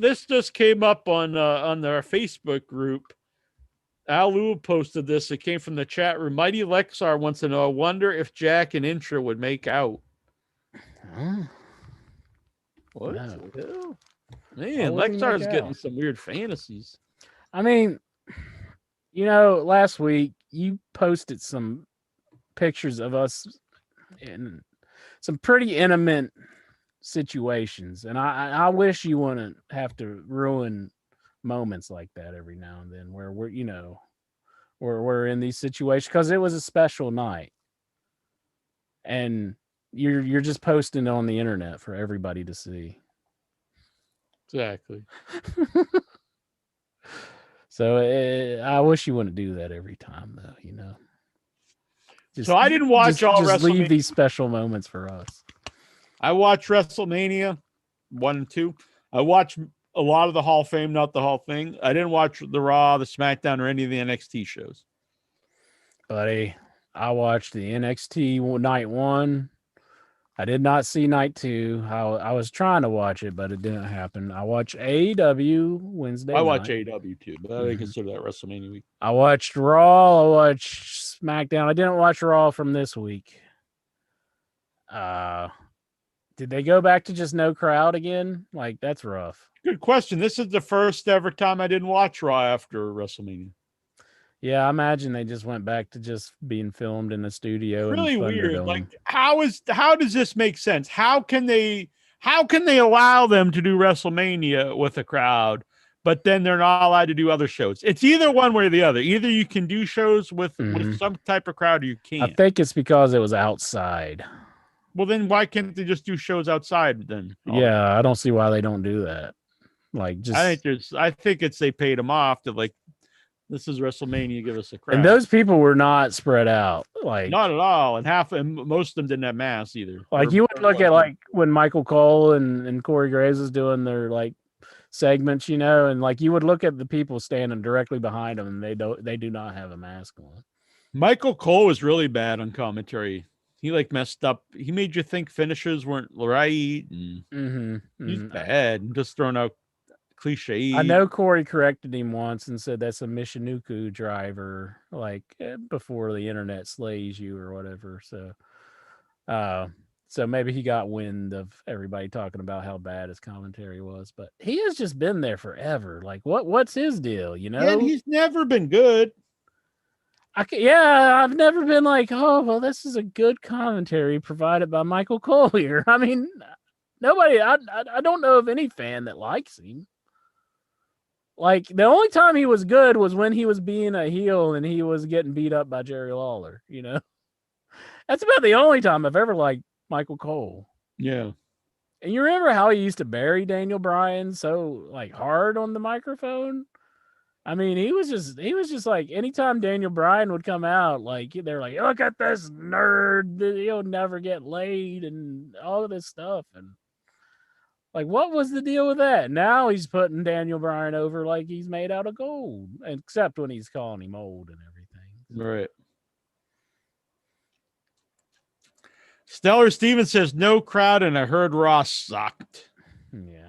This just came up on our Facebook group. Al Lou posted this. It came from the chat room. Mighty Lexar wants to know, I wonder if Jack and Intra would make out. What? No. Man, Lexar's getting some weird fantasies. I mean, last week you posted some pictures of us in some pretty intimate situations, and I wish you wouldn't have to ruin moments like that every now and then where we're in these situations because it was a special night, and you're just posting on the internet for everybody to see. Exactly. So I wish you wouldn't do that every time, though. So I didn't watch all just leave WrestleMania. these special moments for us. I watched WrestleMania 1 and 2. I watched a lot of the Hall of Fame, not the whole thing. I didn't watch the Raw, the SmackDown, or any of the NXT shows. Buddy, I watched the NXT night 1. I did not see night 2. I was trying to watch it, but it didn't happen. I watched AEW Wednesday I watch night. AEW too, but I didn't consider that WrestleMania week. I watched Raw. I watched SmackDown. I didn't watch Raw from this week. Did they go back to just no crowd again? Like, that's rough. Good question. This is the first ever time I didn't watch Raw after WrestleMania. Yeah, I imagine they just went back to just being filmed in the studio. Really in weird. Thunderdome. Like, how does this make sense? How can they allow them to do WrestleMania with a crowd, but then they're not allowed to do other shows? It's either one way or the other. Either you can do shows with some type of crowd or you can't. I think it's because it was outside. Well, then why can't they just do shows outside then? Yeah, I don't see why they don't do that. Like, just I think it's they paid them off to, like, this is WrestleMania, give us a crowd. And those people were not spread out. Like, not at all. And most of them didn't have masks either. Like, you would look at, like, when Michael Cole and Corey Graves was doing their, like, segments, and like you would look at the people standing directly behind them, and they do not have a mask on. Michael Cole was really bad on commentary. He, like, messed up. He made you think finishers weren't right. And he's bad. And just throwing out cliches. I know Corey corrected him once and said that's a Michinoku driver, like, before the internet slays you or whatever. So maybe he got wind of everybody talking about how bad his commentary was, but he has just been there forever. Like, what's his deal? Yeah, and he's never been good. I've never been like, oh, well, this is a good commentary provided by Michael Cole here. I mean, nobody, I don't know of any fan that likes him. Like, the only time he was good was when he was being a heel and he was getting beat up by Jerry Lawler, That's about the only time I've ever liked Michael Cole. Yeah. And you remember how he used to bury Daniel Bryan so, like, hard on the microphone? I mean, he was just like, anytime Daniel Bryan would come out, like, they're like, look at this nerd, he'll never get laid and all of this stuff. And, like, what was the deal with that? Now he's putting Daniel Bryan over like he's made out of gold, except when he's calling him old and everything. Right. Stellar Stevens says no crowd, and I heard Ross sucked. Yeah.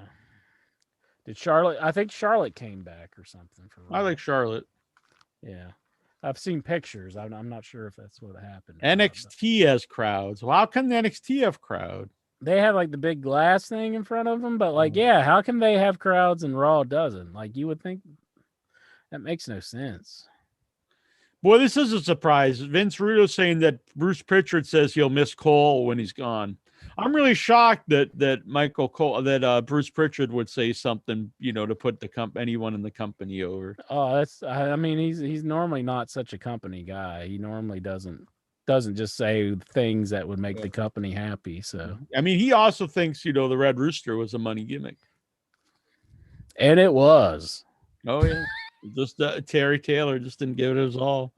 Did Charlotte? I think Charlotte came back or something. I like Charlotte. Yeah. I've seen pictures. I'm not sure if that's what happened. NXT has crowds. Well, how can the NXT have crowd? They have, like, the big glass thing in front of them, but, like, yeah, how can they have crowds and Raw doesn't? Like, you would think that makes no sense. Boy, this is a surprise. Vince Russo saying that Bruce Pritchard says he'll miss Cole when he's gone. I'm really shocked that Michael Cole, that Bruce Pritchard would say something, to put anyone in the company over. Oh, I mean, he's normally not such a company guy. He normally doesn't just say things that would make the company happy. So, I mean, he also thinks, the Red Rooster was a money gimmick. And it was. Oh, yeah. Just Terry Taylor just didn't give it his all.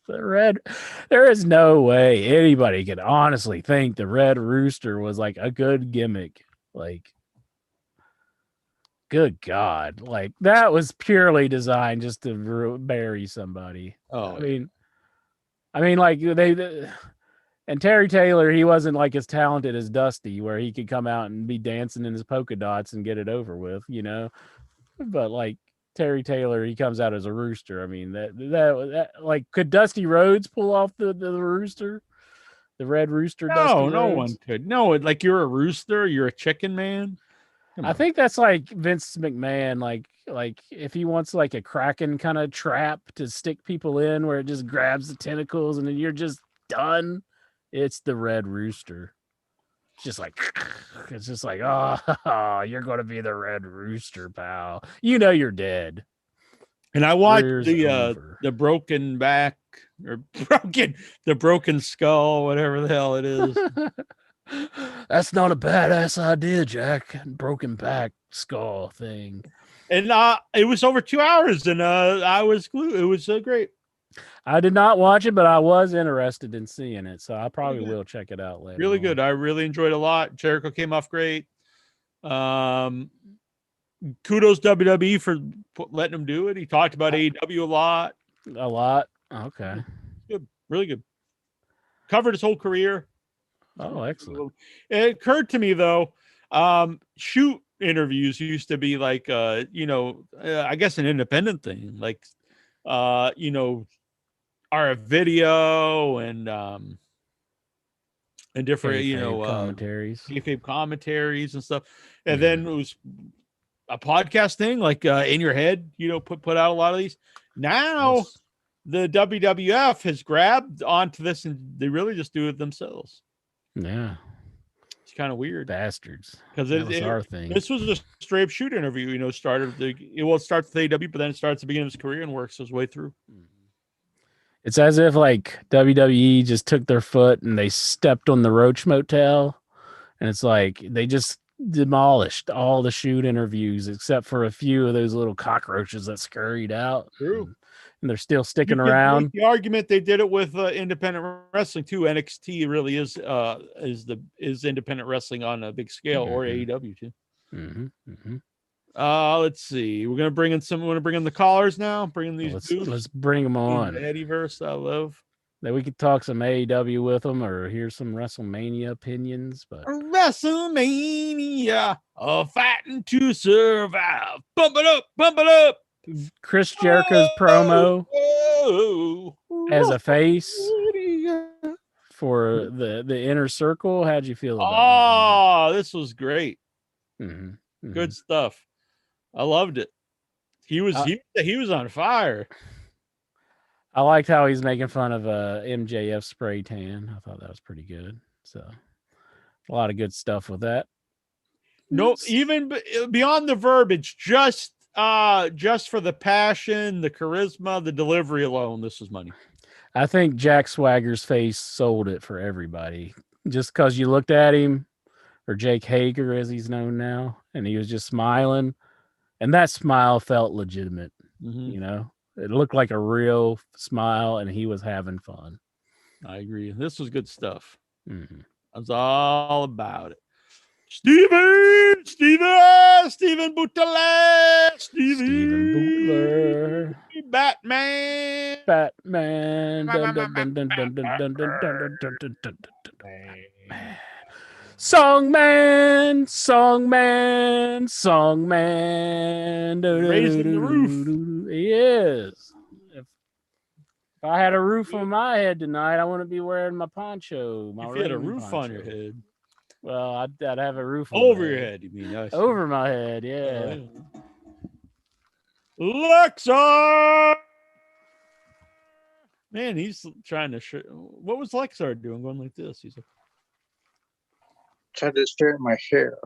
There is no way anybody could honestly think the Red Rooster was, like, a good gimmick. Like, good God. Like, that was purely designed just to bury somebody. Oh, I mean, like, and Terry Taylor, he wasn't, like, as talented as Dusty, where he could come out and be dancing in his polka dots and get it over with, But, like, Terry Taylor, he comes out as a rooster. I mean, that like, could Dusty Rhodes pull off the rooster? The Red Rooster? No, no one could. No, like, you're a rooster, you're a chicken man. I think that's like Vince McMahon, like if he wants, like, a Kraken kind of trap to stick people in where it just grabs the tentacles and then you're just done. It's the Red Rooster. just like it's just like, oh, you're gonna be the Red Rooster, pal. You know you're dead. And I watched Career's the over. broken back or the broken skull, whatever the hell it is. That's not a badass idea, Jack. Broken back skull thing. And it was over 2 hours, and I was glued. It was great. I did not watch it, but I was interested in seeing it, so I probably will check it out later. Really good. I really enjoyed it a lot. Jericho came off great. Kudos WWE for letting him do it. He talked about AEW a lot. A lot. Okay. Good. Really good. Covered his whole career. Oh, excellent. It occurred to me though, shoot interviews used to be like I guess an independent thing. Like are a video and different, commentaries. kayfabe commentaries and stuff. And then it was a podcast thing, like In Your Head, put out a lot of these. Now the WWF has grabbed onto this and they really just do it themselves. Yeah. It's kind of weird. Bastards. Because that was our thing. This was a straight up shoot interview, it started it starts with AEW, but then it starts at the beginning of his career and works his way through. It's as if like WWE just took their foot and they stepped on the Roach Motel, and it's like they just demolished all the shoot interviews except for a few of those little cockroaches that scurried out. True. And they're still sticking around. The argument they did it with independent wrestling too. NXT really is independent wrestling on a big scale, or AEW too. Let's see. We're gonna bring in the callers now. Bring in these. Let's bring them on. The Eddieverse, I love. That we could talk some AEW with them, or hear some WrestleMania opinions. But WrestleMania, fighting to survive. Bump it up, bump it up. Chris Jericho's promo as a face for the Inner Circle. How'd you feel about that? This was great. Mm-hmm. Good stuff. I loved it. He was on fire. I liked how he's making fun of MJF spray tan. I thought that was pretty good. So a lot of good stuff with that. No, even beyond the verbiage, just for the passion, the charisma, the delivery alone, this was money. I think Jack Swagger's face sold it for everybody. Just because you looked at him, or Jake Hager as he's known now, and he was just smiling, and that smile felt legitimate. It looked like a real smile, and he was having fun. I agree. This was good stuff. I was all about it. Steven Butler, Steven Butler, Batman. Songman. Raising the roof. He is. If I had a roof on my head tonight, I wouldn't be wearing my poncho. If you had a roof on your head. Well, I'd have a roof over your head. You mean over my head? Yeah. Lexar. Man, he's trying to. What was Lexar doing? Going like this? He's like, trying to straighten my hair.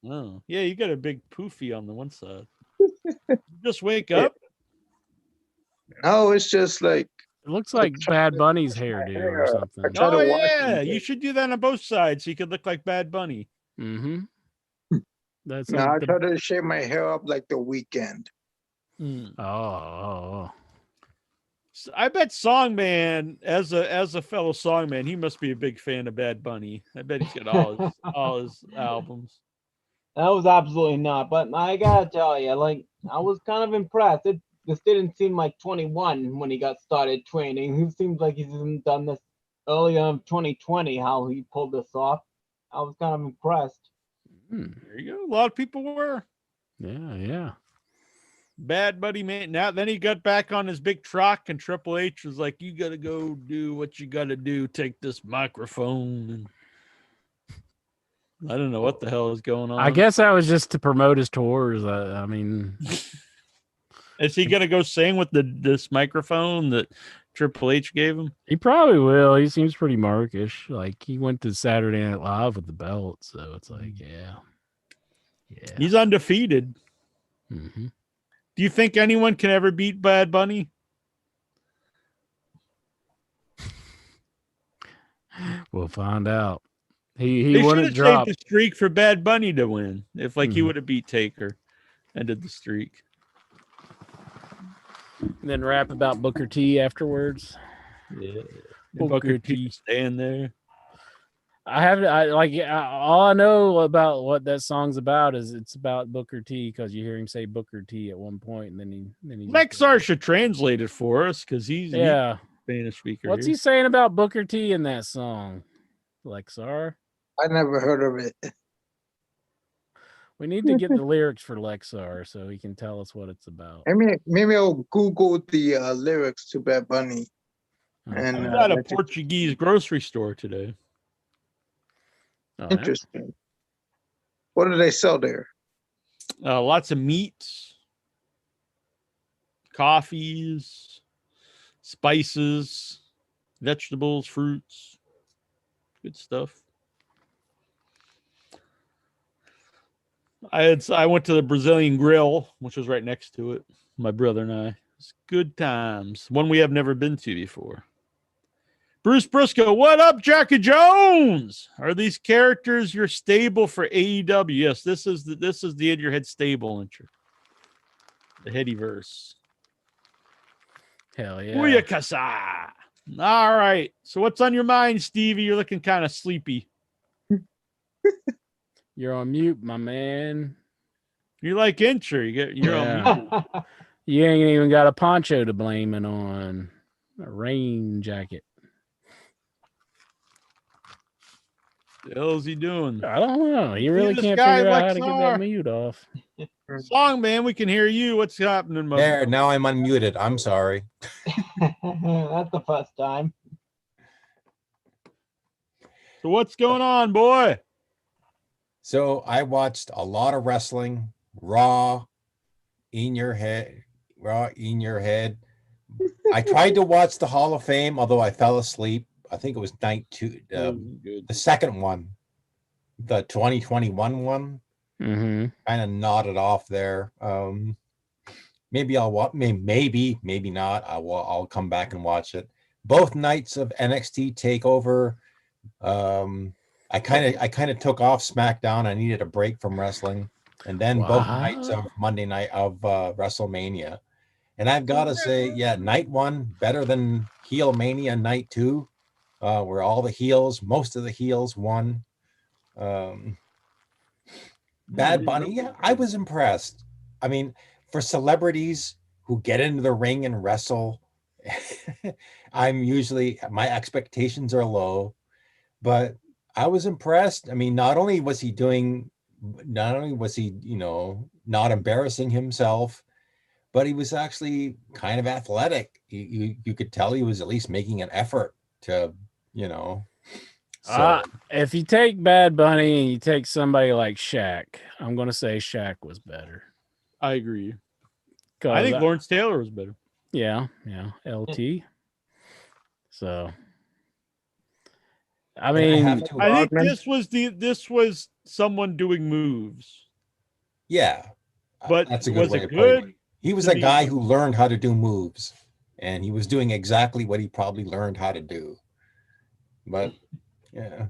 Oh, yeah, you got a big poofy on the one side. Just wake up. No, it's just like it looks like Bad Bunny's hairdo or something. Oh yeah, you should do that on both sides so you could look like Bad Bunny. That's I try to shave my hair up like The Weeknd. Oh. So I bet Songman, as a fellow Songman, he must be a big fan of Bad Bunny. I bet he's got all his albums. That was absolutely not. But I gotta tell you, I was kind of impressed. This didn't seem like 21 when he got started training. He seems like he's done this earlier in 2020. How he pulled this off, I was kind of impressed. There you go. A lot of people were. Yeah. Bad Buddy, man. Now then he got back on his big truck, and Triple H was like, "You got to go do what you got to do. Take this microphone." And I don't know what the hell is going on. I guess that was just to promote his tours. I mean, is he gonna go sing with this microphone that Triple H gave him? He probably will. He seems pretty markish. Like he went to Saturday Night Live with the belt, so it's like, yeah. He's undefeated. Mm-hmm. Do you think anyone can ever beat Bad Bunny? We'll find out. He They should wouldn't have drop. saved the streak for Bad Bunny to win. If like he Mhm. would have beat Taker, ended the streak. And then rap about Booker T afterwards. Yeah, Booker T. T staying there. All I know about what that song's about is it's about Booker T because you hear him say Booker T at one point, and then he Lexar should translate it for us because he's yeah. a Spanish speaker. What's here. he saying about Booker T in that song, Lexar? I never heard of it. We need to get the lyrics for Lexar so he can tell us what it's about. Maybe I'll Google the lyrics to Bad Bunny. And I was at a Portuguese grocery store today. Oh, yeah? interesting. What do they sell there? Lots of meats, coffees, spices, vegetables, fruits. Good stuff. I went to the Brazilian Grill, which was right next to it. My brother and I. It's good times. One we have never been to before. Bruce Briscoe, what up, Jackie Jones? Are these characters your stable for AEW? Yes, this is the in your head stable intro. The Headyverse. Hell yeah. Booyakasa. All right. So what's on your mind, Stevie? You're looking kind of sleepy. You're on mute, my man. You like intro. You're on mute. You ain't even got a poncho to blame it on. A rain jacket. The hell is he doing? I don't know. He really this can't guy, figure out how to get Lexar? that mute off. Song man, we can hear you. What's happening, my There, now I'm unmuted. I'm sorry. That's the first time. So what's going on, boy? So I watched a lot of wrestling, Raw, In Your Head. I tried to watch the Hall of Fame, although I fell asleep. I think it was night 2, Good. the second one, the 2021 one. Mm-hmm. Kind of nodded off there. Maybe I'll watch. Maybe not. I'll come back and watch it. Both nights of NXT Takeover. I kind of took off SmackDown. I needed a break from wrestling, and then both nights of Monday night of WrestleMania. And I've got to say, yeah, night 1 better than Heel Mania night 2, where all the heels, most of the heels won. Bad Bunny, yeah, I was impressed. I mean, for celebrities who get into the ring and wrestle, my expectations are low, but I was impressed. I mean, not only was he, not embarrassing himself, but he was actually kind of athletic. You could tell he was at least making an effort to, So if you take Bad Bunny and you take somebody like Shaq, I'm going to say Shaq was better. I agree. I think Lawrence Taylor was better. Yeah, LT. So, I mean, I think this was someone doing moves. Yeah, but that's a good way it to put good? it. He was a guy who learned how to do moves, and he was doing exactly what he probably learned how to do. But yeah,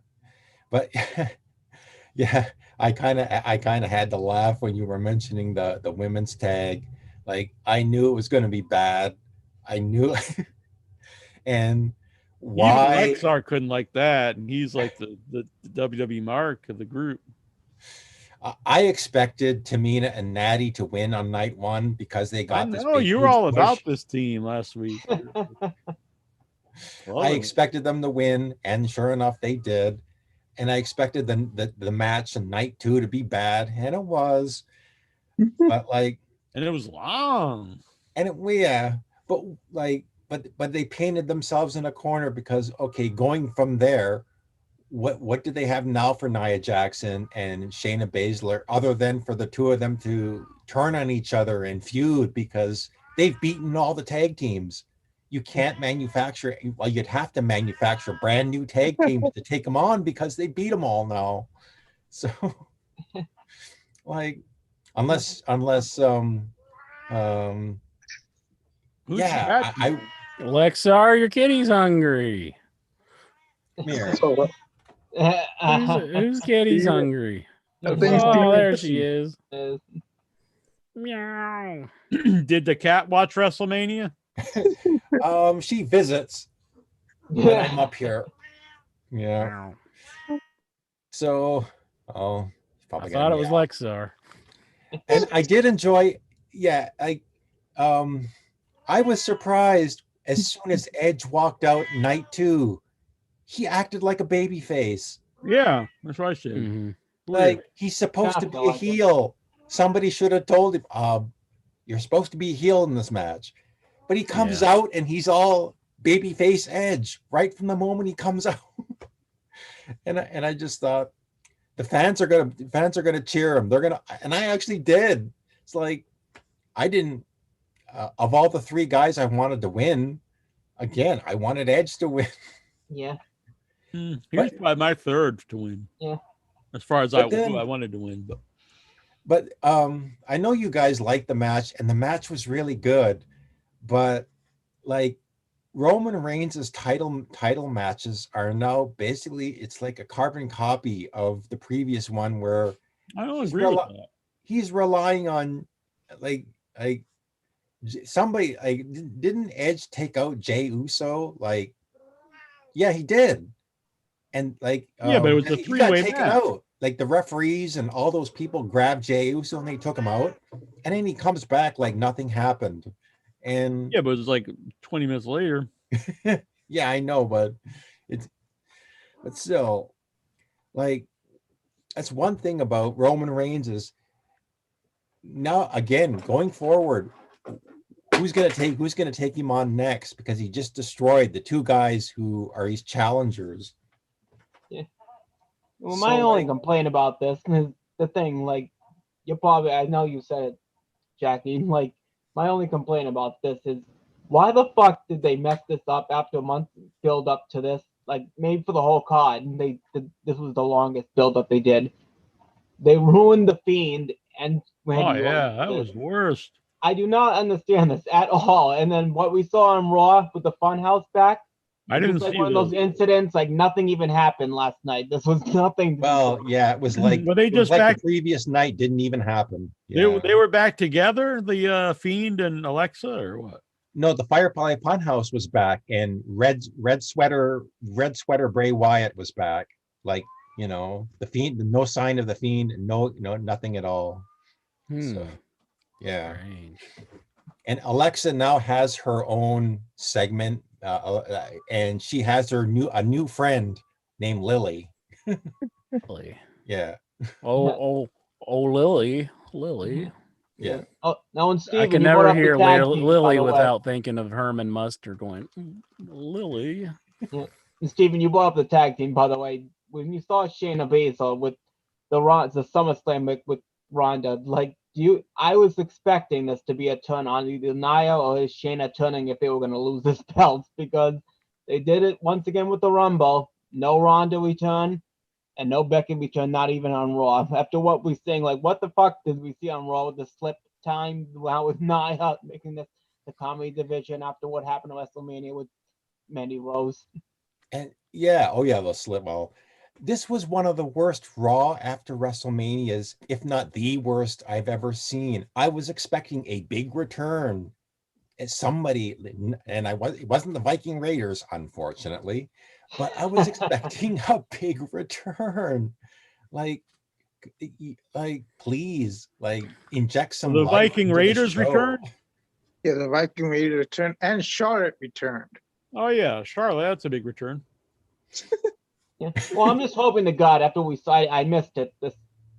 yeah, I kind of had to laugh when you were mentioning the women's tag. Like, I knew it was going to be bad. I knew, and why? Even Lexar couldn't like that, and he's like the WWE mark of the group. I expected Tamina and Natty to win on night 1 because they got this. Oh, you were all about this team last week. I expected them to win, and sure enough, they did. And I expected the match in night 2 to be bad, and it was. But and it was long. And but they painted themselves in a corner because, okay, going from there, what do they have now for Nia Jackson and Shayna Baszler, other than for the two of them to turn on each other and feud because they've beaten all the tag teams? you can't manufacture. Well, you'd have to manufacture brand new tag teams to take them on because they beat them all now. So, like, unless Who's yeah, I Lexar, your kitty's hungry. here. So Who's kitty's Steven- hungry? I think Oh, Steven- there she is. Uh, Meow. Did the cat watch WrestleMania? She visits when I'm up here. Yeah. Meow. So, I probably thought it was meow. Lexar. And I did enjoy. Yeah, I was surprised as soon as Edge walked out night 2. He acted like a baby face. Yeah, that's what I said. Mhm. Like he's supposed to be a Kinda like it. heel. Somebody should have told him, you're supposed to be a heel in this match. But he comes out and he's all babyface Edge right from the moment he comes out. and I just thought the fans are gonna cheer him. They're gonna, and I actually did. It's like I didn't. Of all the 3 guys I wanted to win, again, I wanted Edge to win. yeah. He was probably my third to win. Yeah. As far as But then- who I wanted to win, But I know you guys liked the match, and the match was really good. But like Roman Reigns' title matches are now basically, it's like a carbon copy of the previous one, where I don't agree with that. he's relying on like somebody. Like, didn't Edge take out Jey Uso? Like, yeah, he did. And like, Yeah, but it was a he got three-way taken match. out. Like the referees and all those people grabbed Jey Uso and they took him out, and then he comes back like nothing happened. And Yeah, but it was like 20 minutes later. yeah, I know, but still, like, that's one thing about Roman Reigns is now, again, going forward, who's gonna take him on next, because he just destroyed the 2 guys who are his challengers. Well, So, my only like- complaint about this is the thing, like, I know you said it, Jackie, like, my only complaint about this is, why the fuck did they mess this up after a month build up to this? Like, maybe for the whole card, and this was the longest build up they did. They ruined the Fiend and Oh yeah, that was worst. I do not understand this at all. And then what we saw on Raw with the Funhouse back, I didn't like see one of those those. incidents, like nothing even happened last night. This was nothing. Well, yeah, it was like, Were they it was just like back? the previous night didn't even happen. They Yeah. they were back together, the Fiend and Alexa, or what? No, the Firefly Funhouse was back, and red sweater Bray Wyatt was back. Like, the Fiend, no sign of the Fiend, no, nothing at all. So, yeah. Strange. And Alexa now has her own segment, and she has a new friend named Lily. Lily. Yeah, Oh, Lily. yeah. Oh, now and Steven, I can you brought never up the hear tag team, by Lily the way. without thinking of Herman Muster going, Lily. And Steven, you brought up the tag team, by the way. When you saw Shayna Baszler with the SummerSlam with Ronda, like, I was expecting this to be a turn on either Nia or Shayna turning if they were going to lose this belt, because they did it once again with the Rumble. No Ronda return and no Becky return, not even on Raw. After what we're saying, like, what the fuck did we see on Raw with the slip time? Wow, with Nia making this the comedy division after what happened to WrestleMania with Mandy Rose. And yeah, oh yeah, the slip. Well, this was one of the worst Raw after WrestleManias, if not the worst I've ever seen. I was expecting a big return. As somebody, and it wasn't the Viking Raiders, unfortunately, but I was expecting a big return. Like, please, like, inject some The life Viking into the Raiders show. returned? Yeah, the Viking Raider returned and Charlotte returned. Oh yeah, Charlotte, that's a big return. Yeah. Well, I'm just hoping to God after I missed it this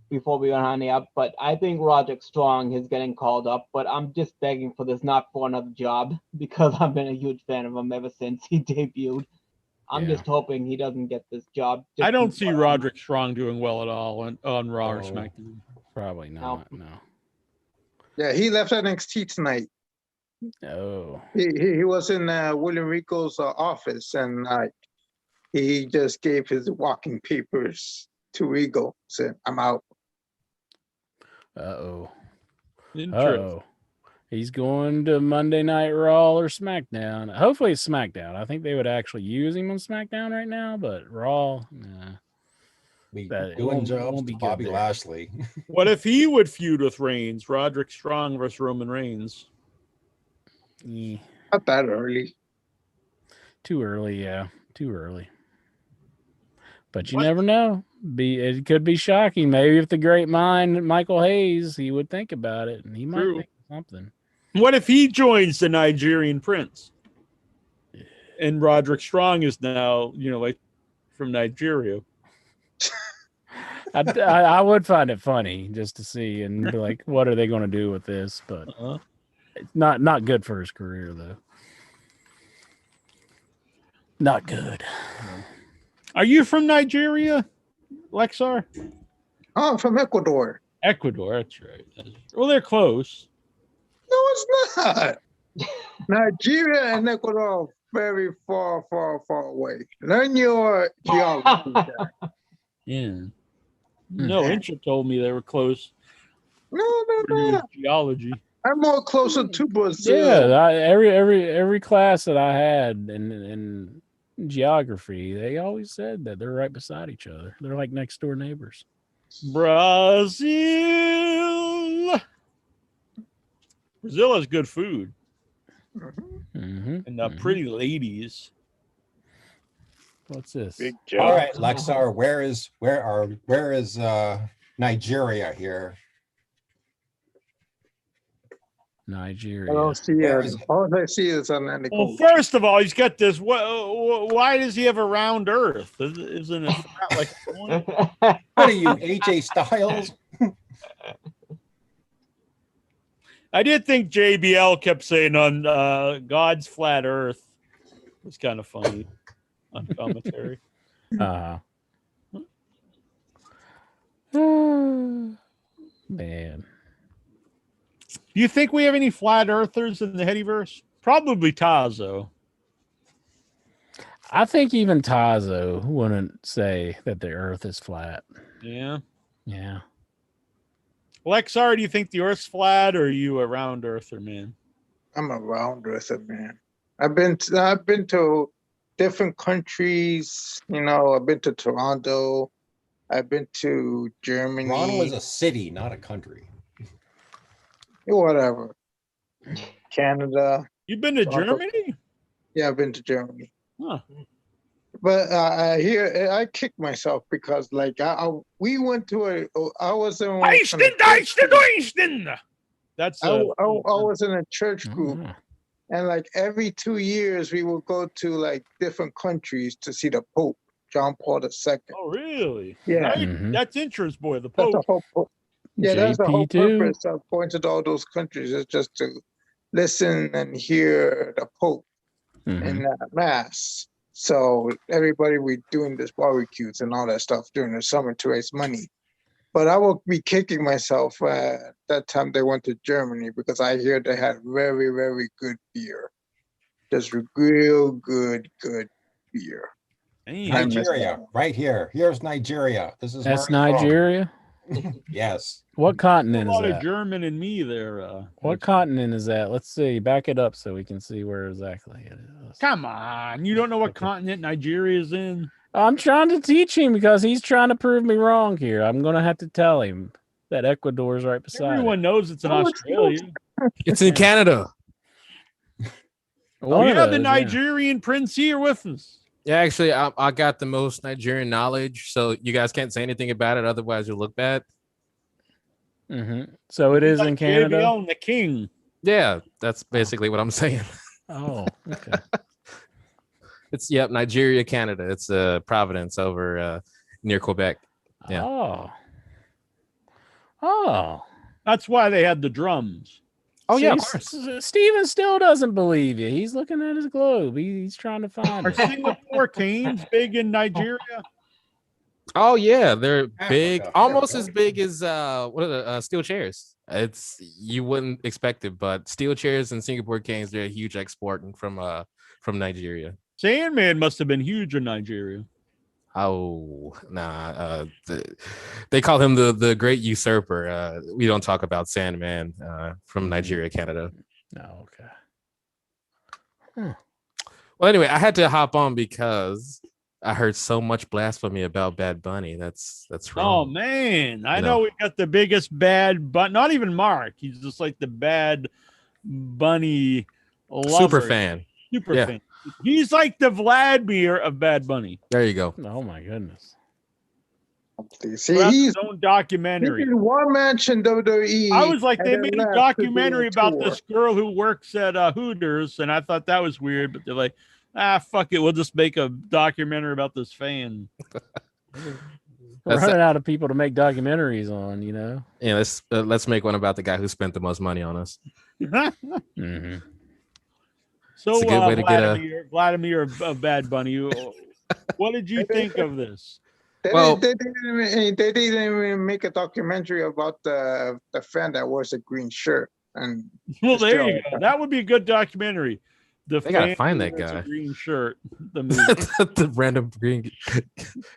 before we went on the up, but I think Roderick Strong is getting called up. But I'm just begging for this, not for another job, because I've been a huge fan of him ever since he debuted. I'm Yeah. just hoping he doesn't get this job. I don't see Roderick Strong doing well at all on Raw or Oh. SmackDown. Probably not. No. Yeah, he left NXT tonight. Oh. He was in William Rico's office, and like he just gave his walking papers to Rico. Said, "I'm out." Uh-oh. Interesting. He's going to Monday Night Raw or SmackDown. Hopefully it's SmackDown. I think they would actually use him on SmackDown right now, but Raw, nah. Be It doing won't jobs be to good Bobby there. Lashley. What if he would feud with Reigns? Roderick Strong versus Roman Reigns. Eh, Not that early. too early, yeah. Too early. But you What? never know. It could be shocking. Maybe if the great mind Michael Hayes, he would think about it, and he might True. think of something. What if he joins the Nigerian Prince? And Roderick Strong is now, like from Nigeria. I would find it funny just to see and be like, what are they going to do with this? But it's not good for his career, though. Not good. Are you from Nigeria, Lexar? Oh, I'm from Ecuador. Ecuador, that's right. Well, they're close. No, it's not. Nigeria and Ecuador are very far, far, far away. Learn your geography. Yeah. No, Incher told me they were close. No. Geology. I'm more closer to Brazil. Yeah, every class that I had in geography, they always said that they're right beside each other. They're like next door neighbors. Brazil. Brazil has good food Mm-hmm. and pretty ladies. What's this? Big All job. right, Lexar, where is Nigeria here? Nigeria. I don't see Where it. is- All I see is an Atlantic. Well, first of all, he's got this. Why does he have a round Earth? Isn't it flat like a coin? What are you, AJ Styles? I did think JBL kept saying on God's flat Earth. It was kind of funny on commentary. Man. Do you think we have any flat earthers in the Headyverse? Probably Tazo. I think even Tazo wouldn't say that the Earth is flat. Yeah. Yeah. Lexar, do you think the Earth's flat, or are you a round earther, man? I'm a round earther, man. I've been to different countries. I've been to Toronto. I've been to Germany. Toronto is a city, not a country. Whatever. Canada. You've been to Toronto. Germany? Yeah, I've been to Germany. Huh. But I kicked myself because we went to I was in That's I was in a church group, Mm-hmm. and like every 2 years we would go to like different countries to see the Pope, John Paul II. Oh, really? Yeah. Mhm. That's interest, boy. The That's the Pope. whole that's the whole JP too. purpose of going to all those countries is just to listen and hear the Pope Mhm. in mass. So everybody we doing this barbecues and all that stuff during the summer to raise money. But I will be kicking myself that time they went to Germany because I hear they had very, very good beer. Just real good beer. Damn. Nigeria, right here. Here's Nigeria. This is That's where I'm from. Nigeria. Yes. What A continent is lot of that? German in me there. What continent is that? Let's see. Back it up so we can see where exactly it is. Come on. You don't know what continent Nigeria is in? I'm trying to teach him because he's trying to prove me wrong here. I'm going to have to tell him that Ecuador is right beside Everyone knows it's in Oh, it's Australia. It's in Canada. it. Oh, One you of have the those, yeah. Nigerian prince here with us. Yeah, actually, I got the most Nigerian knowledge, so you guys can't say anything about it. Otherwise, you'll look bad. Mhm. So it is in Like Canada. JBL and the king. Yeah, that's basically what I'm saying. Oh, okay. It's Nigeria, Canada. It's Providence over near Quebec. Yeah. Oh. That's why they had the drums. Oh yeah, of See, course. Steven still doesn't believe you. He's looking at his globe. He's trying to find Are it. Singapore canes big in Nigeria? Oh yeah, they're big, Africa. almost as big as what are the steel chairs? You wouldn't expect it, but steel chairs and Singapore canes, they're a huge export from Nigeria. Sandman must have been huge in Nigeria. Oh, nah. They call him the great usurper. We don't talk about Sandman from Nigeria, Canada. No, okay. Well, anyway, I had to hop on because I heard so much blasphemy about Bad Bunny. That's Oh wrong. man, I You know know. we got the biggest bad, but not even Mark. He's just like the Bad Bunny lover. Super fan. Super Yeah. fan. He's like the Vladimir of Bad Bunny. There you go. Oh my goodness. See, He has he's his own documentary. in one match in WWE. I was like, and they then made a left to do documentary about tour. this girl who works at Hooters, and I thought that was weird. But they're like, fuck it, we'll just make a documentary about this fan. We're That's running out of people to make documentaries on, Yeah, let's make one about the guy who spent the most money on us. Mm-hmm. So, It's a good way to get a- Vladimir of Bad Bunny, what did you think of this? They, Well- they didn't even make a documentary about the fan that wears a green shirt. And Well, there Still- you go. That would be a good documentary. The They gotta fan find who that wears a guy. green shirt. The movie. The random green.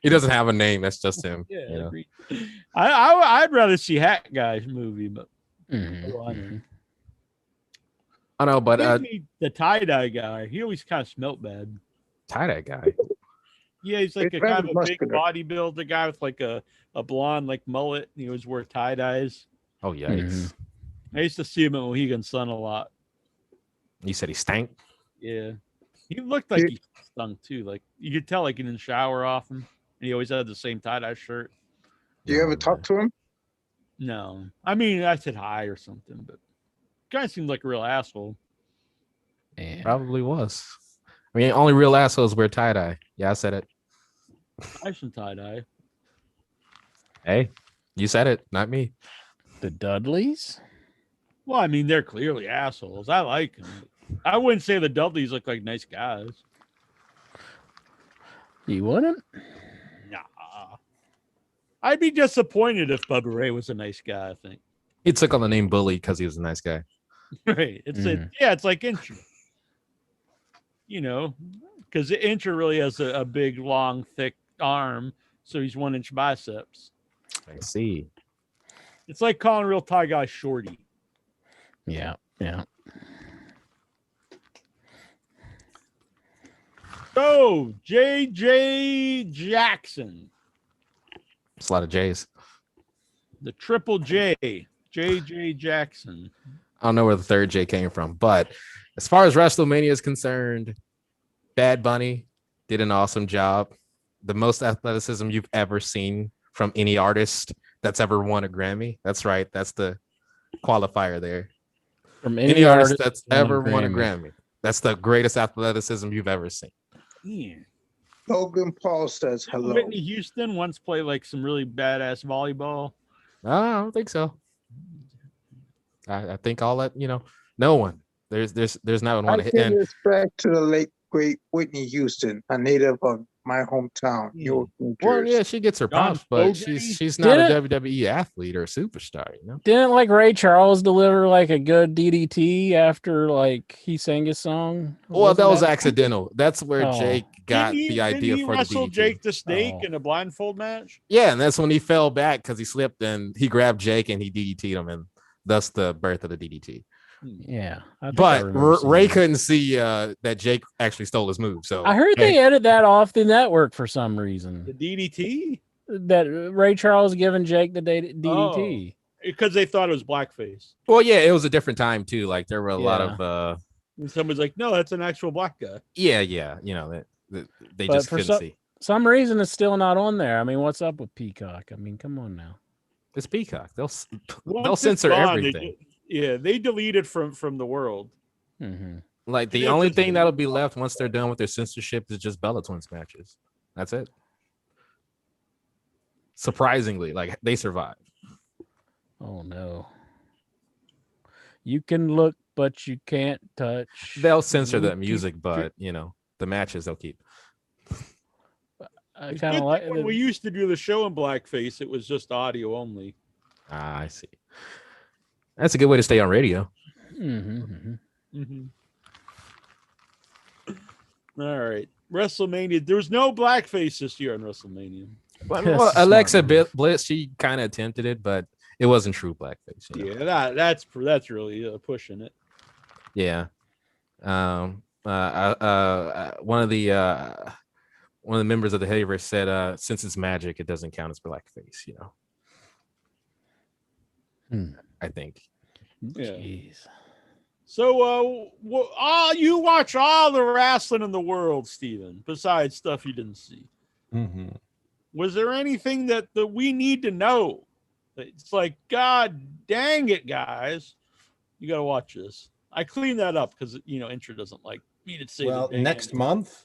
He doesn't have a name. That's just him. Yeah, you know? green. I'd rather see Hat Guy's movie, but Mm-hmm. I know, but give me the tie dye guy. He always kind of smelt bad. tie that guy. Yeah, he's like He's a kind very of a big muscular. bodybuilder guy with like a blonde like mullet. And he always wore tie dyes. Oh yikes! I used to see him at Mohegan Sun a lot. You said he stank. Yeah, he looked like he stunk too. Like you could tell, like he didn't shower often, and he always had the same tie dye shirt. do you ever talk to him? No, I mean I said hi or something, but guy seemed like a real asshole. Yeah. Probably was. I mean, only real assholes wear tie dye. Yeah, I said it. I should tie dye. Hey, you said it, not me. The Dudleys? Well, I mean they're clearly assholes. I like them. I wouldn't say the Dudleys look like nice guys. You wouldn't? Nah. I'd be disappointed if Bubba Ray was a nice guy, I think. He took on the name Bully because he was a nice guy. Right. It's like Incher. Because Incher really has a big, long, thick arm, so he's 1 inch biceps. I see. It's like calling a real Thai guy shorty. Yeah. Yeah. So, J.J. Jackson, It's a lot of J's. the triple J, J.J. Jackson. I don't know where the third J came from, but as far as WrestleMania is concerned, Bad Bunny did an awesome job. The most athleticism you've ever seen from any artist that's ever won a Grammy. That's right. That's the qualifier there. From Any artist that's ever won a Grammy. That's the greatest athleticism you've ever seen. Yeah. Logan Paul says hello. Whitney Houston once played like some really badass volleyball. I don't think so. I think all that, no one. There's not one. I give respect to the late great Whitney Houston, a native of my hometown, York, New Well, Jersey. yeah, she gets her John props, but Fogerty? she's not a Did WWE athlete or a superstar, Didn't like Ray Charles deliver like a good DDT after like he sang his song? Well, that was Wasn't accidental. That's where Oh. Jake got Didn't he- the idea didn't he for the wrestle DDT. Jake the Snake Oh. in a blindfold match? Yeah, and that's when he fell back because he slipped and he grabbed Jake and he DDT'd him, and thus the birth of the DDT. Yeah. I think I But remember seeing Ray that. couldn't see that Jake actually stole his move. So I heard hey, they edit that off the network for some The reason. DDT? That Ray Charles giving Jake the DDT. Because they thought it was blackface. well, yeah, it was a different time too. Like there were a lot Yeah. of And somebody's like, no, that's an actual black guy. yeah, they But just for couldn't see. Some reason it's still not on there. I mean, what's up with Peacock? I mean, come on now. It's Peacock. They'll Once it's censor gone, everything. They delete it from the world. Mm-hmm. Like the Yeah, only just- thing that'll be left once they're done with their censorship is just Bella Twins matches. That's it. Surprisingly, like they survive. Oh no. You can look, but you can't touch. They'll censor the Look, music, but the matches they'll keep. I It's kind good of like thing when we used to do the show in blackface, it was just audio only. Ah, I see. That's a good way to stay on radio. All right. WrestleMania. There was no blackface this year on WrestleMania. Well, That's a smart Alexa move. Bliss, she kind of attempted it, but it wasn't true blackface. You know? Yeah, that's really pushing it. Yeah. One of the members of the Heavyverse said, since it's magic, it doesn't count as blackface. You know. I think. Yeah. Jeez. So, you watch all the wrestling in the world, Steven, besides stuff you didn't see. Mm-hmm. Was there anything that we need to know? It's like, God dang it, guys. You got to watch this. I cleaned that up because, Intro doesn't like me to say. Well, next month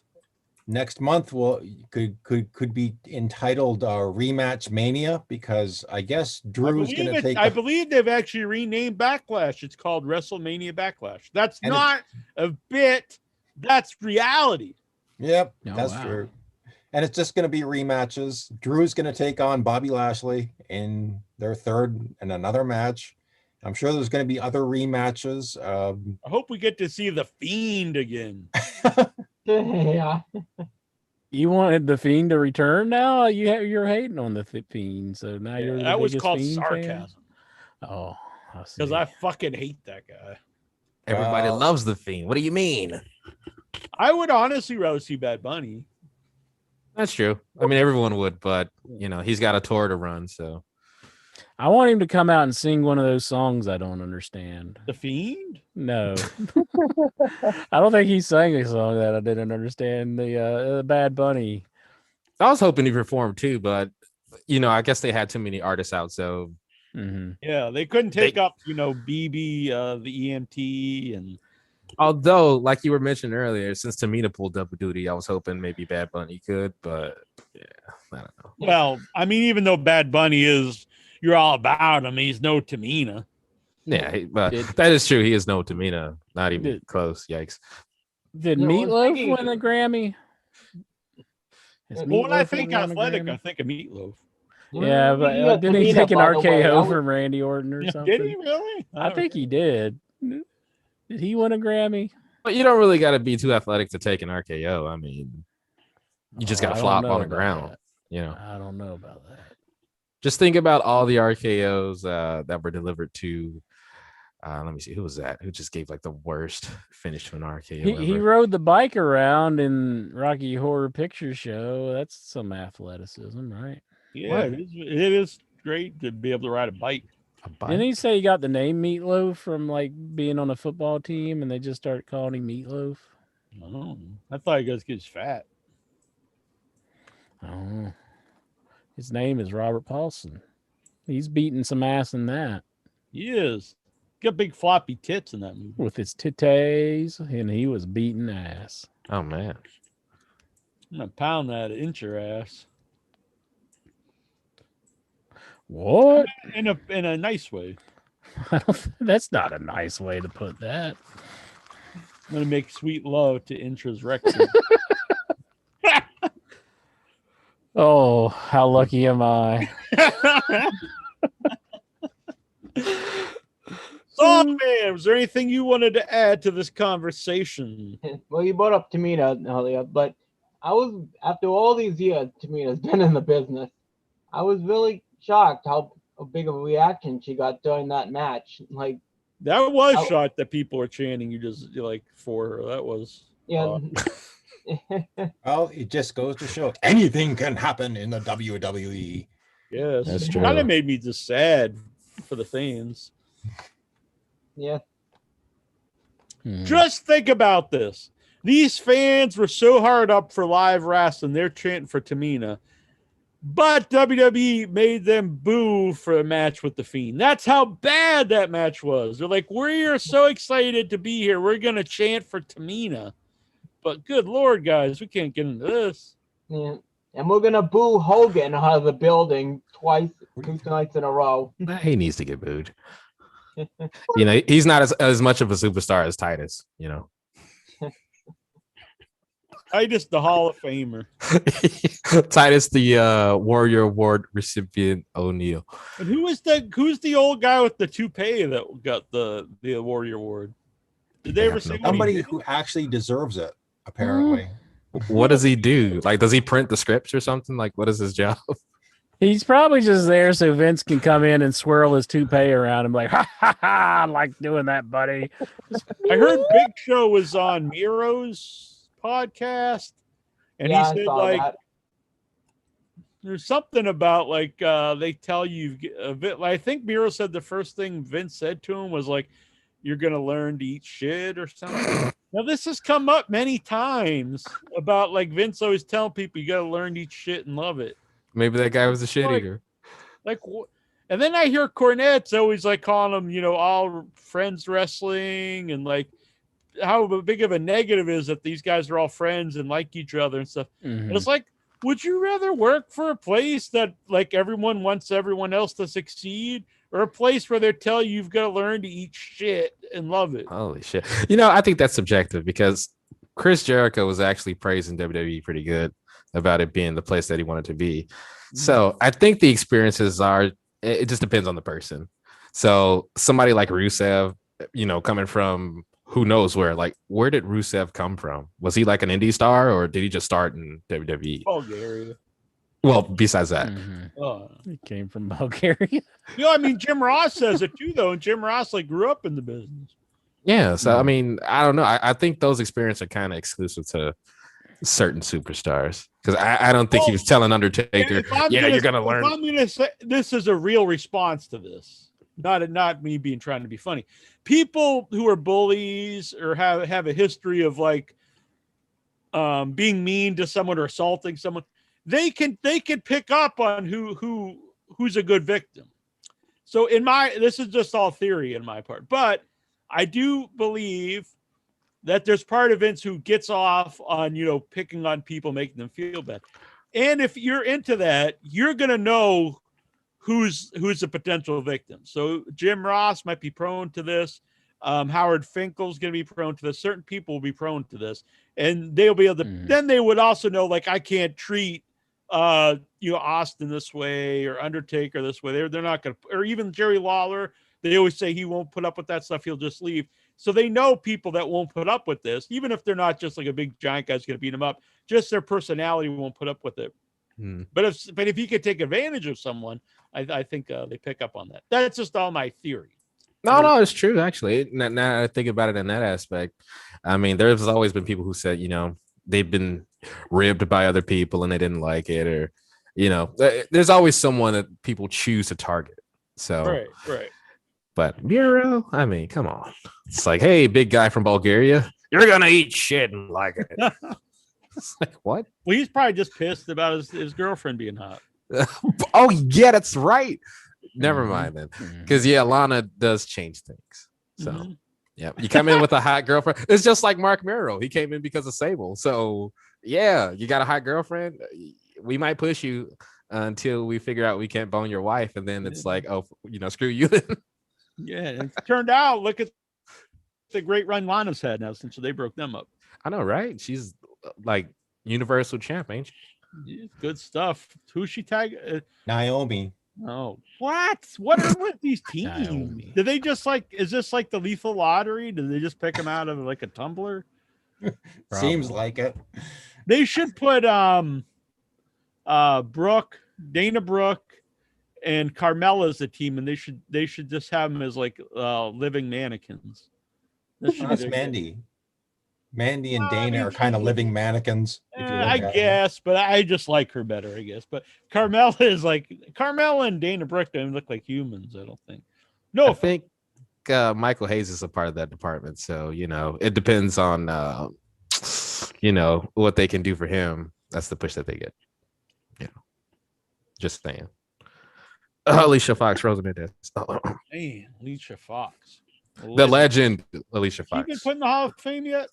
could be entitled Rematch Mania, because I guess Drew's going to take. I believe they've actually renamed Backlash. It's called WrestleMania Backlash. That's not a bit. That's reality. Yep, Oh, that's wow. true. And it's just going to be rematches. Drew's going to take on Bobby Lashley in their third and another match. I'm sure there's going to be other rematches. I hope we get to see the Fiend again. Yeah. You wanted the Fiend to return now? You're hating on the Fiend, so now you're the that was biggest called Fiend sarcasm. Fan? Oh, Because I fucking hate that guy. Everybody loves the Fiend. What do you mean? I would honestly rather see Bad Bunny. That's true. I mean, everyone would, but he's got a tour to run, so. I want him to come out and sing one of those songs I don't understand. The Fiend? No. I don't think he sang a song that I didn't understand. The Bad Bunny. I was hoping he performed too, but I guess they had too many artists out, so. Yeah, they couldn't take up, BB, the EMT, and. Although, like you were mentioning earlier, since Tamina pulled double duty, I was hoping maybe Bad Bunny could, but yeah, I don't know. Well, I mean, even though Bad Bunny you're all about him, he's no Tamina. Yeah, but that is true. He is no Tamina, not even close. Yikes. Did Meatloaf win a Grammy? When I think athletic, I think of Meatloaf. Yeah, but didn't he take an RKO from Randy Orton or something? Did he really? I think he did. Did he win a Grammy? But you don't really got to be too athletic to take an RKO. I mean, you just got to flop on the ground. I don't know about that. Just think about all the RKOs that were delivered to. Let me see. Who was that? Who just gave like the worst finish to an RKO? He rode the bike around in Rocky Horror Picture Show. That's some athleticism, right? Yeah, it is great to be able to ride a bike. Didn't he say he got the name Meatloaf from like being on a football team and they just started calling him Meatloaf? Oh, I thought he goes gets fat. Oh, his name is Robert Paulson. He's beating some ass in that. He is. Got big floppy tits in that movie. With his titties, and he was beating ass. Oh man. I'm gonna pound that inch your ass. What? In a nice way. That's not a nice way to put that. I'm gonna make sweet love to Intra's rectum. Oh, how lucky am I? So, man, was there anything you wanted to add to this conversation? Well, you brought up Tamina earlier, but after all these years Tamina's been in the business, I was really shocked how big of a reaction she got during that match. Like, that was shocked that people were chanting you just like for her. That was Well, it just goes to show anything can happen in the WWE. Yes, that's true. Kind of made me just sad for the fans. Yeah. Just think about this. These fans were so hard up for live wrestling, they're chanting for Tamina. But WWE made them boo for a match with The Fiend. That's how bad that match was. They're like, we are so excited to be here. We're going to chant for Tamina. But good Lord, guys, we can't get into this. Yeah. And we're going to boo Hogan out of the building two nights in a row. He needs to get booed. He's not as much of a superstar as Titus, Titus, the Hall of Famer. Titus, the Warrior Award recipient O'Neal. And who's the old guy with the toupee that got the Warrior Award? Did they I ever have say no what he Somebody did? who actually deserves it, apparently. What does he do? Like, does he print the scripts or something? Like, what is his job? He's probably just there so Vince can come in and swirl his toupee around and be like, ha ha ha, I like doing that, buddy. I heard Big Show was on Miro's podcast, and Yeah, he I said saw like that. there's something about like they tell you a bit. I think Miro said the first thing Vince said to him was like, "You're gonna learn to eat shit" or something. Now this has come up many times about like Vince always telling people you gotta learn to eat shit and love it. Maybe that guy was a shit Like- eater. Like, and then I hear Cornette's always like calling them, all friends wrestling, and like how big of a negative is that these guys are all friends and like each other and stuff. And it's like, would you rather work for a place that like everyone wants everyone else to succeed, or a place where they tell you you've got to learn to eat shit and love it? Holy shit. I think that's subjective because Chris Jericho was actually praising WWE pretty good about it being the place that he wanted to be. So I think the experiences it just depends on the person. So somebody like Rusev, coming from who knows where, like, where did Rusev come from? Was he like an indie star or did he just start in WWE? Bulgaria. Well, besides that, He came from Bulgaria. I mean, Jim Ross says it too, though. And Jim Ross like grew up in the business. yeah. So, I mean, I don't know. I think those experiences are kind of exclusive to certain superstars because I don't think he was telling Undertaker, you're going to learn. If I'm going to say this is a real response to this, not me being trying to be funny. People who are bullies or have a history of like being mean to someone or assaulting someone, they can pick up on who's a good victim. So this is just all theory in my part, but I do believe that there's part of Vince who gets off on, picking on people, making them feel bad. And if you're into that, you're going to know who's a potential victim. So Jim Ross might be prone to this. Howard Finkel's going to be prone to this. Certain people will be prone to this, and they'll be able to, then they would also know, like, I can't treat, Austin this way or Undertaker this way. They're not going to, or even Jerry Lawler. They always say he won't put up with that stuff. He'll just leave. So they know people that won't put up with this, even if they're not just like a big giant guy's going to beat them up. Just their personality won't put up with it. But if you could take advantage of someone, I think they pick up on that. That's just all my theory. No, it's true. Actually, now I think about it in that aspect. I mean, there's always been people who said, they've been ribbed by other people and they didn't like it, or, there's always someone that people choose to target. So, Right. But Miro, I mean, come on. It's like, hey, big guy from Bulgaria, you're gonna eat shit and like it. It's like, what? Well, he's probably just pissed about his girlfriend being hot. Oh yeah, that's right. Never mind then, because Lana does change things. So yeah, you come in with a hot girlfriend. It's just like Mark Miro. He came in because of Sable. So yeah, you got a hot girlfriend. We might push you until we figure out we can't bone your wife, and then it's like, oh, screw you. Yeah, and it turned out, look at the great run Lana's had now since they broke them up. I know, right? She's like Universal champ, ain't she? Yeah, good stuff. Who's she tag? Naomi. Oh, what are with these teams? Naomi. Do they just is this like the lethal lottery? Do they just pick them out of like a tumbler? Seems like it. They should put Dana Brooke and Carmella as a team, and they should just have them as like living mannequins. That's Mandy. Mandy and Dana are kind of living mannequins. If you look I at guess, but I just like her better, I guess. But Carmella and Dana Brooke don't look like humans, I don't think. No, I think Michael Hayes is a part of that department, so it depends on what they can do for him. That's the push that they get. Just saying. Alicia Fox, Rosa Mendez. man, Alicia Fox, The legend, Alicia She been Fox. put in the Hall of Fame yet?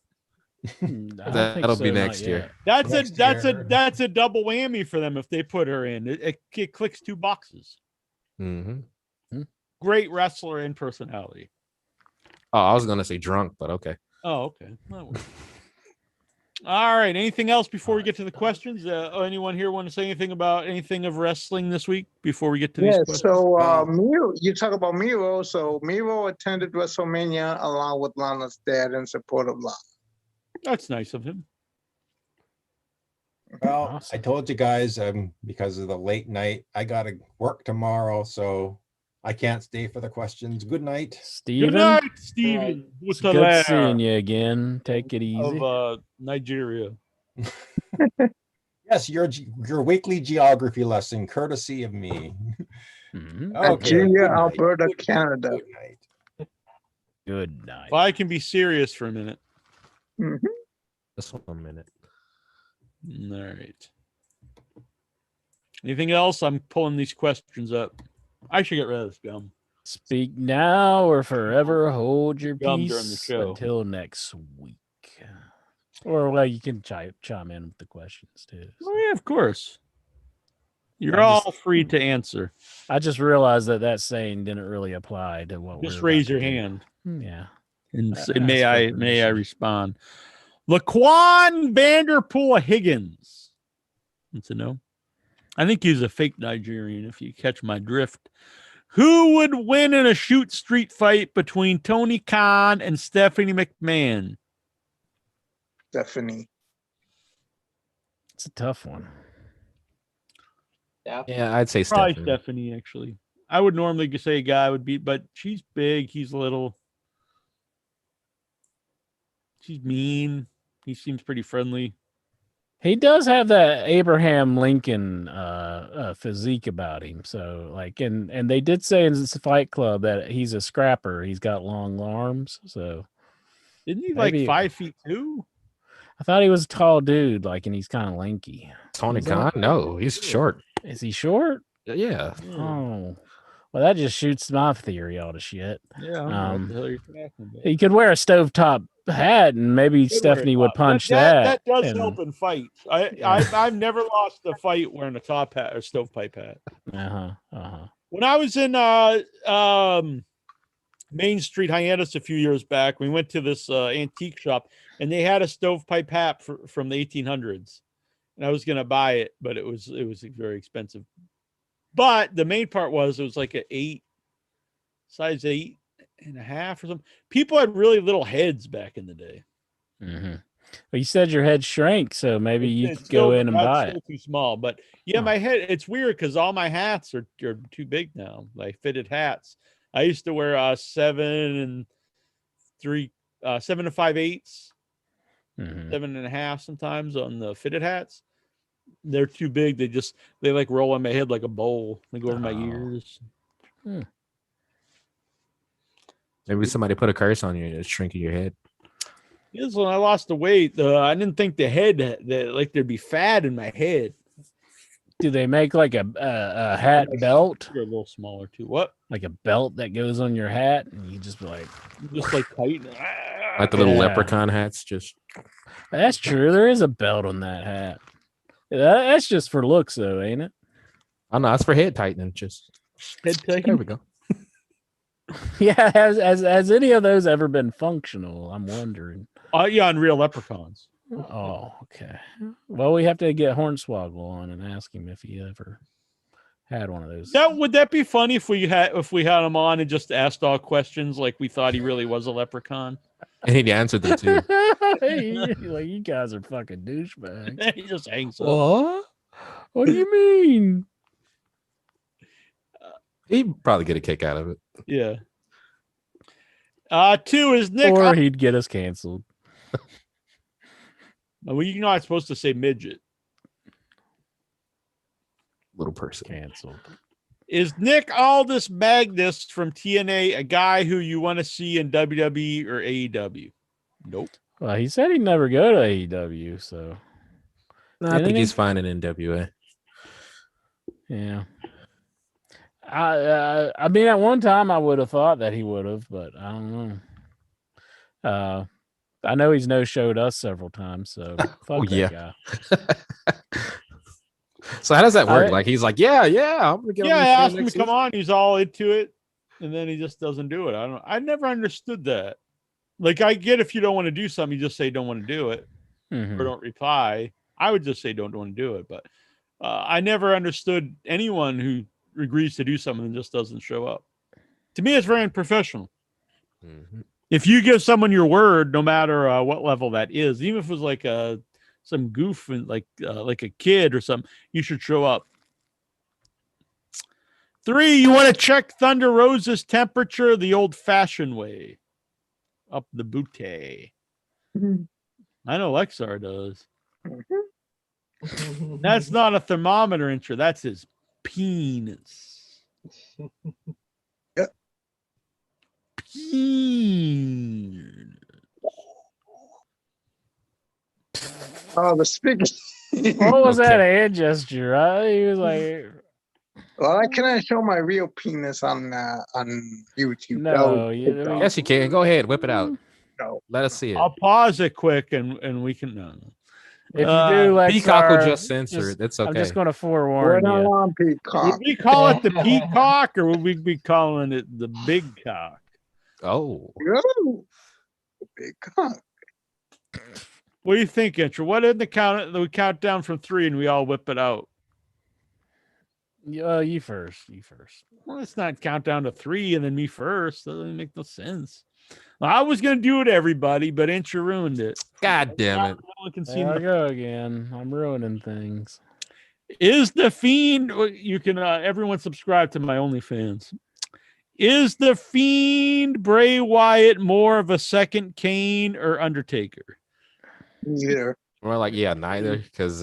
That'll be next year. That's Next year. that's a double whammy for them if they put her in. It clicks two boxes. Mm-hmm. Great wrestler and personality. Oh, I was gonna say drunk, but okay. Oh, okay. That works. All right. Anything else before we get to the questions? Anyone here want to say anything about anything of wrestling this week before we get to these Yeah, questions? so Miro, you talk about Miro. So Miro attended WrestleMania along with Lana's dad in support of Lana. That's nice of him. Well, Awesome. I told you guys, because of the late night, I gotta work tomorrow, so I can't stay for the questions. Good night. Steven, Good night, Steven. it's good seeing you again. Take it easy. Of Nigeria. Yes, your weekly geography lesson, courtesy of me. Mhm. Okay. Nigeria, good night. Alberta, Good night. Canada. Good night. Good night. If I can be serious for a minute. Mhm. Just 1 minute. All right. Anything else? I'm pulling these questions up. I should get rid of this gum. Speak now or forever hold your Gum during the peace show. until next week. Or well, you can chime in with the questions too. Oh yeah, of course. You're I all just- free to answer. I just realized that saying didn't really apply to what Just we're raise about your to do. hand Yeah. and say, Ask may for I permission. respond? Laquan Vanderpool Higgins. That's a no. I think he's a fake Nigerian, if you catch my drift. Who would win in a shoot street fight between Tony Khan and Stephanie McMahon? Stephanie. It's a tough one. Yeah, I'd say Probably Stephanie. Stephanie, actually. I would normally say a guy would beat, but she's big. He's little. She's mean. He seems pretty friendly. He does have that Abraham Lincoln physique about him. So like, and they did say in this Fight Club that he's a scrapper. He's got long arms. So Isn't he Maybe- like 5'2"? I thought he was a tall dude, like, and he's kind of lanky. Tony Is he? Khan? No, he's short. Is he short? Yeah. Oh, well, that just shoots my theory all to shit. Yeah, I don't know what the hell you're talking about. He could wear a stovetop hat, and maybe Stephanie would punch that. That does and- help in fights. Yeah. I've never lost a fight wearing a top hat or stovepipe hat. Uh-huh. When I was in Main Street Hyannis a few years back, we went to this antique shop, and they had a stovepipe hat from the 1800s, and I was gonna buy it, but it was very expensive. But the main part was it was like size 8.5 or something. People had really little heads back in the day. Mm-hmm. Well, you said your head shrank, so maybe you It's could go still- in and that's buy still it. too small, but yeah, Huh. my head. It's weird because all my hats are too big now. Like fitted hats. I used to wear 7 and 5/8, Mhm. 7.5 sometimes on the fitted hats. They're too big. They like roll on my head like a bowl. They go over my Oh. ears. Maybe somebody put a curse on you and it's shrinking your head. Yes, when I lost the weight, I didn't think that like there'd be fat in my head. Do they make like a hat belt, You're a little smaller too. What? like a belt that goes on your hat, and you just be like, Just like tight. Like the little Yeah. leprechaun hats, just that's true. There is a belt on that hat. That's just for looks, though, ain't it? I don't know, it's for head tightening. Just head there tight. we go. Yeah. Has any of those ever been functional? I'm wondering. Yeah, on real leprechauns. Oh, okay. Well, we have to get Hornswoggle on and ask him if he ever had one of those. Would that be funny if we had him on and just asked all questions like we thought he really was a leprechaun? And he answered them too. Like, you guys are fucking douchebags. He just hangs up. What? What do you mean? He'd probably get a kick out of it. Yeah. 2 is Nick. Or he'd get us canceled. Well, you're not supposed to say midget. Little person. Canceled. Is Nick Aldis Magnus from TNA a guy who you want to see in WWE or AEW? Nope. Well, he said he'd never go to AEW, so No, I Didn't think he? he's fine in NWA. yeah. I mean, at one time I would have thought that he would have, but I don't know. I know he's no-showed us several times, so fuck Oh, that yeah. guy. So how does that work? I- Like he's like, yeah, I'm gonna get Yeah, on I this show asked him to next come season. on. He's all into it, and then he just doesn't do it. I never understood that. Like, I get if you don't want to do something, you just say don't want to do it. Mhm. or don't reply, I would just say don't want to do it. But I never understood anyone who agrees to do something and just doesn't show up. To me, it's very unprofessional. Mhm. If you give someone your word, no matter what level that is, even if it was like some goof and like a kid or something, you should show up. 3, you want to check Thunder Rosa's temperature the old-fashioned way, up the booty. I know Lexar does. That's not a thermometer intro. That's his penis. Yep. Penis. Oh, the speaker. What was that Okay. hand gesture? He was like, Well, I cannot show my real penis on YouTube. That would no. take off. Yes, you can. Go ahead, whip it out. No. Let us see it. I'll pause it quick and we can. No. If you do, Lexar, Peacock will just censor it. That's I'm okay. just going to We're forewarn not you. on Peacock. Would we call it the peacock or would we be calling it the big cock? Oh, Yo, big cock. What do you think, Intro? What in the count? We count down from 3 and we all whip it out. You first. Well, let's not count down to 3 and then me first. That doesn't make no sense. Well, I was gonna do it, everybody, but Intro ruined it. God damn it. No one can see There I my- go again. I'm ruining things. Is the Fiend? You can everyone subscribe to my OnlyFans. Is the Fiend Bray Wyatt more of a second Kane or Undertaker? Neither. We're like, yeah, neither, because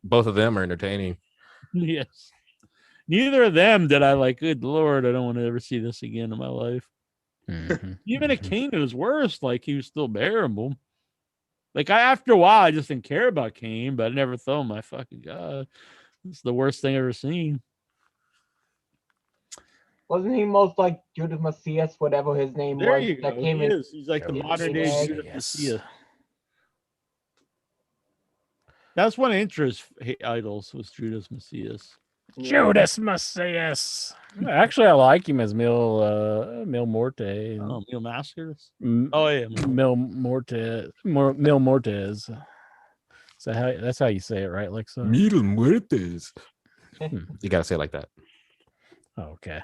both of them are entertaining. Yes. Neither of them did I like. Good Lord, I don't want to ever see this again in my life. Mhm. Even a Kane was worse. Like he was still bearable. Like after a while, I just didn't care about Kane, but I never thought, oh my fucking God, it's the worst thing I've ever seen. Wasn't he most like Judas Macias, whatever his name There was? you That go. came He in. is. He's like the Judas modern day Macias. Judas Yes. Macias. That's one of Intra's idols was Judas Macias. Judas Macias. Actually, I like him as Mil Morte. Oh, Mil Masters. M- Oh yeah, Mil Mortez. So that's how you say it, right, Lexa? Mil muertes. You gotta say it like that. Okay.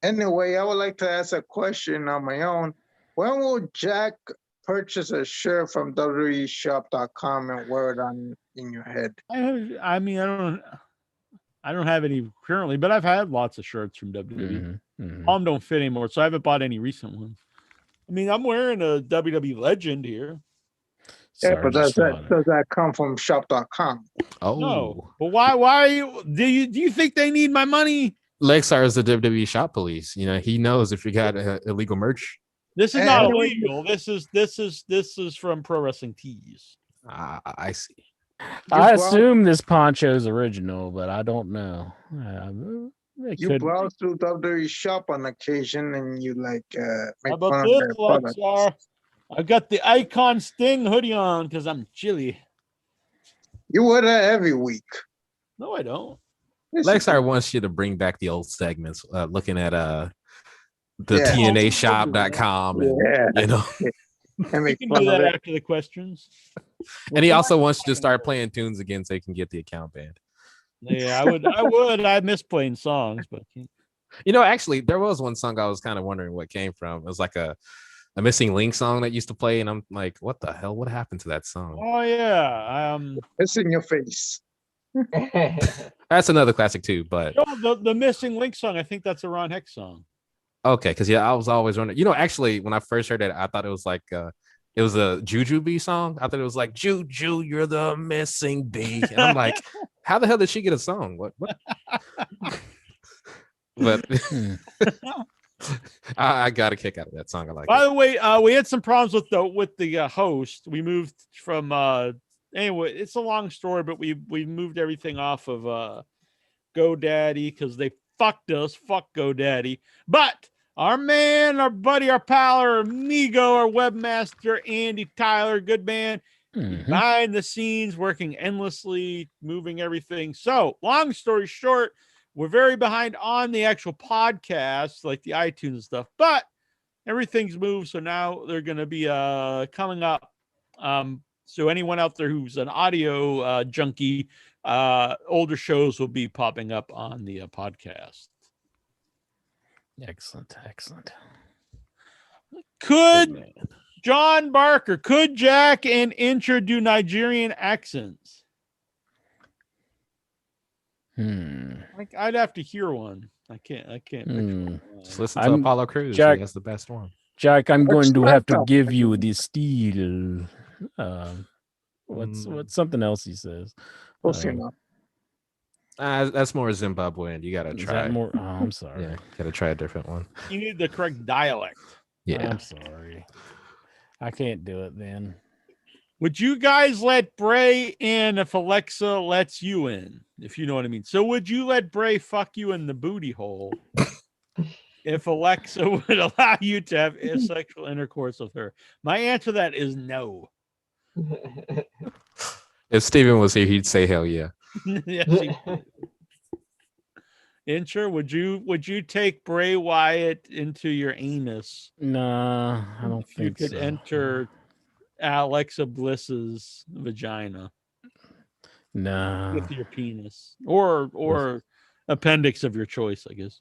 Anyway, I would like to ask a question on my own. When will Jack purchase a shirt from WWEshop.com and wear it in your head? I mean, I don't have any currently, but I've had lots of shirts from WWE. All of them don't fit anymore, so I haven't bought any recent ones. I mean, I'm wearing a WWE Legend here. Yeah, but does Sarge that come from shop.com? Oh, No, but why are you? Do you think they need my money? Lexar is the WWE shop police. You know, he knows if you got illegal merch. This is And not anyway- illegal. This is from Pro Wrestling Tees. I see. I You assume this poncho's original, but I don't know. It You could. browse through WWE Shop on occasion and you How make about fun of this, their products. Lexar? I got the Icon Sting hoodie on because I'm chilly. You wear that every week. No, I don't. Yes, you Lexar do. wants you to bring back the old segments, looking at the Yeah. TNAshop.com and Yeah, you know, and We make can fun do of that it. after the questions. and he also wants you to start playing tunes again so he can get the account banned. Yeah, I would. I miss playing songs, but You know, actually, there was one song I was kind of wondering what came from. It was like a missing link song that used to play, and I'm like, what the hell? What happened to that song? oh yeah, It's in your face. That's another classic too, but the missing link song. I think that's a Ron Hex song. okay, because yeah, I was always wondering. You know, actually, when I first heard it, I thought it was like it was a Juju bee song. I thought it was like Juju, you're the missing bee, and I'm like, how the hell did she get a song? What? But I got a kick out of that song. I like By it. the way, we had some problems with the host. We moved from anyway. It's a long story, but we moved everything off of GoDaddy because they fucked us. Fuck GoDaddy. But our man, our buddy, our pal, our amigo, our webmaster, Andy Tyler, good man, behind the scenes, working endlessly, moving everything. So, long story short, we're very behind on the actual podcast, like the iTunes and stuff, but everything's moved. So now they're going to be coming up So anyone out there who's an audio junkie, older shows will be popping up on the podcast. Excellent. Could John Barker, could Jack and Incher do Nigerian accents? Like, I'd have to hear one. I can't picture one. Just listen to Apollo Crews. Jack- That's the best one. Jack, I'm going to have to not give you the steel. What's something else he says? Close enough. That's more Zimbabwean. You gotta Is try. that more? Oh, I'm sorry. Yeah, gotta try a different one. You need the correct dialect. Yeah. I'm sorry. I can't do it then. Would you guys let Bray in if Alexa lets you in? If you know what I mean. So would you let Bray fuck you in the booty hole if Alexa would allow you to have sexual intercourse with her? My answer to that is no. If Steven was here, he'd say hell yeah. Yes, Incher, would you take Bray Wyatt into your anus? Nah, I don't If you think could so. enter Alexa Bliss's vagina Nah. with your penis or appendix of your choice, I guess.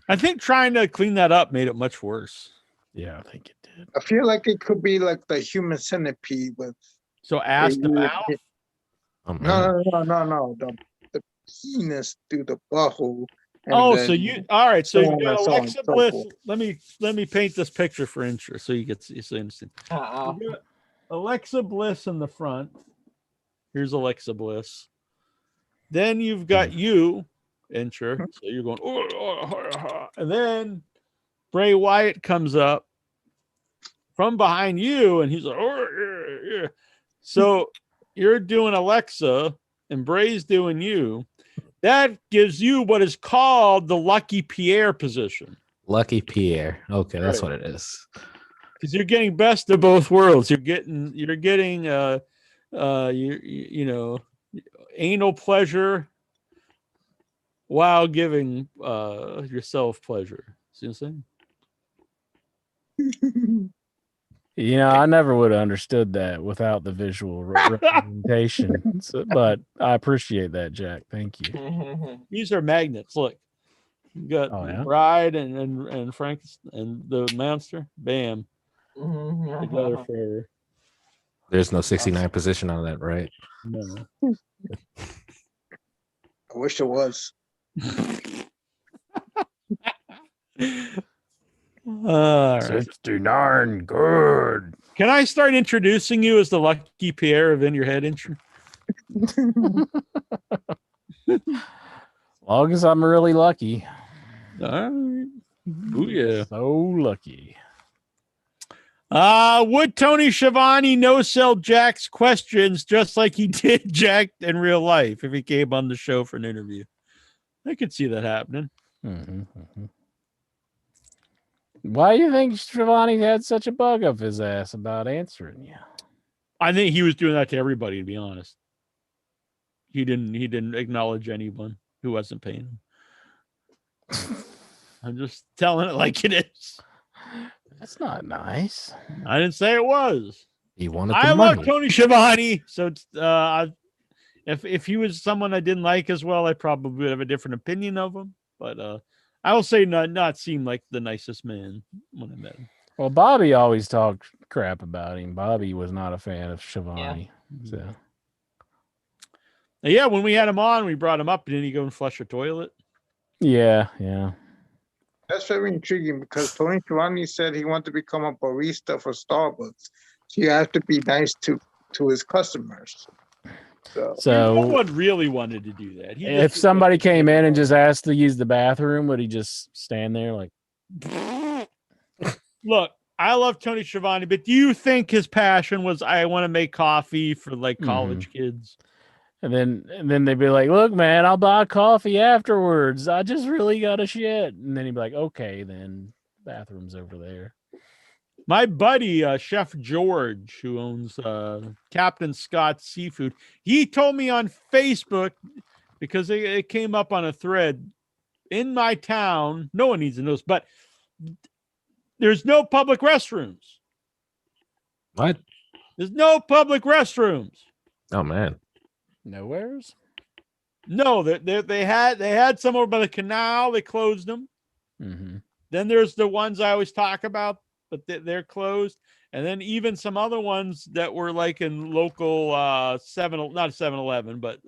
I think trying to clean that up made it much worse. Yeah, I think it did. I feel like it could be like the human centipede with So ass to mouth. Oh, man. no. The penis through the butthole. and Oh, then so you all right? So so you on got and so on Alexa and so Bliss. forth. Let me paint this picture for Incher so you get so you understand. Uh-uh. You got Alexa Bliss in the front. Here's Alexa Bliss. Then you've got you, Incher. So you're going, and then Bray Wyatt comes up from behind you, and he's like, yeah. So you're doing Alexa, and Bray's doing you. That gives you what is called the Lucky Pierre position. Lucky Pierre. Okay, that's Right. what it is. Because you're getting best of both worlds. You're getting you know, anal pleasure while giving yourself pleasure. See what I'm saying? You know, I never would have understood that without the visual representation. But I appreciate that, Jack. Thank you. These are magnets. Look, you got Oh, yeah? Bride and Frank and the monster. Bam, together forever. There's no 69 position on that, right? No. I wish it was. All right. 69, good. Can I start introducing you as the Lucky Pierre of In Your Head intro? As long as I'm really lucky. All right. Ooh, yeah. So lucky. Would Tony Schiavone no-sell Jack's questions just like he did Jack in real life if he came on the show for an interview? I could see that happening. Why do you think Schiavone had such a bug up his ass about answering you? I think he was doing that to everybody, to be honest. He didn't acknowledge anyone who wasn't paying him. I'm just telling it like it is. That's not nice. I didn't say it was. He wanted the I money. love Tony Schiavone, so if he was someone I didn't like as well, I probably would have a different opinion of him. But I will say not seem like the nicest man when I met him. Well, Bobby always talked crap about him. Bobby was not a fan of Schiavone. So Yeah, when we had him on, we brought him up. Didn't he go and flush a toilet? yeah. That's very intriguing because Tony Schiavone said he wanted to become a barista for Starbucks. So you have to be nice to his customers. So So no one really wanted to do that. He if just- somebody came in and just asked to use the bathroom, would he just stand there like, Look, I love Tony Schiavone, but do you think his passion was I want to make coffee for like college kids? and then they'd be like, look, man, I'll buy coffee afterwards. I just really got a shit. And then he'd be like, okay, then bathroom's over there. My buddy, Chef George, who owns Captain Scott's Seafood, he told me on Facebook, because it came up on a thread, in my town, no one needs to know this, but there's no public restrooms. What? There's no public restrooms. Oh man. Nowheres. No, they had some over by the canal. They closed them. Mm-hmm. Then there's the ones I always talk about, but they're closed. And then even some other ones that were like in local not 7-Eleven, but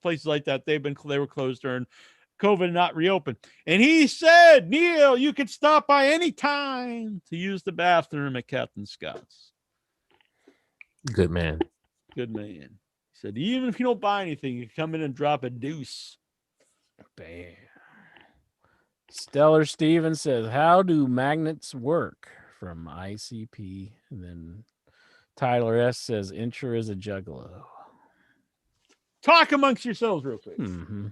places like that, they were closed during COVID, not reopened. And he said, Neil, you could stop by any time to use the bathroom at Captain Scott's. Good man. Good man. He said, even if you don't buy anything, you can come in and drop a deuce. Bam. Stellar Steven says, how do magnets work? From ICP. And then Tyler S says, Incher is a juggalo. Talk amongst yourselves real quick. Mm-hmm.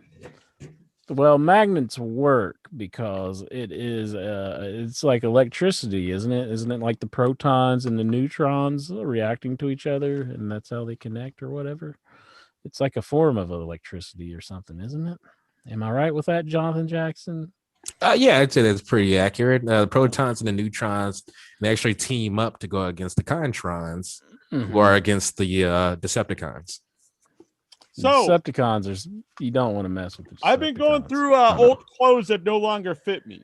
Well, magnets work because it's like electricity, isn't it? Isn't it like the protons and the neutrons reacting to each other, and that's how they connect or whatever? It's like a form of electricity or something, isn't it? Am I right with that, Jonathan Jackson? Yeah, I'd say that's pretty accurate. The protons and the neutrons, they actually team up to go against the Contrans, who are against the Decepticons. So Decepticons are, you don't want to mess with the Decepticons. I've been going through old clothes that no longer fit me.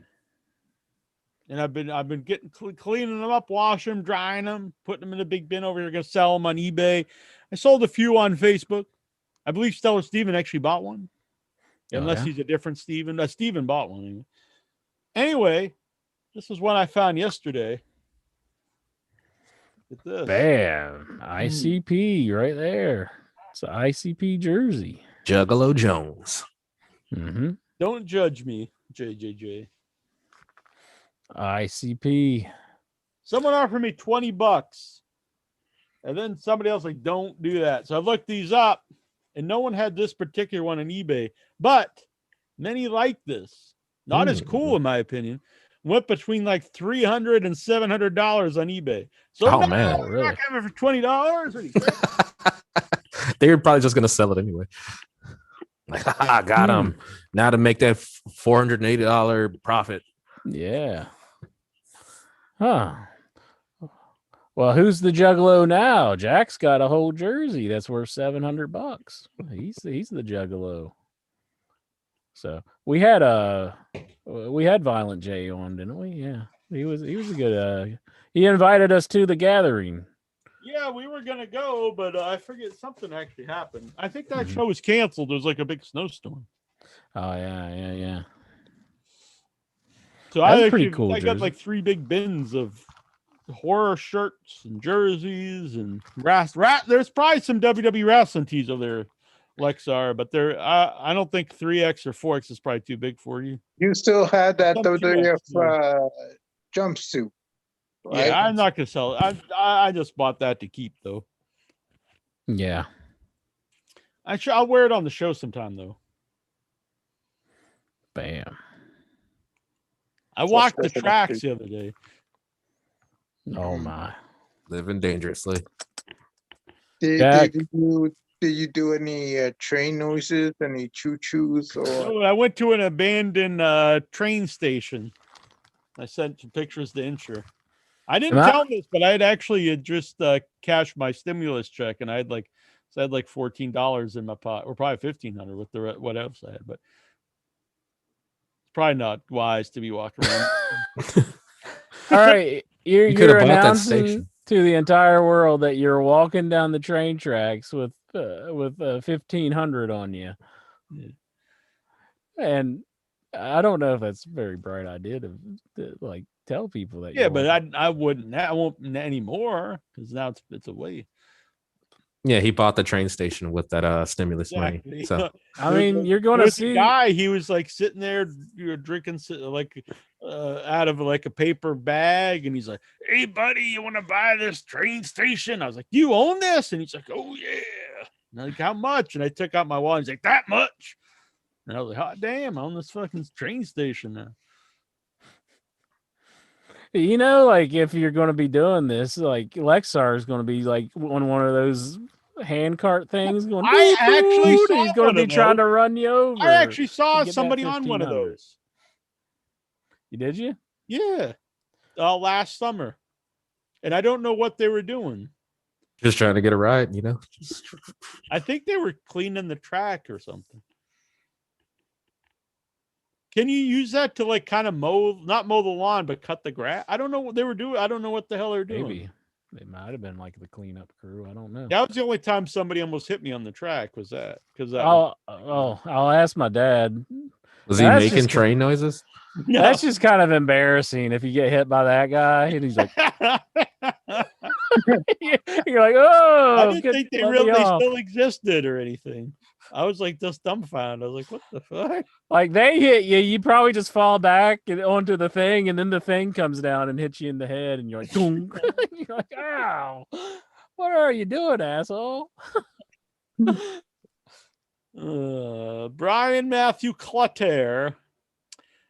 And I've been getting cleaning them up, washing them, drying them, putting them in a big bin over here. Going to sell them on eBay. I sold a few on Facebook. I believe Stellar Steven actually bought one. Unless he's a different Steven. Steven bought one. Anyway, this is one I found yesterday. Look at this. Bam. ICP right there. It's an ICP jersey. Juggalo Jones. Mm-hmm. Don't judge me, JJJ. ICP. Someone offered me $20. And then somebody else like, don't do that. So I looked these up. And no one had this particular one on eBay, but many like this. Not as cool, in my opinion. Went between like $300 and $700 on eBay. So man, really? Not for $20? They were probably just gonna sell it anyway. Like, I got them now to make that $480 profit. Yeah. Huh. Well, who's the juggalo now? Jack's got a whole jersey that's worth $700. He's the juggalo. So we had Violent J on, didn't we? Yeah, he was a good. He invited us to the gathering. Yeah, we were gonna go, but I forget something actually happened. I think that show was canceled. There was like a big snowstorm. Oh yeah. So That's pretty cool. I got like 3 big bins of horror shirts and jerseys and there's probably some WWE wrestling tees over there, Lexar, but I don't think 3X or 4X is probably too big for you. You still had that Some WWF jumpsuit, right? Yeah, I'm not gonna sell it. I just bought that to keep though. Yeah. I'll wear it on the show sometime though. Bam. I walked the tracks the other day. Oh my. Living dangerously. Did you do any train noises, any choo-choos? Or I went to an abandoned train station. I sent some pictures to Incher. I didn't tell him this, but I had actually just cashed my stimulus check, and I had like $14 in my pot, or probably $1,500 with the what else I had. But it's probably not wise to be walking around. All right, you're announcing to the entire world that you're walking down the train tracks with 1,500 on you, and I don't know if that's a very bright idea to like tell people that. Yeah, but I wouldn't. I won't anymore because now it's away. Yeah, he bought the train station with that stimulus money. So I mean, you're going to see a guy. He was like sitting there, you're drinking like out of like a paper bag, and he's like, "Hey, buddy, you want to buy this train station?" I was like, "You own this?" And he's like, "Oh yeah." And I'm like, "How much?" And I took out my wallet. He's like, "That much?" And I was like, "Hot damn, I own this fucking train station now." You know, like if you're going to be doing this, like Lexar is going to be like on one of those hand cart things going. He's going to be trying to run you over. I actually saw somebody on one of those. Did you? Yeah, last summer, and I don't know what they were doing. Just trying to get a ride, you know. I think they were cleaning the track or something. Can you use that to like kind of not mow the lawn, but cut the grass? I don't know what they were doing. I don't know what the hell they're doing. Maybe it might have been like the cleanup crew. I don't know. That was the only time somebody almost hit me on the track. Was that because that? I'll ask my dad. Was he That's making just train noises? No. That's just kind of embarrassing if you get hit by that guy and he's like, you're like, oh, I didn't get- think they let me really off." still existed or anything. I was like just dumbfounded. I was like, what the fuck? Like they hit you, you probably just fall back and onto the thing, and then the thing comes down and hits you in the head, and you're like, "Dunk." You're like, ow, what are you doing, asshole? Brian Matthew Clutter.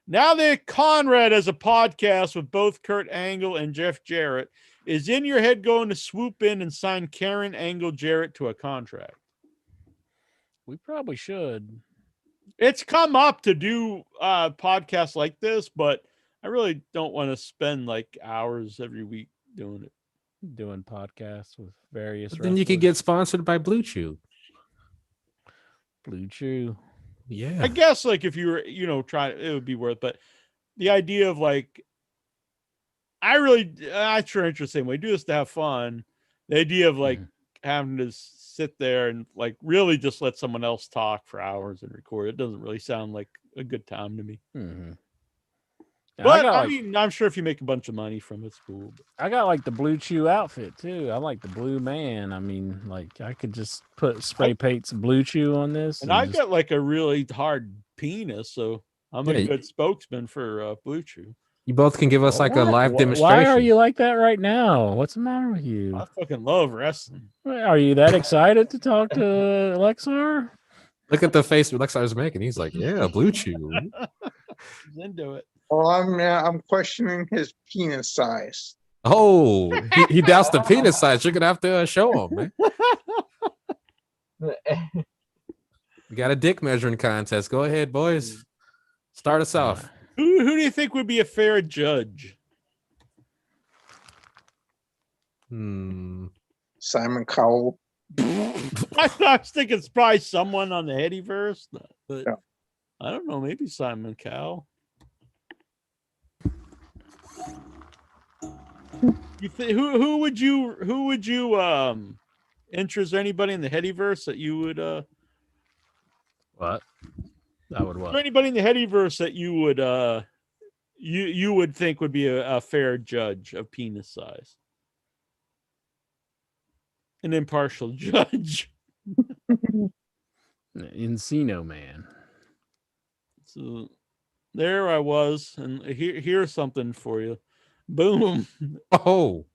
Now that Conrad has a podcast with both Kurt Angle and Jeff Jarrett, is in your head going to swoop in and sign Karen Angle Jarrett to a contract? We probably should. It's come up to do podcasts like this, but I really don't want to spend like hours every week doing it. Doing podcasts with various. But then you could wrestlers. get sponsored by Blue Chew. Blue Chew. Yeah. I guess like if you were, trying, it would be worth. But the idea of like, I sure interesting. We do this to have fun. The idea of like having to sit there and like really just let someone else talk for hours and record it doesn't really sound like a good time to me. Mm-hmm. But I mean, I'm sure if you make a bunch of money from it, it's cool. But I got like the Blue Chew outfit too. I like the Blue Man. I mean, like I could just spray paint some Blue Chew on this. And I've got like a really hard penis, so I'm a good spokesman for Blue Chew. You both can give us like a live demonstration. Why are you like that right now? What's the matter with you? I fucking love wrestling. Are you that excited to talk to Lexar? Look at the face Lexar's making. He's like, yeah, Blue Chew. He's into it. Well, I'm questioning his penis size. Oh, he doused the penis size. You're gonna have to show him, man. We got a dick measuring contest. Go ahead, boys. Start us off. Who do you think would be a fair judge? Simon Cowell. I was thinking it's probably someone on the Headyverse, but Yeah. I don't know. Maybe Simon Cowell. Who would you interest? Anybody in the Headyverse that you would What? That would Is what? there anybody in the Headyverse that you would you would think would be a fair judge of penis size? An impartial judge. Encino Man. So there I was, and here's something for you. Boom. Oh,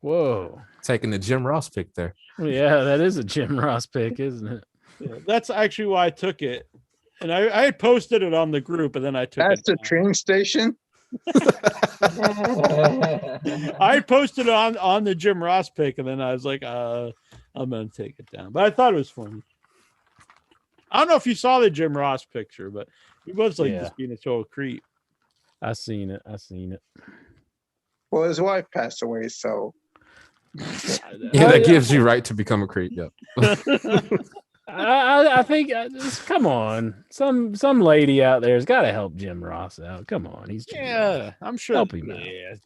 Whoa. taking the Jim Ross pick there. Yeah, that is a Jim Ross pick, isn't it? Yeah, that's actually why I took it. And I had posted it on the group, and then I took That's it the down. train station. I posted it on the Jim Ross pick, and then I was like, I'm gonna take it down. But I thought it was funny. I don't know if you saw the Jim Ross picture, but he was like just being a total creep. I seen it. Well, his wife passed away, so Yeah, that gives you right to become a creep. Yep. I think come on, some lady out there has got to help Jim Ross out. Come on, he's Jim Ross. I'm sure. Help him out.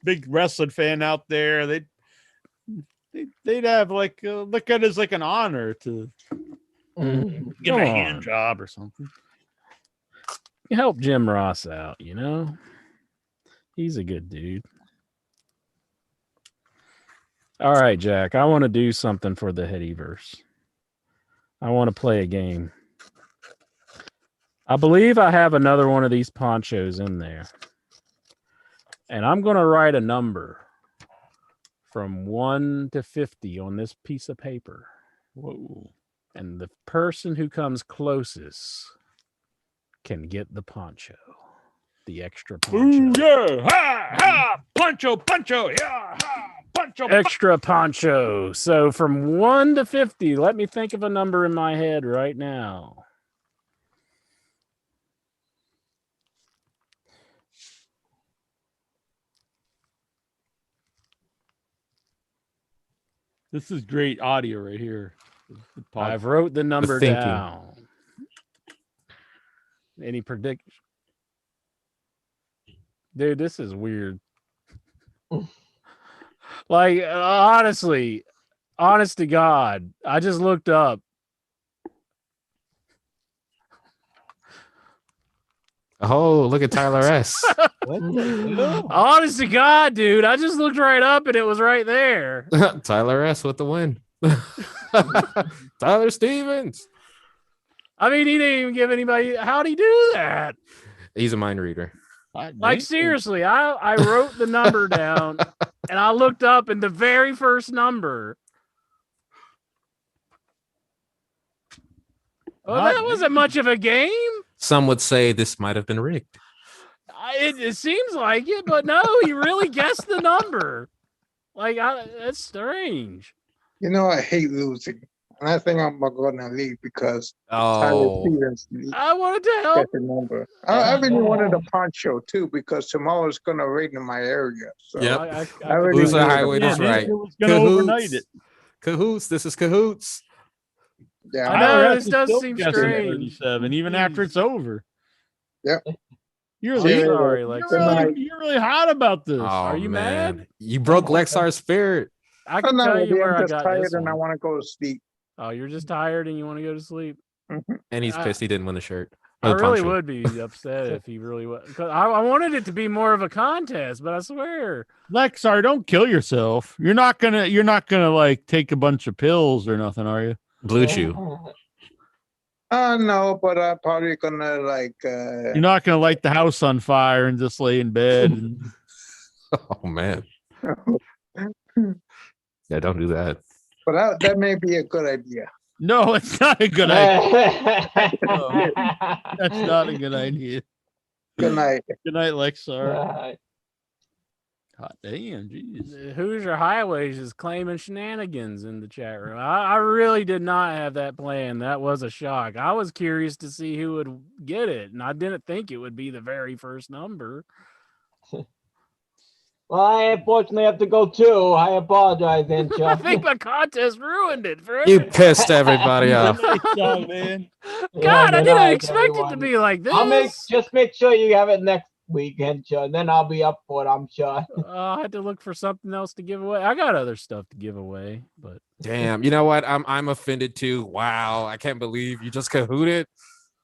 Big wrestling fan out there. They'd have like look at it as like an honor to give him a hand job or something. Help Jim Ross out. You know, he's a good dude. All right, Jack. I want to do something for the Headyverse. I want to play a game. I believe I have another one of these ponchos in there. And I'm going to write a number from 1 to 50 on this piece of paper. Whoa. And the person who comes closest can get the poncho. The extra poncho. Ooh, yeah. Ha, ha. Poncho, yeah. Ha. Poncho. Extra poncho. So from 1 to 50, let me think of a number in my head right now. This is great audio right here. The I've wrote the number thinking. down. Any prediction? Dude, this is weird. Like, honestly, honest to God, I just looked up. Oh, look at Tyler S. What the hell? Honest to God, dude, I just looked right up and it was right there. Tyler S with the win. Tyler Stevens. I mean, he didn't even give anybody. How'd he do that? He's a mind reader. Like, seriously, I wrote the number down and I looked up, and the very first number. Oh, that wasn't much of a game. Some would say this might have been rigged. It seems like it, but no, he really guessed the number. Like, that's strange. You know, I hate losing. And I think I'm going to leave because Tyler Oh, Stevens I wanted to help. got the number. I really wanted a poncho too because tomorrow's going to rain in my area. So Yep. I really Who's the wanted a highway that's poncho. right? Was gonna overnight it. Cahoots. This is Cahoots. Yeah, I know, Tyler this S is does still seem guessing strange. 37, even after it's over. Yep. You're I'm really, sorry, you're Lex. you're really hot about this. Oh, Are you man. mad? You broke Lexar's spirit. I I'm can not tell really. you where I'm I just got tired this and I one. want to go to sleep. Oh, you're just tired and you want to go to sleep? And he's I- pissed he didn't win the shirt. I Or the really poncho. would be upset if he really was. Cause I wanted it to be more of a contest, but I swear. Lexar, don't kill yourself. You're not gonna like take a bunch of pills or nothing, are you? Blue Chew. No, but I'm probably gonna like. You're not gonna light the house on fire and just lay in bed. And... Oh, man. Yeah, don't do that. But that may be a good idea. No, it's not a good idea. That's not a good idea. Good night. Good night, Lexar. Right. Hot damn, jeez. Hoosier Highways is claiming shenanigans in the chat room. I really did not have that plan. That was a shock. I was curious to see who would get it, and I didn't think it would be the very first number. Well, I unfortunately have to go too. I apologize, I Incha. think my contest ruined it for You everybody. pissed everybody off. Nice job, man. God, I good didn't night, expect it to everyone. be like this. Just make sure you have it next week, Incha, and then I'll be up for it, I'm sure. I had to look for something else to give away. I got other stuff to give away, but Damn. You know what? I'm offended too. Wow. I can't believe you just cahooted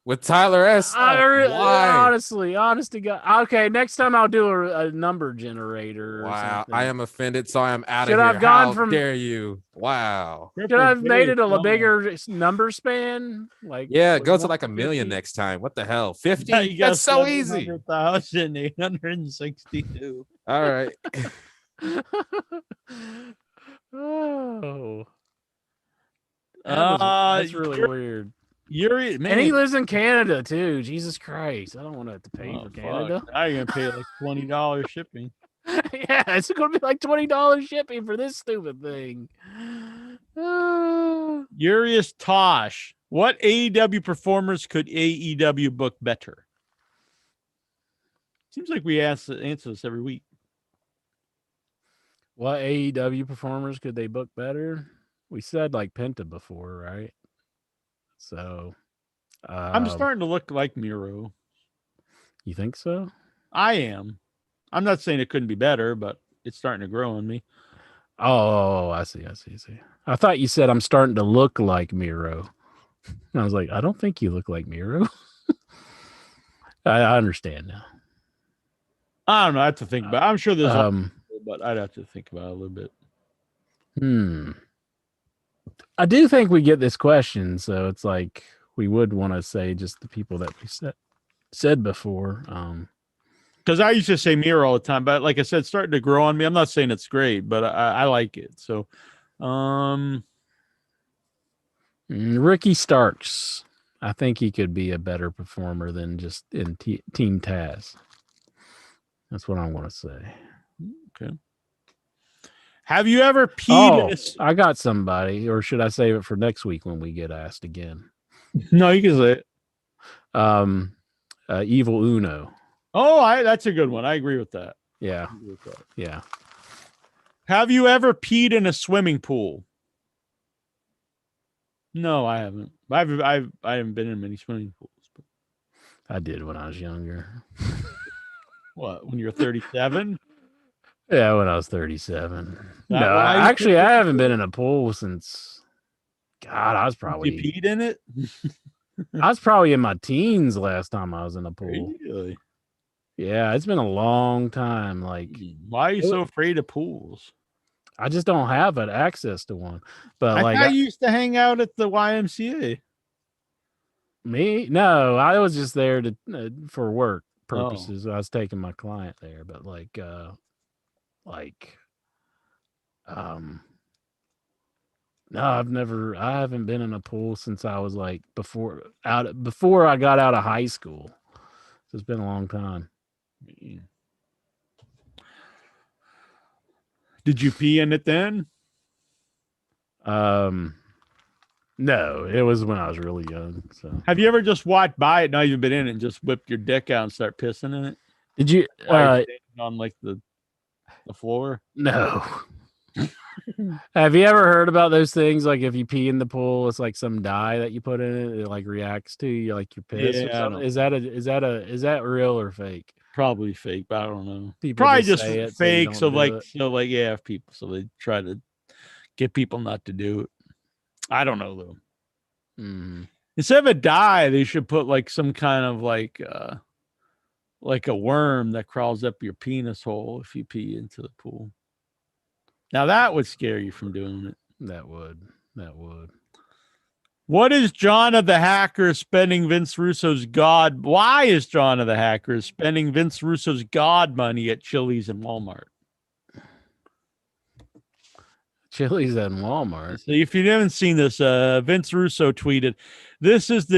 with Tyler S. Why? honestly, honest to God. Okay, next time I'll do a number generator. Or Wow. something. I am offended, so I am out of Should here. I have gone How from- dare you? Wow. Should I have made it a bigger number span? Like, Yeah, go to what, like 1 million 50? next time. What the hell? 50? Yeah, you got That's so easy. 700,862. All right. Oh, Uh, that's really weird. Yuri, man. And he lives in Canada too. Jesus Christ, I don't want to have to pay Oh, for fuck. Canada. Now you're gonna pay like $20 shipping. Yeah, it's going to be like $20 shipping for this stupid thing. Urius Tosh. What AEW performers could AEW book better? Seems like we answer this every week. What AEW performers could they book better? We said like Penta before, right? So I'm starting to look like Miro. You think so? I am. I'm not saying it couldn't be better, but it's starting to grow on me. Oh, I see. I thought you said I'm starting to look like Miro. I was like, I don't think you look like Miro. I understand now. I don't know. I have to think about it. I'm sure there's but I'd have to think about it a little bit. I do think we get this question, so it's like we would want to say just the people that we said before. Because I used to say Miro all the time, but like I said, it's starting to grow on me. I'm not saying it's great, but I like it. So, Ricky Starks. I think he could be a better performer than just in Team Taz. That's what I want to say. Okay. Have you ever peed? I got somebody, or should I save it for next week when we get asked again? No, you can say it. Evil Uno. Oh, that's a good one. I agree with that. Yeah. Yeah. Have you ever peed in a swimming pool? No, I haven't. I haven't been in many swimming pools. But I did when I was younger. what? When you're 37? Yeah, when I was 37. That No, why you actually, took I it? haven't been in a pool since. God, You peed in it? I was probably in my teens last time I was in a pool. Really? Yeah, it's been a long time. Like, Why are you it so wa- afraid of pools? I just don't have an access to one. But I like thought you used to hang out at the YMCA. me, no, I was just there to for work Oh. purposes. I was taking my client there, but no, I haven't been in a pool since I was like before I got out of high school. So it's been a long time. Did you pee in it then? No, it was when I was really young. So Have you ever just walked by it, not even been in it, and just whipped your dick out and start pissing in it? did you? While you're standing on like the floor? No. Have you ever heard about those things? Like if you pee in the pool, it's like some dye that you put in it. It like reacts to you, like your piss. Or Yeah, I something. know. Is that real or fake? Probably fake, but I don't know. People Probably just just say it so you fake. don't So do like, it. yeah, if people. So they try to get people not to do it. I don't know though. Mhm. Instead of a dye, they should put like some kind of like a worm that crawls up your penis hole if you pee into the pool. Now that would scare you from doing it. That would. What is John of the Hacker spending Vince Russo's God? Why is John of the Hacker spending Vince Russo's God money at Chili's and Walmart? Chili's and Walmart. So if you haven't seen this, Vince Russo tweeted, This is for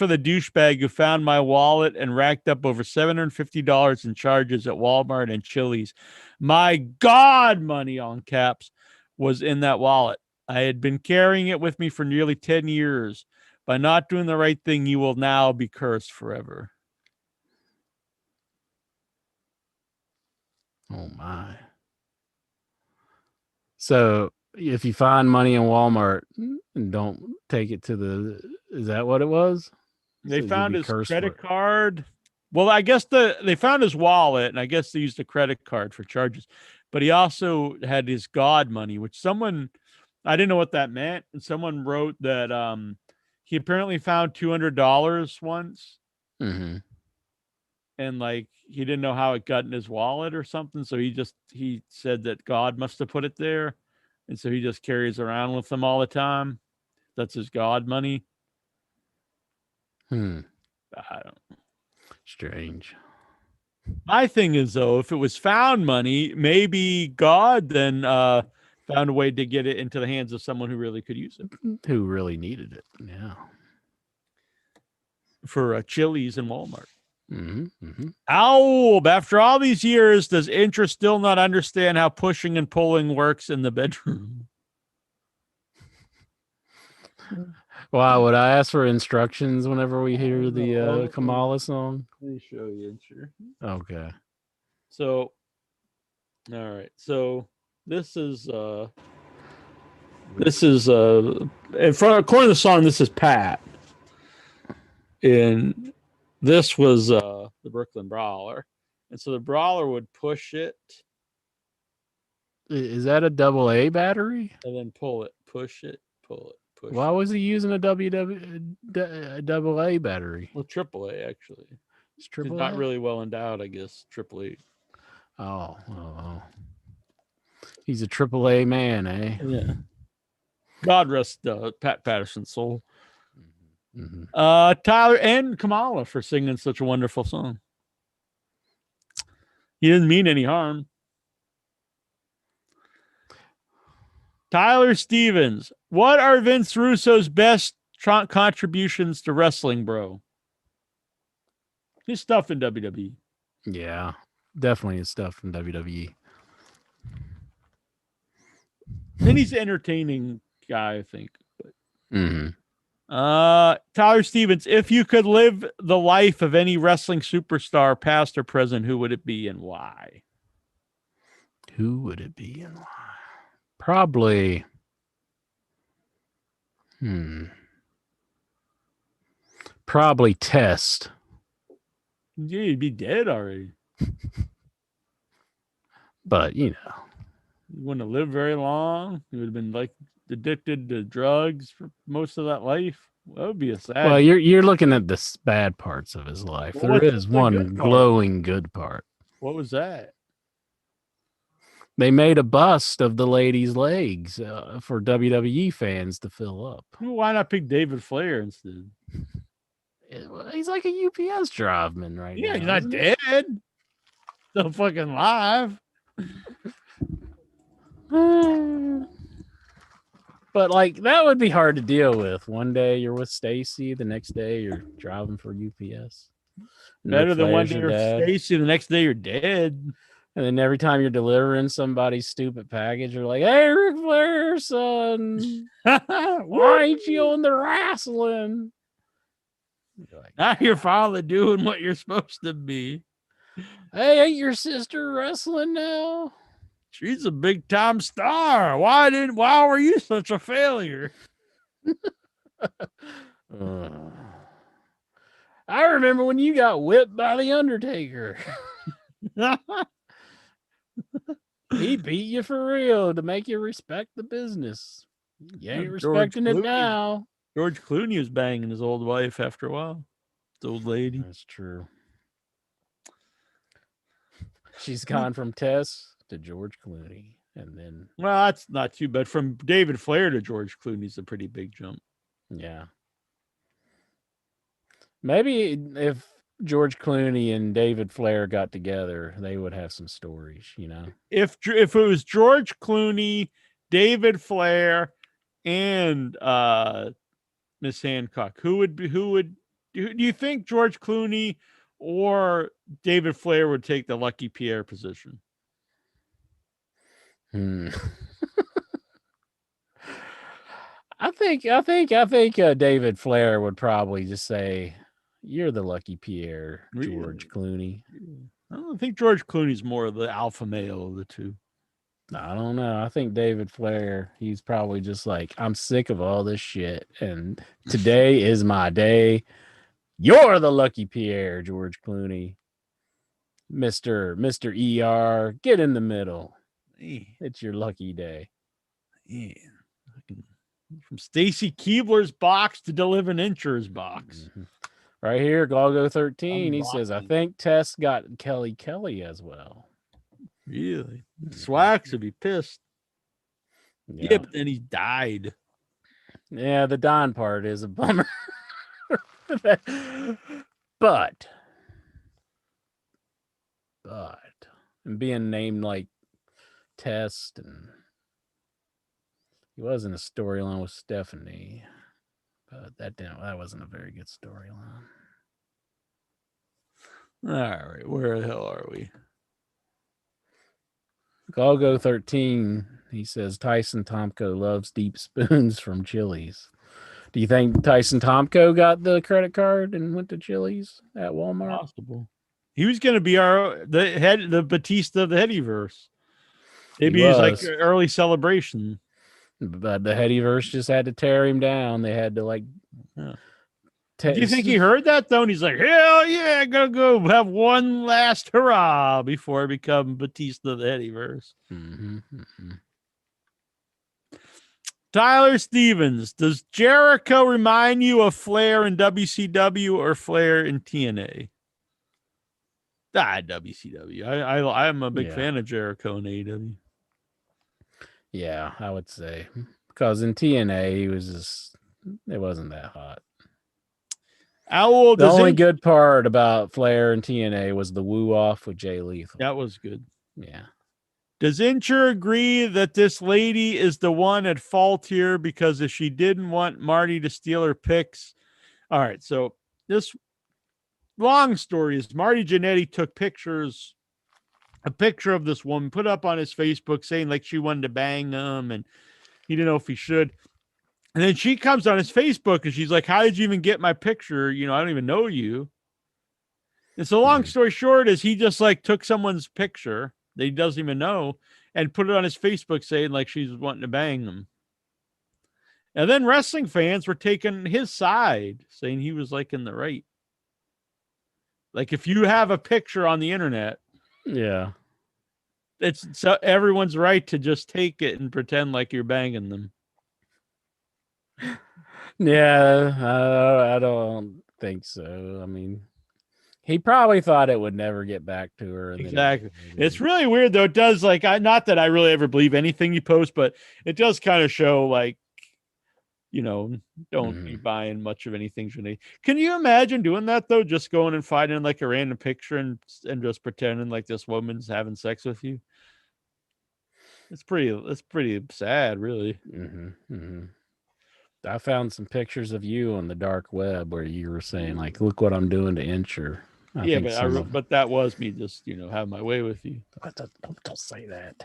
the douchebag who found my wallet and racked up over $750 in charges at Walmart and Chili's. My God money on caps was in that wallet. I had been carrying it with me for nearly 10 years. By not doing the right thing, you will now be cursed forever. Oh my. So if you find money in Walmart and don't take it to is that what it was? They So you'll found be his cursed credit for it. card. Well, I guess they found his wallet, and I guess they used a credit card for charges. But he also had his God money, which I didn't know what that meant. And someone wrote that he apparently found $200 once, Mm-hmm. and like he didn't know how it got in his wallet or something. So he said that God must have put it there, and so he just carries around with him all the time. That's his God money. I don't. Strange. My thing is though, if it was found money, maybe God then found a way to get it into the hands of someone who really could use it Who really needed it? Yeah. for Chili's and Walmart. Mm-hmm. Ow! After all these years, does interest still not understand how pushing and pulling works in the bedroom? Wow, would I ask for instructions whenever we hear the Kamala song? Let me show you. Sure. Okay. So, all right. So this is and according to the song, this is Pat, and this was the Brooklyn Brawler, and so the Brawler would push it Is that a AA battery? and then pull it, push it, pull it, push. Why it. was he using a AA battery? Well, AAA actually. It's He's AAA? not really well endowed, I guess. AAA. Oh. He's a AAA man, eh? Yeah. God rest Pat Patterson's soul. Mm-hmm. Tyler and Kamala for singing such a wonderful song. He didn't mean any harm. Tyler Stevens, what are Vince Russo's best contributions to wrestling, bro? His stuff in WWE. Yeah, definitely his stuff from WWE. And he's an entertaining guy, I think. But. Mm-hmm. Tyler Stevens, if you could live the life of any wrestling superstar, past or present, who would it be and why? Who would it be and why? Probably. Probably Test. Yeah, you'd be dead already. But, you know. You wouldn't have lived very long. You would have been like addicted to drugs for most of that life. That would be a sad. Well, you're looking at the bad parts of his life. Well, There what's is the one good part? glowing good part. What was that? They made a bust of the lady's legs for WWE fans to fill up. Well, why not pick David Flair instead? He's like a UPS driveman right now. Yeah, he's not isn't he? dead. Still fucking live. But like that would be hard to deal with. One day you're with Stacy, the next day you're driving for UPS. And Better Ric than one Flair's day your you're dad. Stacy, the next day you're dead. And then every time you're delivering somebody's stupid package, you're like, "Hey, Ric Flair, son, why ain't you on the wrestling?" You're like, Now you're finally doing what you're supposed to be. "Hey, ain't your sister wrestling now?" She's a big time star. Why were you such a failure? I remember when you got whipped by the Undertaker. He beat you for real to make you respect the business. You ain't George respecting it Clooney. now. George Clooney was banging his old wife after a while. The old lady. That's true. She's gone from Tess to George Clooney. And then, Well, that's not too bad. From David Flair to George Clooney's a pretty big jump. yeah. Maybe if George Clooney and David Flair got together, they would have some stories, you know? If it was George Clooney, David Flair, and Miss Hancock, who do you think George Clooney or David Flair would take the Lucky Pierre position? I think David Flair would probably just say, "You're the Lucky Pierre, George Clooney." I don't think George Clooney's more of the alpha male of the two. I don't know. I think David Flair, he's probably just like, "I'm sick of all this shit, and today is my day. You're the Lucky Pierre, George Clooney. Mr. ER, get in the middle. It's your lucky day." Yeah. From Stacy Keebler's box to Delivered Incher's box. Mm-hmm. Right here, Galgo 13, he says, "I think Tess got Kelly as well." Really? Swax would be pissed. Yeah, but then he died. Yeah, the Don part is a bummer. but and being named like Test, and he was in a storyline with Stephanie, but that wasn't a very good storyline. All right, where the hell are we? Galgo 13, he says Tyson Tomko loves deep spoons from Chili's. Do you think Tyson Tomko got the credit card and went to Chili's at Walmart? Possible. He was going to be the Batista of the Headyverse. Maybe he's like an early celebration. But the Headyverse just had to tear him down. They had to like. Do you think he heard that though? And he's like, "Hell yeah, I'm gonna go have one last hurrah before I become Batista of the Headyverse." Tyler Stevens, does Jericho remind you of Flair in WCW or Flair in TNA? WCW. I'm a big fan of Jericho in AEW. Yeah, I would say, because in TNA he was just, it wasn't that hot. The only good part about Flair and TNA was the woo off with Jay Lethal. That was good. Yeah. Does Incher agree that this lady is the one at fault here? Because if she didn't want Marty to steal her picks. All right. So this long story is Marty Jannetty took a picture of this woman, put up on his Facebook saying like she wanted to bang him and he didn't know if he should. And then she comes on his Facebook and she's like, "How did you even get my picture? You know, I don't even know you." And so long story short is he just like took someone's picture that he doesn't even know and put it on his Facebook saying like she's wanting to bang him. And then wrestling fans were taking his side, saying he was like in the right. Like if you have a picture on the internet, Yeah. it's so everyone's right to just take it and pretend like you're banging them. Yeah, I don't think so. I mean, he probably thought it would never get back to her. And Exactly. Then It's really weird though. It does like not that I really ever believe anything you post, but it does kind of show like, don't be buying much of anything. Can you imagine doing that though? Just going and finding like a random picture and just pretending like this woman's having sex with you. It's pretty sad, really. I found some pictures of you on the dark web where you were saying like, "Look what I'm doing to inch her." Yeah, but that was me just having my way with you. Don't say that.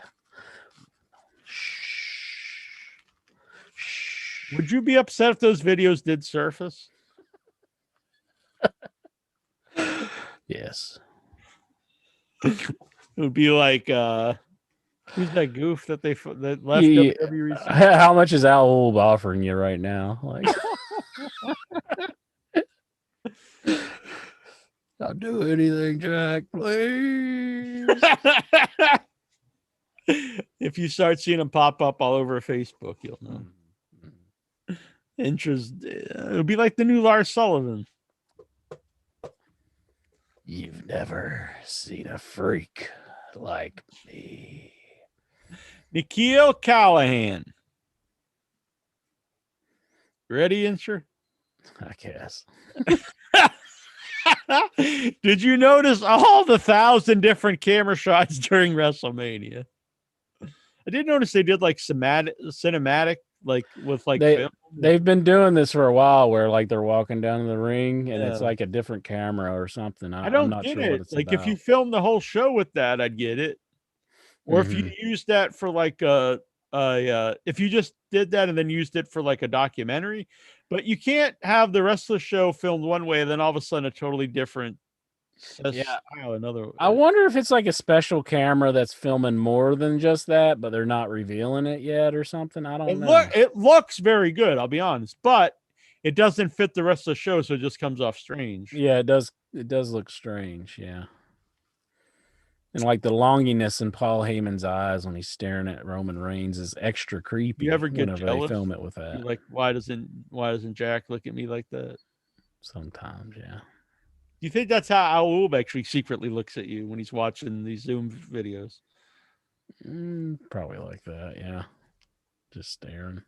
Would you be upset if those videos did surface? Yes. It would be like who's that goof that that left Yeah. WWE? How much is Al Olb offering you right now? Like, I'll do anything, Jack, please. If you start seeing them pop up all over Facebook, you'll know. It'll be like the new Lars Sullivan. You've never seen a freak like me. Nikhil Callahan. Ready, Incher? I guess. Did you notice all the 1,000 different camera shots during WrestleMania? I did notice they did like cinematic, like with like film. They've been doing this for a while, where like they're walking down the ring and it's like a different camera or something. I'm not sure what it's like about. if you film the whole show with that, I'd get it. Or if you use that for like if you just did that and then used it for like a documentary, but you can't have the rest of the show filmed one way and then all of a sudden a totally different style. I wonder if it's like a special camera that's filming more than just that, but they're not revealing it yet or something. I don't know. It looks very good, I'll be honest, but it doesn't fit the rest of the show, so it just comes off strange. Yeah, it does. It does look strange. Yeah. And like the longiness in Paul Heyman's eyes when he's staring at Roman Reigns is extra creepy. You ever get whenever jealous? they film it with that? You're like, why doesn't Jack look at me like that? Sometimes, yeah. Do you think that's how Al Ulb actually secretly looks at you when he's watching these Zoom videos? Probably like that, yeah. Just staring.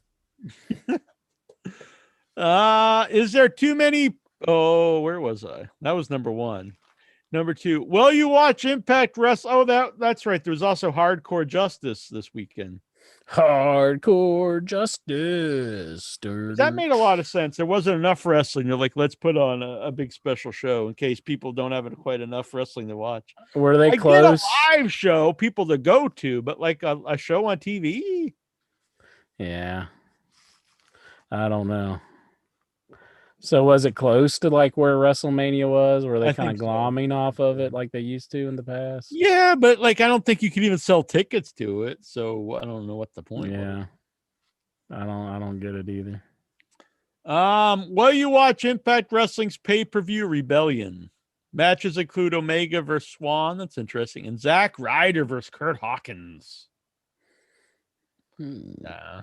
Is there too many? Oh, where was I? That was number 1. Number 2, will you watch Impact Wrestling? Oh, that's right. There was also Hardcore Justice this weekend. Hardcore Justice. That made a lot of sense. There wasn't enough wrestling. They're like, let's put on a big special show in case people don't have quite enough wrestling to watch. Were they I close? Get a live show, people to go to, but like a show on TV? Yeah. I don't know. So was it close to like where WrestleMania was? Were they kind of glomming off of it like they used to in the past? Yeah, but like I don't think you can even sell tickets to it, so I don't know what the point was. I don't get it either. Will you watch Impact Wrestling's pay-per-view Rebellion? Matches include Omega versus Swan, that's interesting, and Zack Ryder versus Kurt Hawkins. Nah.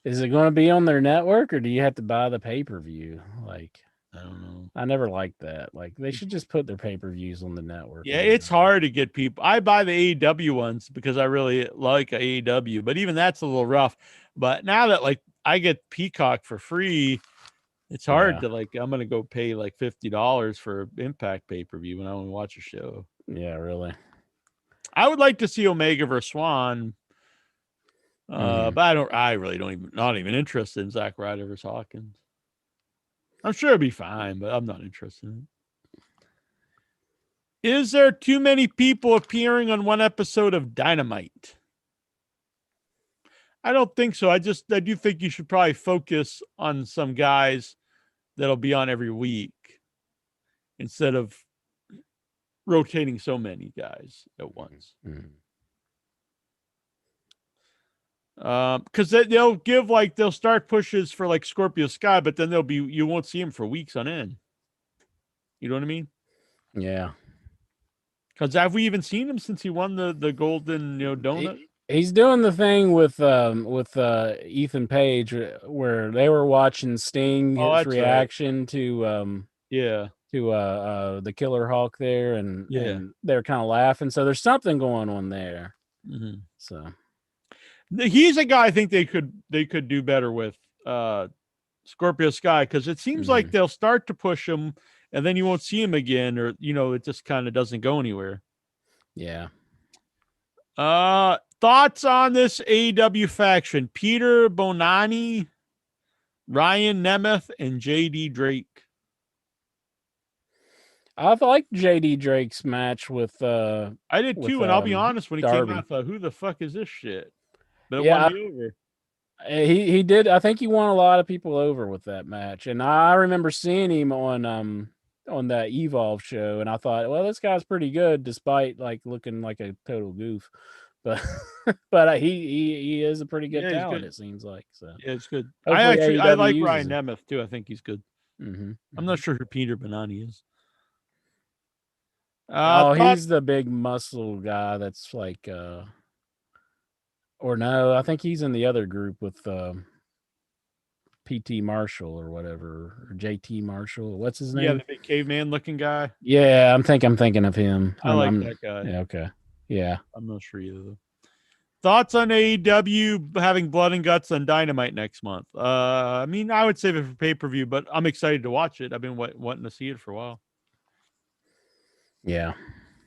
Is it going to be on their network, or do you have to buy the pay-per-view? Like, I don't know. I never liked that. Like, they should just put their pay-per-views on the network. Yeah, it's hard to get people. I buy the AEW ones because I really like AEW, but even that's a little rough. But now that like I get Peacock for free, it's hard to like, I'm going to go pay like $50 for Impact pay-per-view when I want to watch a show. Yeah, really. I would like to see Omega versus Swan. But I really not even interested in Zack Ryder versus Hawkins. I'm sure it'd be fine, but I'm not interested in it. Is there too many people appearing on one episode of Dynamite? I don't think so. I do think you should probably focus on some guys that'll be on every week instead of rotating so many guys at once. Because they'll give they'll start pushes for like Scorpio Sky, but then you won't see him for weeks on end. You know what I mean? Yeah. Because have we even seen him since he won the golden donut? He's doing the thing with Ethan Page where they were watching Sting, Oh, his that's right. reaction to Yeah. the Killer Hawk there, and they're kind of laughing. So there's something going on there. Mm-hmm. So he's a guy I think they could do better with Scorpio Sky, because it seems like they'll start to push him and then you won't see him again, or it just kind of doesn't go anywhere. Yeah. Thoughts on this AEW faction: Peter Bonani, Ryan Nemeth, and JD Drake. I've liked JD Drake's match with I did too, and I'll be honest, when he Darby. came out, I thought, who the fuck is this shit? But it Yeah, won me over. He did. I think he won a lot of people over with that match, and I remember seeing him on that Evolve show, and I thought, well, this guy's pretty good despite like looking like a total goof, but he is a pretty good talent. It seems like so. Yeah, it's good. Hopefully I like uses Ryan him. Nemeth too. I think he's good. Mm-hmm. I'm not sure who Peter Bonani is. He's the big muscle guy that's like or no, I think he's in the other group with PT Marshall or whatever, or JT Marshall. What's his name? Yeah, the big caveman looking guy. Yeah, I'm thinking of him. I like that guy. Yeah, okay. Yeah. I'm not sure either though. Thoughts on AEW having blood and guts on Dynamite next month? I mean, I would save it for pay-per-view, but I'm excited to watch it. I've been wanting to see it for a while. Yeah.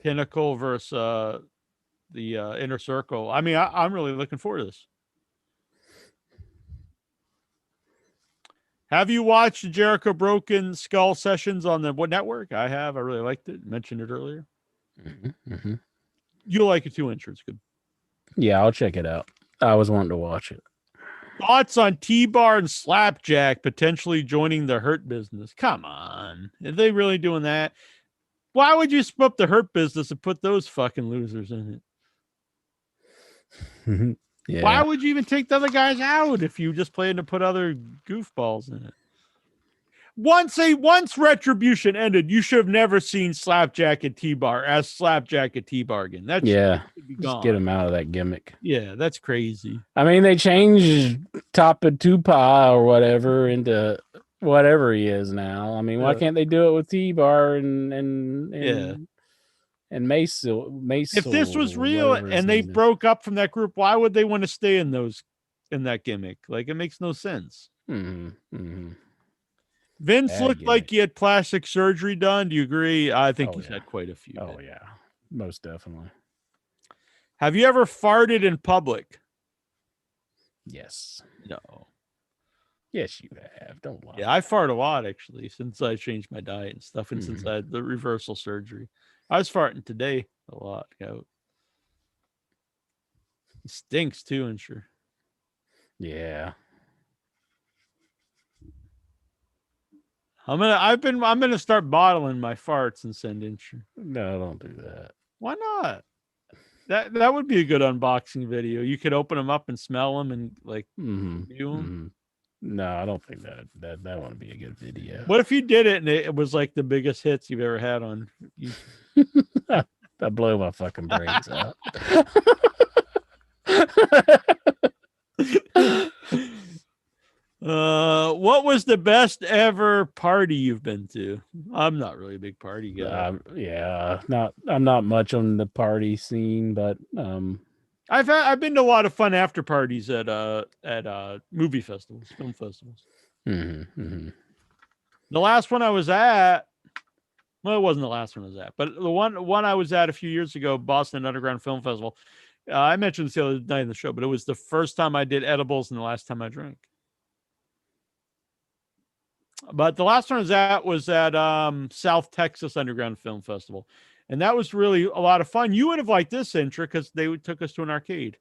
Pinnacle versus the Inner Circle. I mean, I'm really looking forward to this. Have you watched Jericho Broken Skull sessions on the network? I have. I really liked it. Mentioned it earlier. Mm-hmm. You'll like it too, Incher. It's good. Yeah, I'll check it out. I was wanting to watch it. Thoughts on T-Bar and Slapjack potentially joining the Hurt Business? Come on. Are they really doing that? Why would you split up the Hurt Business and put those fucking losers in it? Yeah. Why would you even take the other guys out if you just plan to put other goofballs in it? Once Retribution ended, you should have never seen Slapjack and T-Bar as Slapjack and T-Bar again. That should be just gone. get him out of that gimmick. Yeah, that's crazy. I mean, they changed Tapa Tupa or whatever into whatever he is now. I mean, why can't they do it with T-Bar and Mace? If this was real and they broke up from that group, why would they want to stay in that gimmick? Like, it makes no sense. Vince looked like he had plastic surgery done. Do you agree? I think he's had quite a few. Oh, yeah. Most definitely. Have you ever farted in public? Yes. No. Yes, you have. Don't lie. Yeah, I fart a lot, actually, since I changed my diet and stuff, and since I had the reversal surgery. I was farting today a lot. It stinks, too, and sure. Yeah. I'm gonna start bottling my farts and send in. No, don't do that. Why not? That would be a good unboxing video. You could open them up and smell them and like view them. No, I don't think that would be a good video. What if you did it and it was like the biggest hits you've ever had on YouTube? I blow my fucking brains out. What was the best ever party you've been to? I'm not really a big party guy. I'm not much on the party scene, but I've been to a lot of fun after parties at movie festivals, film festivals. The last one I was at, well, it wasn't the last one I was at, but the one I was at a few years ago, Boston Underground Film Festival. I mentioned this the other night in the show, but it was the first time I did edibles and the last time I drank. But the last one I was at South Texas Underground Film Festival. And that was really a lot of fun. You would have liked this intro because they took us to an arcade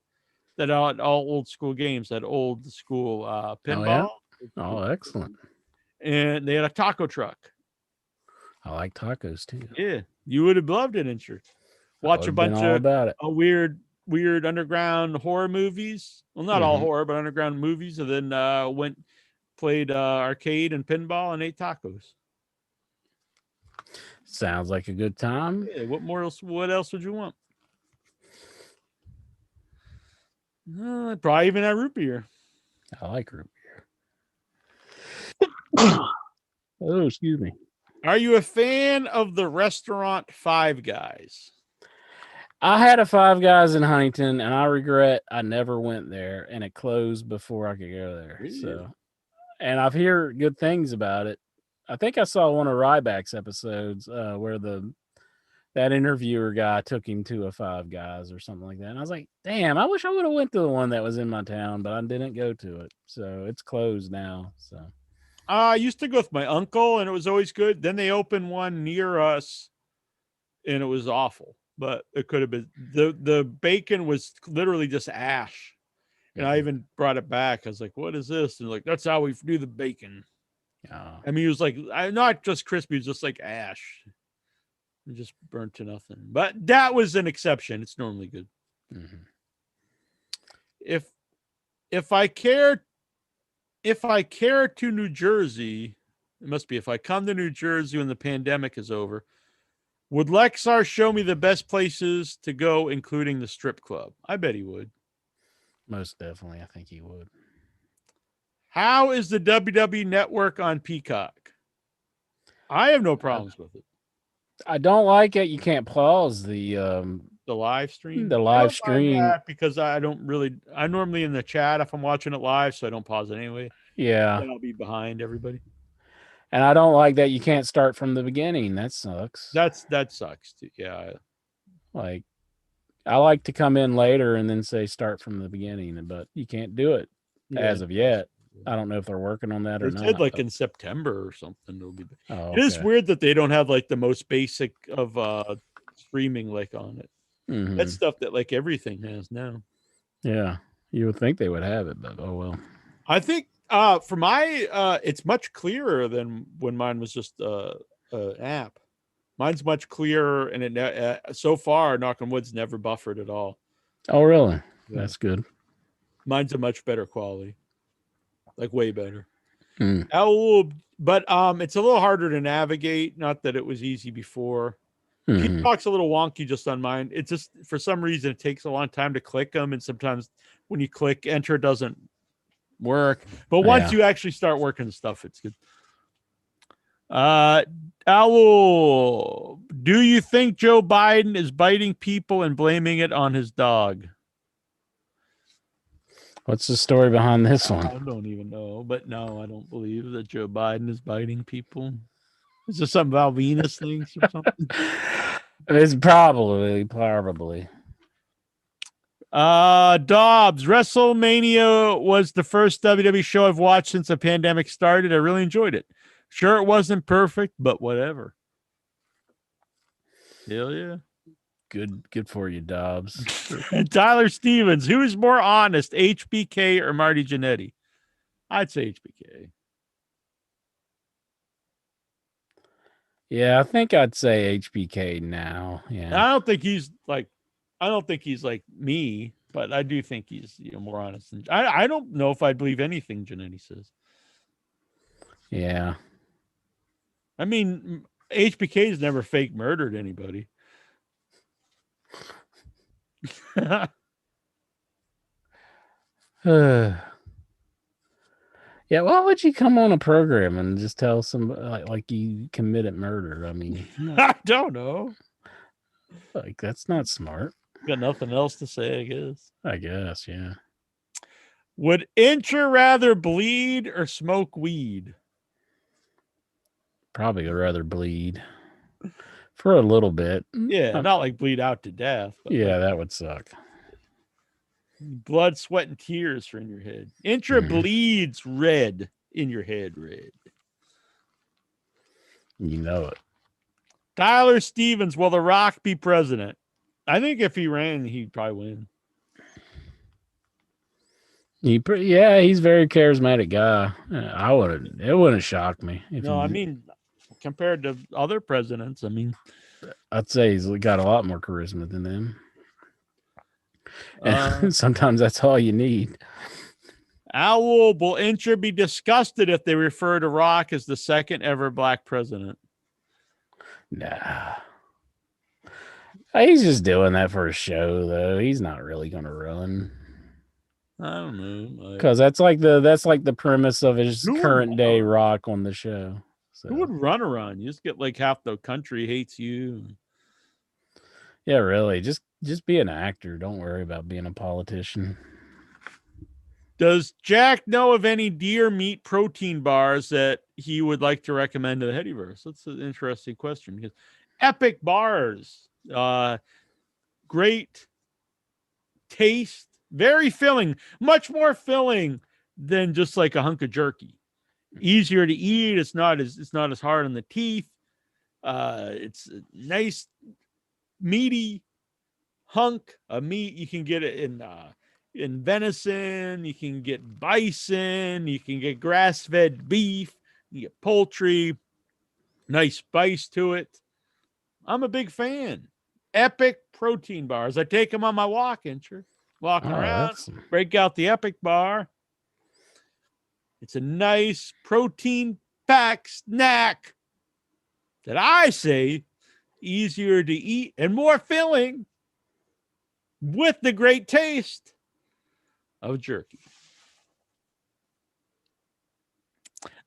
that all old school games, that old school pinball. Oh, excellent. And they had a taco truck. I like tacos too. Yeah. You would have loved it, intro. Watch a bunch of weird weird underground horror movies. Well, not all Mhm. horror, but underground movies. And then played arcade and pinball and ate tacos. Sounds like a good time. Yeah, what else would you want? Probably even that root beer. I like root beer. Oh, excuse me. Are you a fan of the restaurant Five Guys? I had a Five Guys in Huntington, and I regret I never went there, and it closed before I could go there. Really? So, and I've heard good things about it. I think I saw one of Ryback's episodes where that interviewer guy took him to a Five Guys or something like that, and I was like, "Damn, I wish I would have went to the one that was in my town, but I didn't go to it, so it's closed now." So, I used to go with my uncle, and it was always good. Then they opened one near us, and it was awful. But it could have been the bacon was literally just ash, and I even brought it back. I was like, "What is this?" And like, "That's how we do the bacon." I mean, it was like not just crispy; it was just like ash. It just burnt to nothing. But that was an exception. It's normally good. mhm. If I care to New Jersey, it must be if I come to New Jersey when the pandemic is over, would Lexar show me the best places to go, including the strip club? I bet he would. Most definitely, I think he would. How is the WWE Network on Peacock? I have no problems with it. I don't like it. You can't pause the live stream. The I live don't mind stream. that because I'm normally in the chat if I'm watching it live, so I don't pause it anyway. Yeah. Then I'll be behind everybody. And I don't like that you can't start from the beginning. That sucks. That sucks too. Yeah. Like, I like to come in later and then say start from the beginning, but you can't do it as of yet. I don't know if they're working on that or They not. said like but- in September or something. It'll be. Oh, It is okay. weird that they don't have like the most basic of streaming like on it. Mhm. That's stuff that like everything has now. Yeah, you would think they would have it, but oh well. I think for my it's much clearer than when mine was just app. Mine's much clearer, and it so far, knock on wood's never buffered at all. Oh, really? Yeah. That's good. Mine's a much better quality, like way better. Hmm. But it's a little harder to navigate. Not that it was easy before. Mhm. Peacock's a little wonky just on mine. It just for some reason it takes a long time to click them, and sometimes when you click enter, it doesn't work. But once Yeah. you actually start working the stuff, it's good. Owl, do you think Joe Biden is biting people and blaming it on his dog? What's the story behind this I one? don't even know, but no, I don't believe that Joe Biden is biting people. Is there something about Venus things or something? It's probably. Dobbs, WrestleMania was the first WWE show I've watched since the pandemic started. I really enjoyed it. Sure, it wasn't perfect, but whatever. Hell yeah. Good for you, Dobbs. Tyler Stevens, who is more honest, HBK or Marty Jannetty? I'd say HBK. Yeah, I think I'd say HBK now. Yeah. I don't think he's like me, but I do think he's more honest. And I don't know if I believe anything Jannetty says. Yeah. I mean, HBK's never fake murdered anybody. Yeah, why would you come on a program and just tell somebody like you committed murder? I mean, I don't know. like that's not smart. Got nothing else to say, I guess. I guess, yeah. Would Incher rather bleed or smoke weed? Probably would rather bleed for a little bit. Yeah, not like bleed out to death. But Yeah, like that would suck. blood, sweat, and tears are in your head. Incher Mhm. bleeds red in your head, red. You know it. Tyler Stevens, will The Rock be president? I think if he ran, he'd probably win. Yeah, he's a very charismatic guy. It wouldn't shock me. I mean, compared to other presidents, I mean, I'd say he's got a lot more charisma than them. Sometimes that's all you need. Owl, will Incher be disgusted if they refer to Rock as the second ever black president? Nah. He's just doing that for a show, though. He's not really going to run. I don't know. Because that's like the premise of his Who would current day run? Rock on the show. So Who would run around? You just get like half the country hates you. yeah, really. Just be an actor. Don't worry about being a politician. Does Jack know of any deer meat protein bars that he would like to recommend to the Headyverse? That's an interesting question because Epic bars, great taste, very filling, much more filling than just like a hunk of jerky. Easier to eat. It's not as hard on the teeth. It's a nice meaty hunk of meat. You can get it in venison, you can get bison, you can get grass-fed beef, you get poultry, nice spice to it. I'm a big fan. Epic protein bars. I take them on my walking around, break out the Epic bar. It's a nice protein packed snack that I say easier to eat and more filling with the great taste of jerky.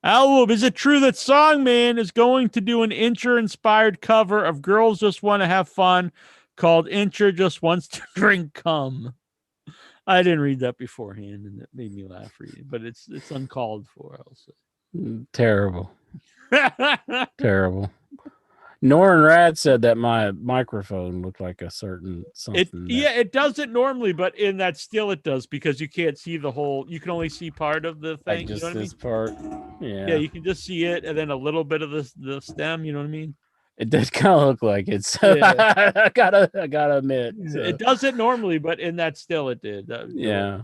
Alwoob, is it true that Songman is going to do an Incher-inspired cover of Girls Just Want to Have Fun called Incher Just Wants to Drink Cum? I didn't read that beforehand, and it made me laugh reading, but it's uncalled for, I'll say. Terrible. Terrible. Norrin Rad said that my microphone looked like a certain something. It doesn't normally, but in that still it does because you can't see the whole. You can only see part of the thing. Like just you know what this I mean? part. Yeah. Yeah, you can just see it and then a little bit of the stem. You know what I mean? It does kind of look like it. So Yeah. I gotta admit. So. It doesn't normally, but in that still it did. Yeah.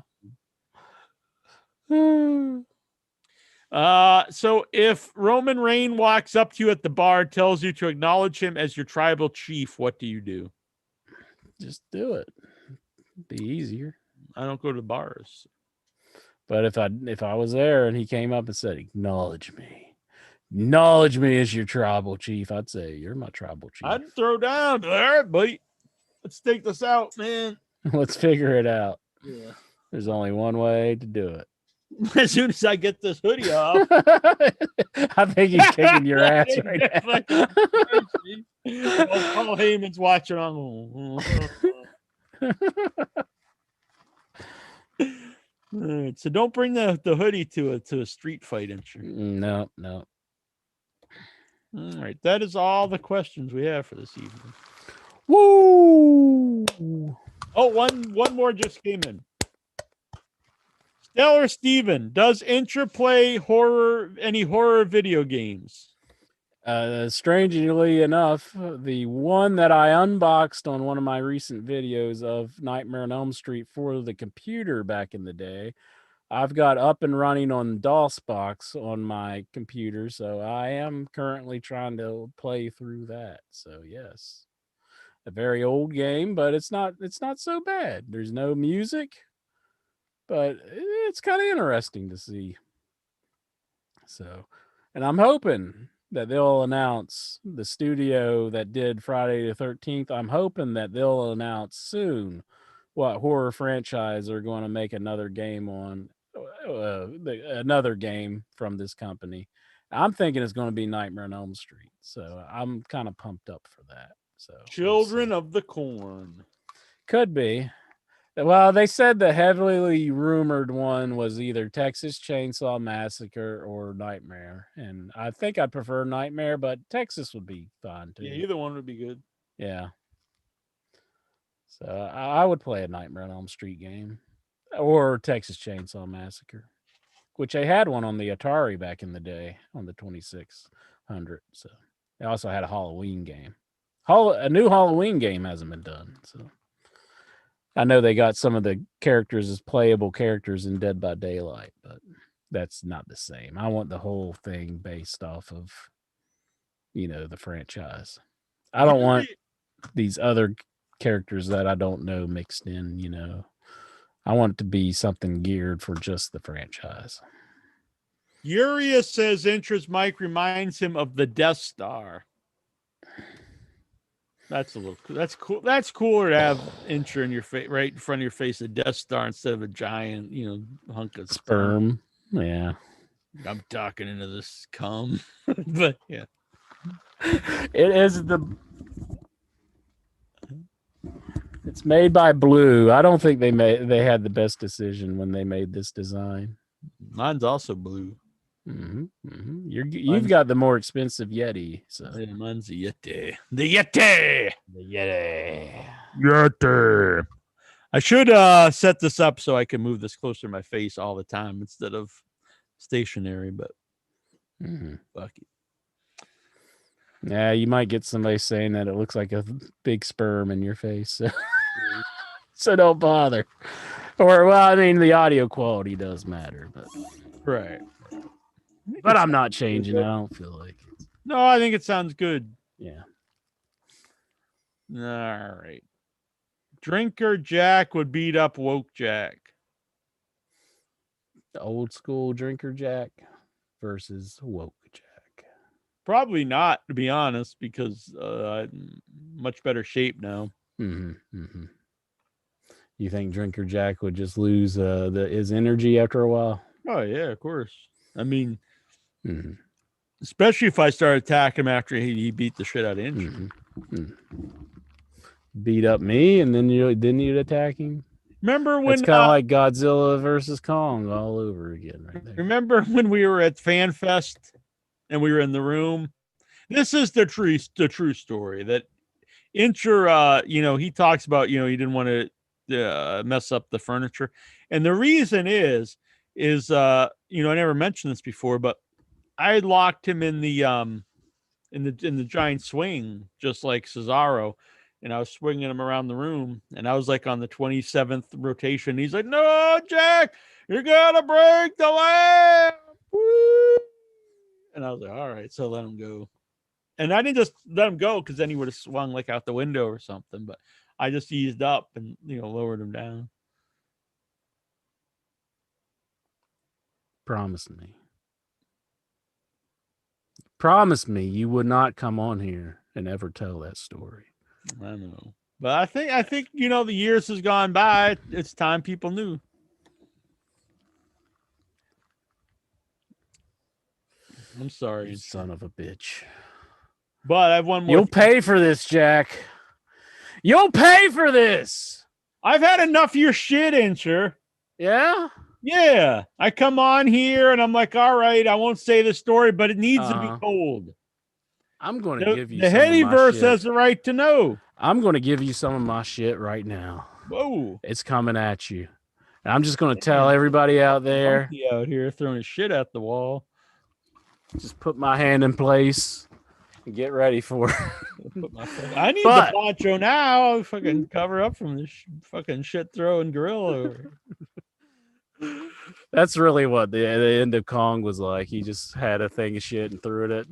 So if Roman Reigns walks up to you at the bar, tells you to acknowledge him as your tribal chief, what do you do? Just do it. Be easier. I don't go to bars. But if I was there and he came up and said, acknowledge me as your tribal chief, I'd say, you're my tribal chief. I'd throw down. All right, buddy. Let's take this out, man. Let's figure it out. Yeah. There's only one way to do it. As soon as I get this hoodie off. I think he's kicking your ass right now. Paul Heyman's watching on. All right, so don't bring the hoodie to a street fight, Incher. No. All right, that is all the questions we have for this evening. Woo! Oh, one more just came in. Stellar Steven, does Incher play any horror video games? Strangely enough, the one that I unboxed on one of my recent videos of Nightmare on Elm Street for the computer back in the day, I've got up and running on DOSBox on my computer, so I am currently trying to play through that. So yes, a very old game, but it's not so bad. There's no music, but it's kind of interesting to see. So, and I'm hoping that they'll announce the studio that did Friday the 13th. I'm hoping that they'll announce soon what horror franchise they're going to make another game on, another game from this company. I'm thinking it's going to be Nightmare on Elm Street. So I'm kind of pumped up for that. So Children of the Corn. Could be. Well, they said the heavily rumored one was either Texas Chainsaw Massacre or Nightmare. And I think I'd prefer Nightmare, but Texas would be fine too. Yeah, either one would be good. Yeah. So I would play a Nightmare on Elm Street game or Texas Chainsaw Massacre, which they had one on the Atari back in the day on the 2600. So they also had a Halloween game. A new Halloween game hasn't been done. So I know they got some of the characters as playable characters in Dead by Daylight, but that's not the same. I want the whole thing based off of, the franchise. I don't want these other characters that I don't know mixed in. I want it to be something geared for just the franchise. Urias says interest Mike reminds him of the Death Star. That's a little cool. That's cool. That's cooler to have Incher in your face, right in front of your face, a Death Star instead of a giant, hunk of Sperm. Yeah. I'm talking into this cum, but yeah, It is It's made by Blue. I don't think they had the best decision when they made this design. mine's also blue. You've got the more expensive Yeti. So Yeah, mine's the Yeti. The Yeti. The Yeti. I should set this up so I can move this closer to my face all the time instead of stationary, but fuck it. Yeah, you might get somebody saying that it looks like a big sperm in your face. So, so don't bother. Or, well, I mean, the audio quality does matter, but Right. But I'm not changing it. I don't feel like it. No, I think it sounds good. Yeah. All right. Drinker Jack would beat up Woke Jack. The old school Drinker Jack versus Woke Jack. Probably not, to be honest, because much better shape now. You think Drinker Jack would just lose his energy after a while? Oh yeah, of course. I mean, especially if I start attacking him after he beat the shit out of Inch. Beat up me, and then you'd attack him. Remember when it's kind of like Godzilla versus Kong all over again, right there. Remember when we were at FanFest and we were in the room? This is the true story that Incher, he talks about, he didn't want to mess up the furniture, and the reason is I never mentioned this before, but I had locked him in the giant swing, just like Cesaro, and I was swinging him around the room, and I was like on the 27th rotation. He's like, "No, Jack, you gotta break the lamp." Woo! And I was like, "All right," so let him go. And I didn't just let him go because then he would have swung like out the window or something, but I just eased up and lowered him down. Promise me you would not come on here and ever tell that story. I know, but I think the years has gone by. It's time people knew. I'm sorry, you son of a bitch. But I have one more. You'll pay for this, Jack. You'll pay for this. I've had enough of your shit, Incher. Yeah? Yeah. I come on here and I'm like, all right, I won't say the story, but it needs to be told. I'm going to give you the some Headyverse has the right to know. I'm going to give you some of my shit right now. Whoa. It's coming at you. And I'm just going to tell everybody out there. Monkey out here throwing his shit at the wall. Just put my hand in place and get ready for it. I need the poncho now. I'll fucking cover up from this fucking shit throwing gorilla. That's really what the end of Kong was like. He just had a thing of shit and threw it at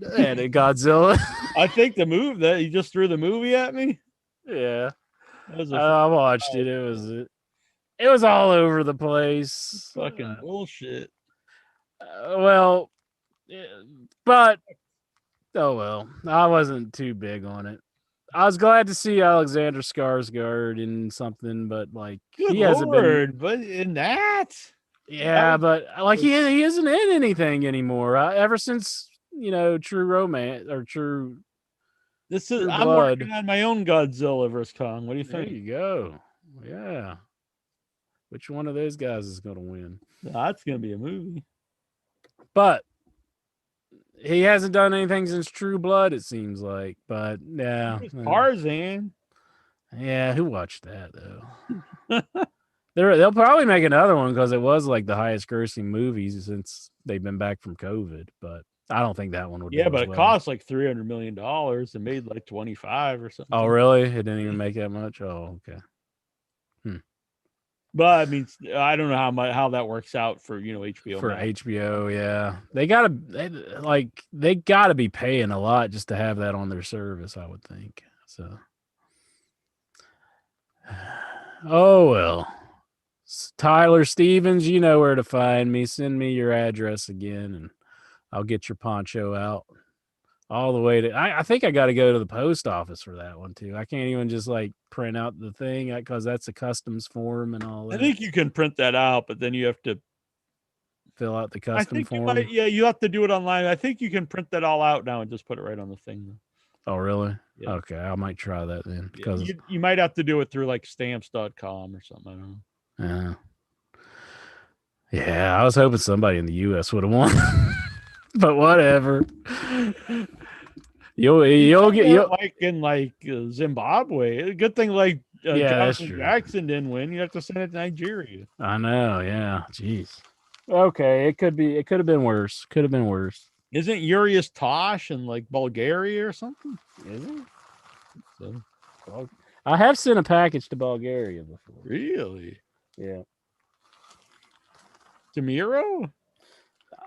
Godzilla. I think the move that he just threw the movie at me. Yeah, I watched it. It was all over the place. Fucking bullshit. But oh well. I wasn't too big on it. I was glad to see Alexander Skarsgård in something, but like he hasn't been. But in that. Yeah, but like he isn't in anything anymore. Ever since True Romance or True. I'm working on my own Godzilla vs. Kong. What do you think? There you go. Yeah. Which one of those guys is going to win? That's going to be a movie. But he hasn't done anything since True Blood, it seems like. But yeah, Tarzan. Yeah, who watched that though? They'll probably make another one because it was like the highest grossing movies since they've been back from COVID. But I don't think that one would. Yeah, but it cost like $300 million and made like 25 or something. Oh, really? It didn't even make that much. Oh, okay. But I mean, I don't know how that works out for HBO. For HBO, yeah, they gotta be paying a lot just to have that on their service. I would think so. Oh well. Tyler Stevens, you know where to find me. Send me your address again, and I'll get your poncho out all the way to. I think I got to go to the post office for that one too. I can't even just like print out the thing because that's a customs form and all I that. think you can print that out, but then you have to Fill out the I custom think you form. might, yeah, you have to do it online. I think you can print that all out now and just put it right on the thing. Oh, really? Yeah. Okay, I might try that then. Yeah, Because you might have to do it through like stamps.com or something. I don't know. yeah, I was hoping somebody in the U.S. would have won, but whatever. You'll get like in like Zimbabwe. Good thing like Yeah, that's Johnson true. Jackson didn't win. You have to send it to Nigeria. I know. Yeah. Jeez. Okay, it could be. It could have been worse. Could have been worse. Isn't Urias Tosh in like Bulgaria or something? Is it? So I have sent a package to Bulgaria before. really, Yeah. Demiro?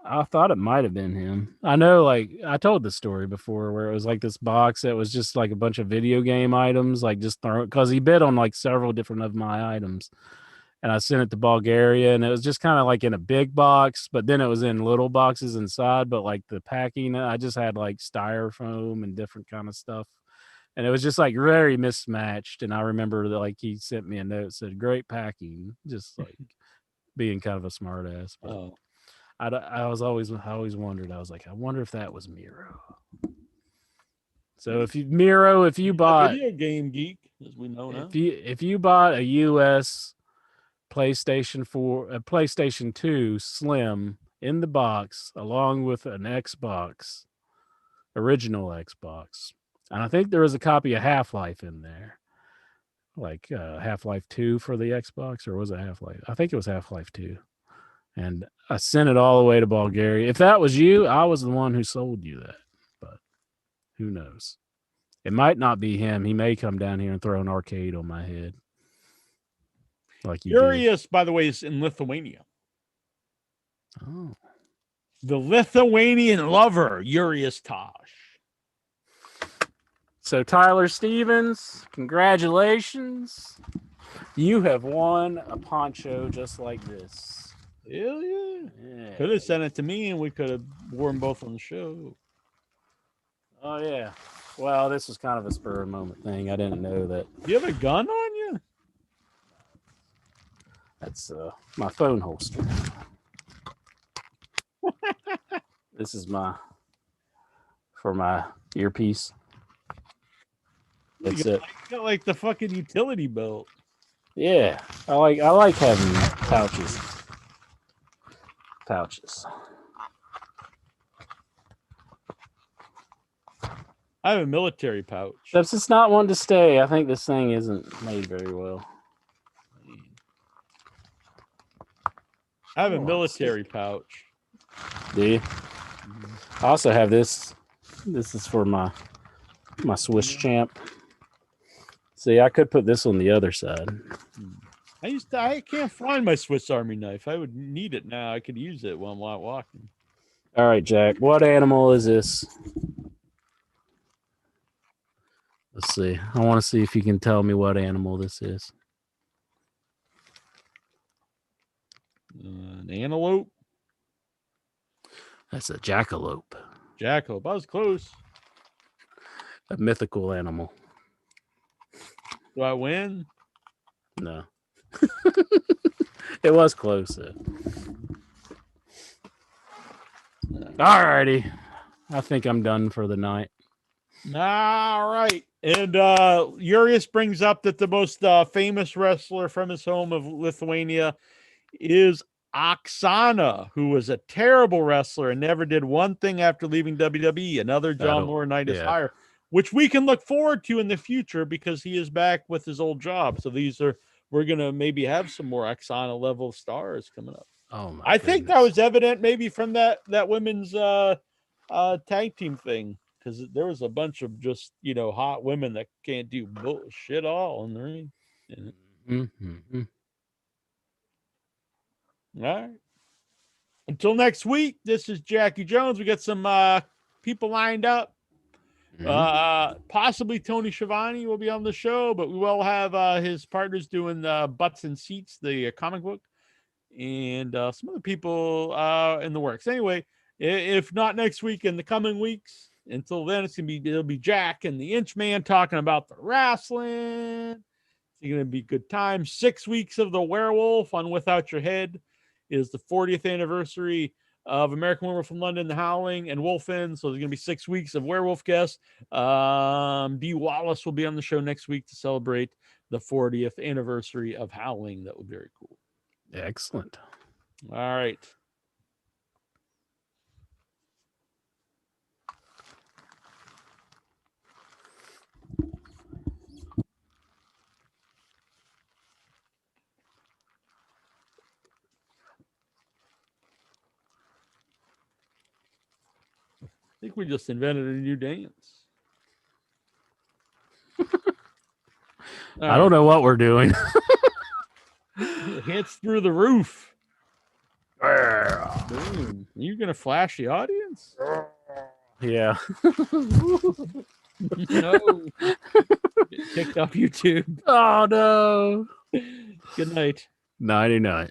I thought it might have been him. I know, like, I told the story before where it was like this box that was just like a bunch of video game items, like just thrown because he bid on like several different of my items. And I sent it to Bulgaria, and it was just kind of like in a big box, but then it was in little boxes inside. But like the packing, I just had like styrofoam and different kind of stuff. And it was just like very mismatched. And I remember that like he sent me a note that said, "Great packing," just like being kind of a smart ass. But Oh, I always wondered. I was like, I wonder if that was Miro. So if you Miro, if you he's a bought video game geek, as we know now. if you bought a US PlayStation 4, a PlayStation 2 Slim in the box along with an Xbox, original Xbox, and I think there was a copy of Half-Life in there, like Half-Life 2 for the Xbox, or was it Half-Life? I think it was Half-Life 2. And I sent it all the way to Bulgaria. If that was you, I was the one who sold you that. But who knows? It might not be him. He may come down here and throw an arcade on my head. Like you did. Urias, by the way, is in Lithuania. Oh. The Lithuanian lover, Urias Tosh. So Tyler Stevens, congratulations. You have won a poncho just like this. Hell yeah. Yeah. Could have sent it to me and we could have worn both on the show. Oh yeah. Well, this was kind of a spur of the moment thing. I didn't know that. Do you have a gun on you? That's my phone holster. This is for my earpiece. That's you it. got like the fucking utility belt. Yeah, I like having pouches. I have a military pouch. Except it's not one to stay. I think this thing isn't made very well. I have a military pouch. Do you? I also have this. This is for my Swiss champ. See, I could put this on the other side. I can't find my Swiss Army knife. I would need it now. I could use it while I'm walking. All right, Jack. What animal is this? Let's see. I want to see if you can tell me what animal this is. An antelope? That's a jackalope. Jackalope. I was close. A mythical animal. Do I win? No. It was close. All righty. I think I'm done for the night. All right. And Urias brings up that the most famous wrestler from his home of Lithuania is Oksana, who was a terrible wrestler and never did one thing after leaving WWE. Another John Laurinaitis hire, which we can look forward to in the future because he is back with his old job. So we're going to maybe have some more Oksana level stars coming up. Oh my! I think that was evident maybe from that women's tag team thing, because there was a bunch of just hot women that can't do bullshit all in the ring. Yeah. Mm-hmm. All right. Until next week, this is Jackie Jones. We got some people lined up. Possibly Tony Schiavone will be on the show, but we will have his partners doing Butts and Seats, the comic book, and some other people in the works. Anyway, if not next week, in the coming weeks, until then, it'll be Jack and the Inchman talking about the wrestling. It's going to be good time. 6 weeks of the Werewolf on Without Your Head is the 40th anniversary of American Werewolf from London, The Howling, and Wolfen. So there's going to be 6 weeks of werewolf guests. Dee Wallace will be on the show next week to celebrate the 40th anniversary of Howling. That would be very cool. Excellent. All right. I think we just invented a new dance. I don't know what we're doing. It hits through the roof. Boom. You're going to flash the audience? Yeah. No. Get kicked off YouTube. Oh, no. Good night. 99.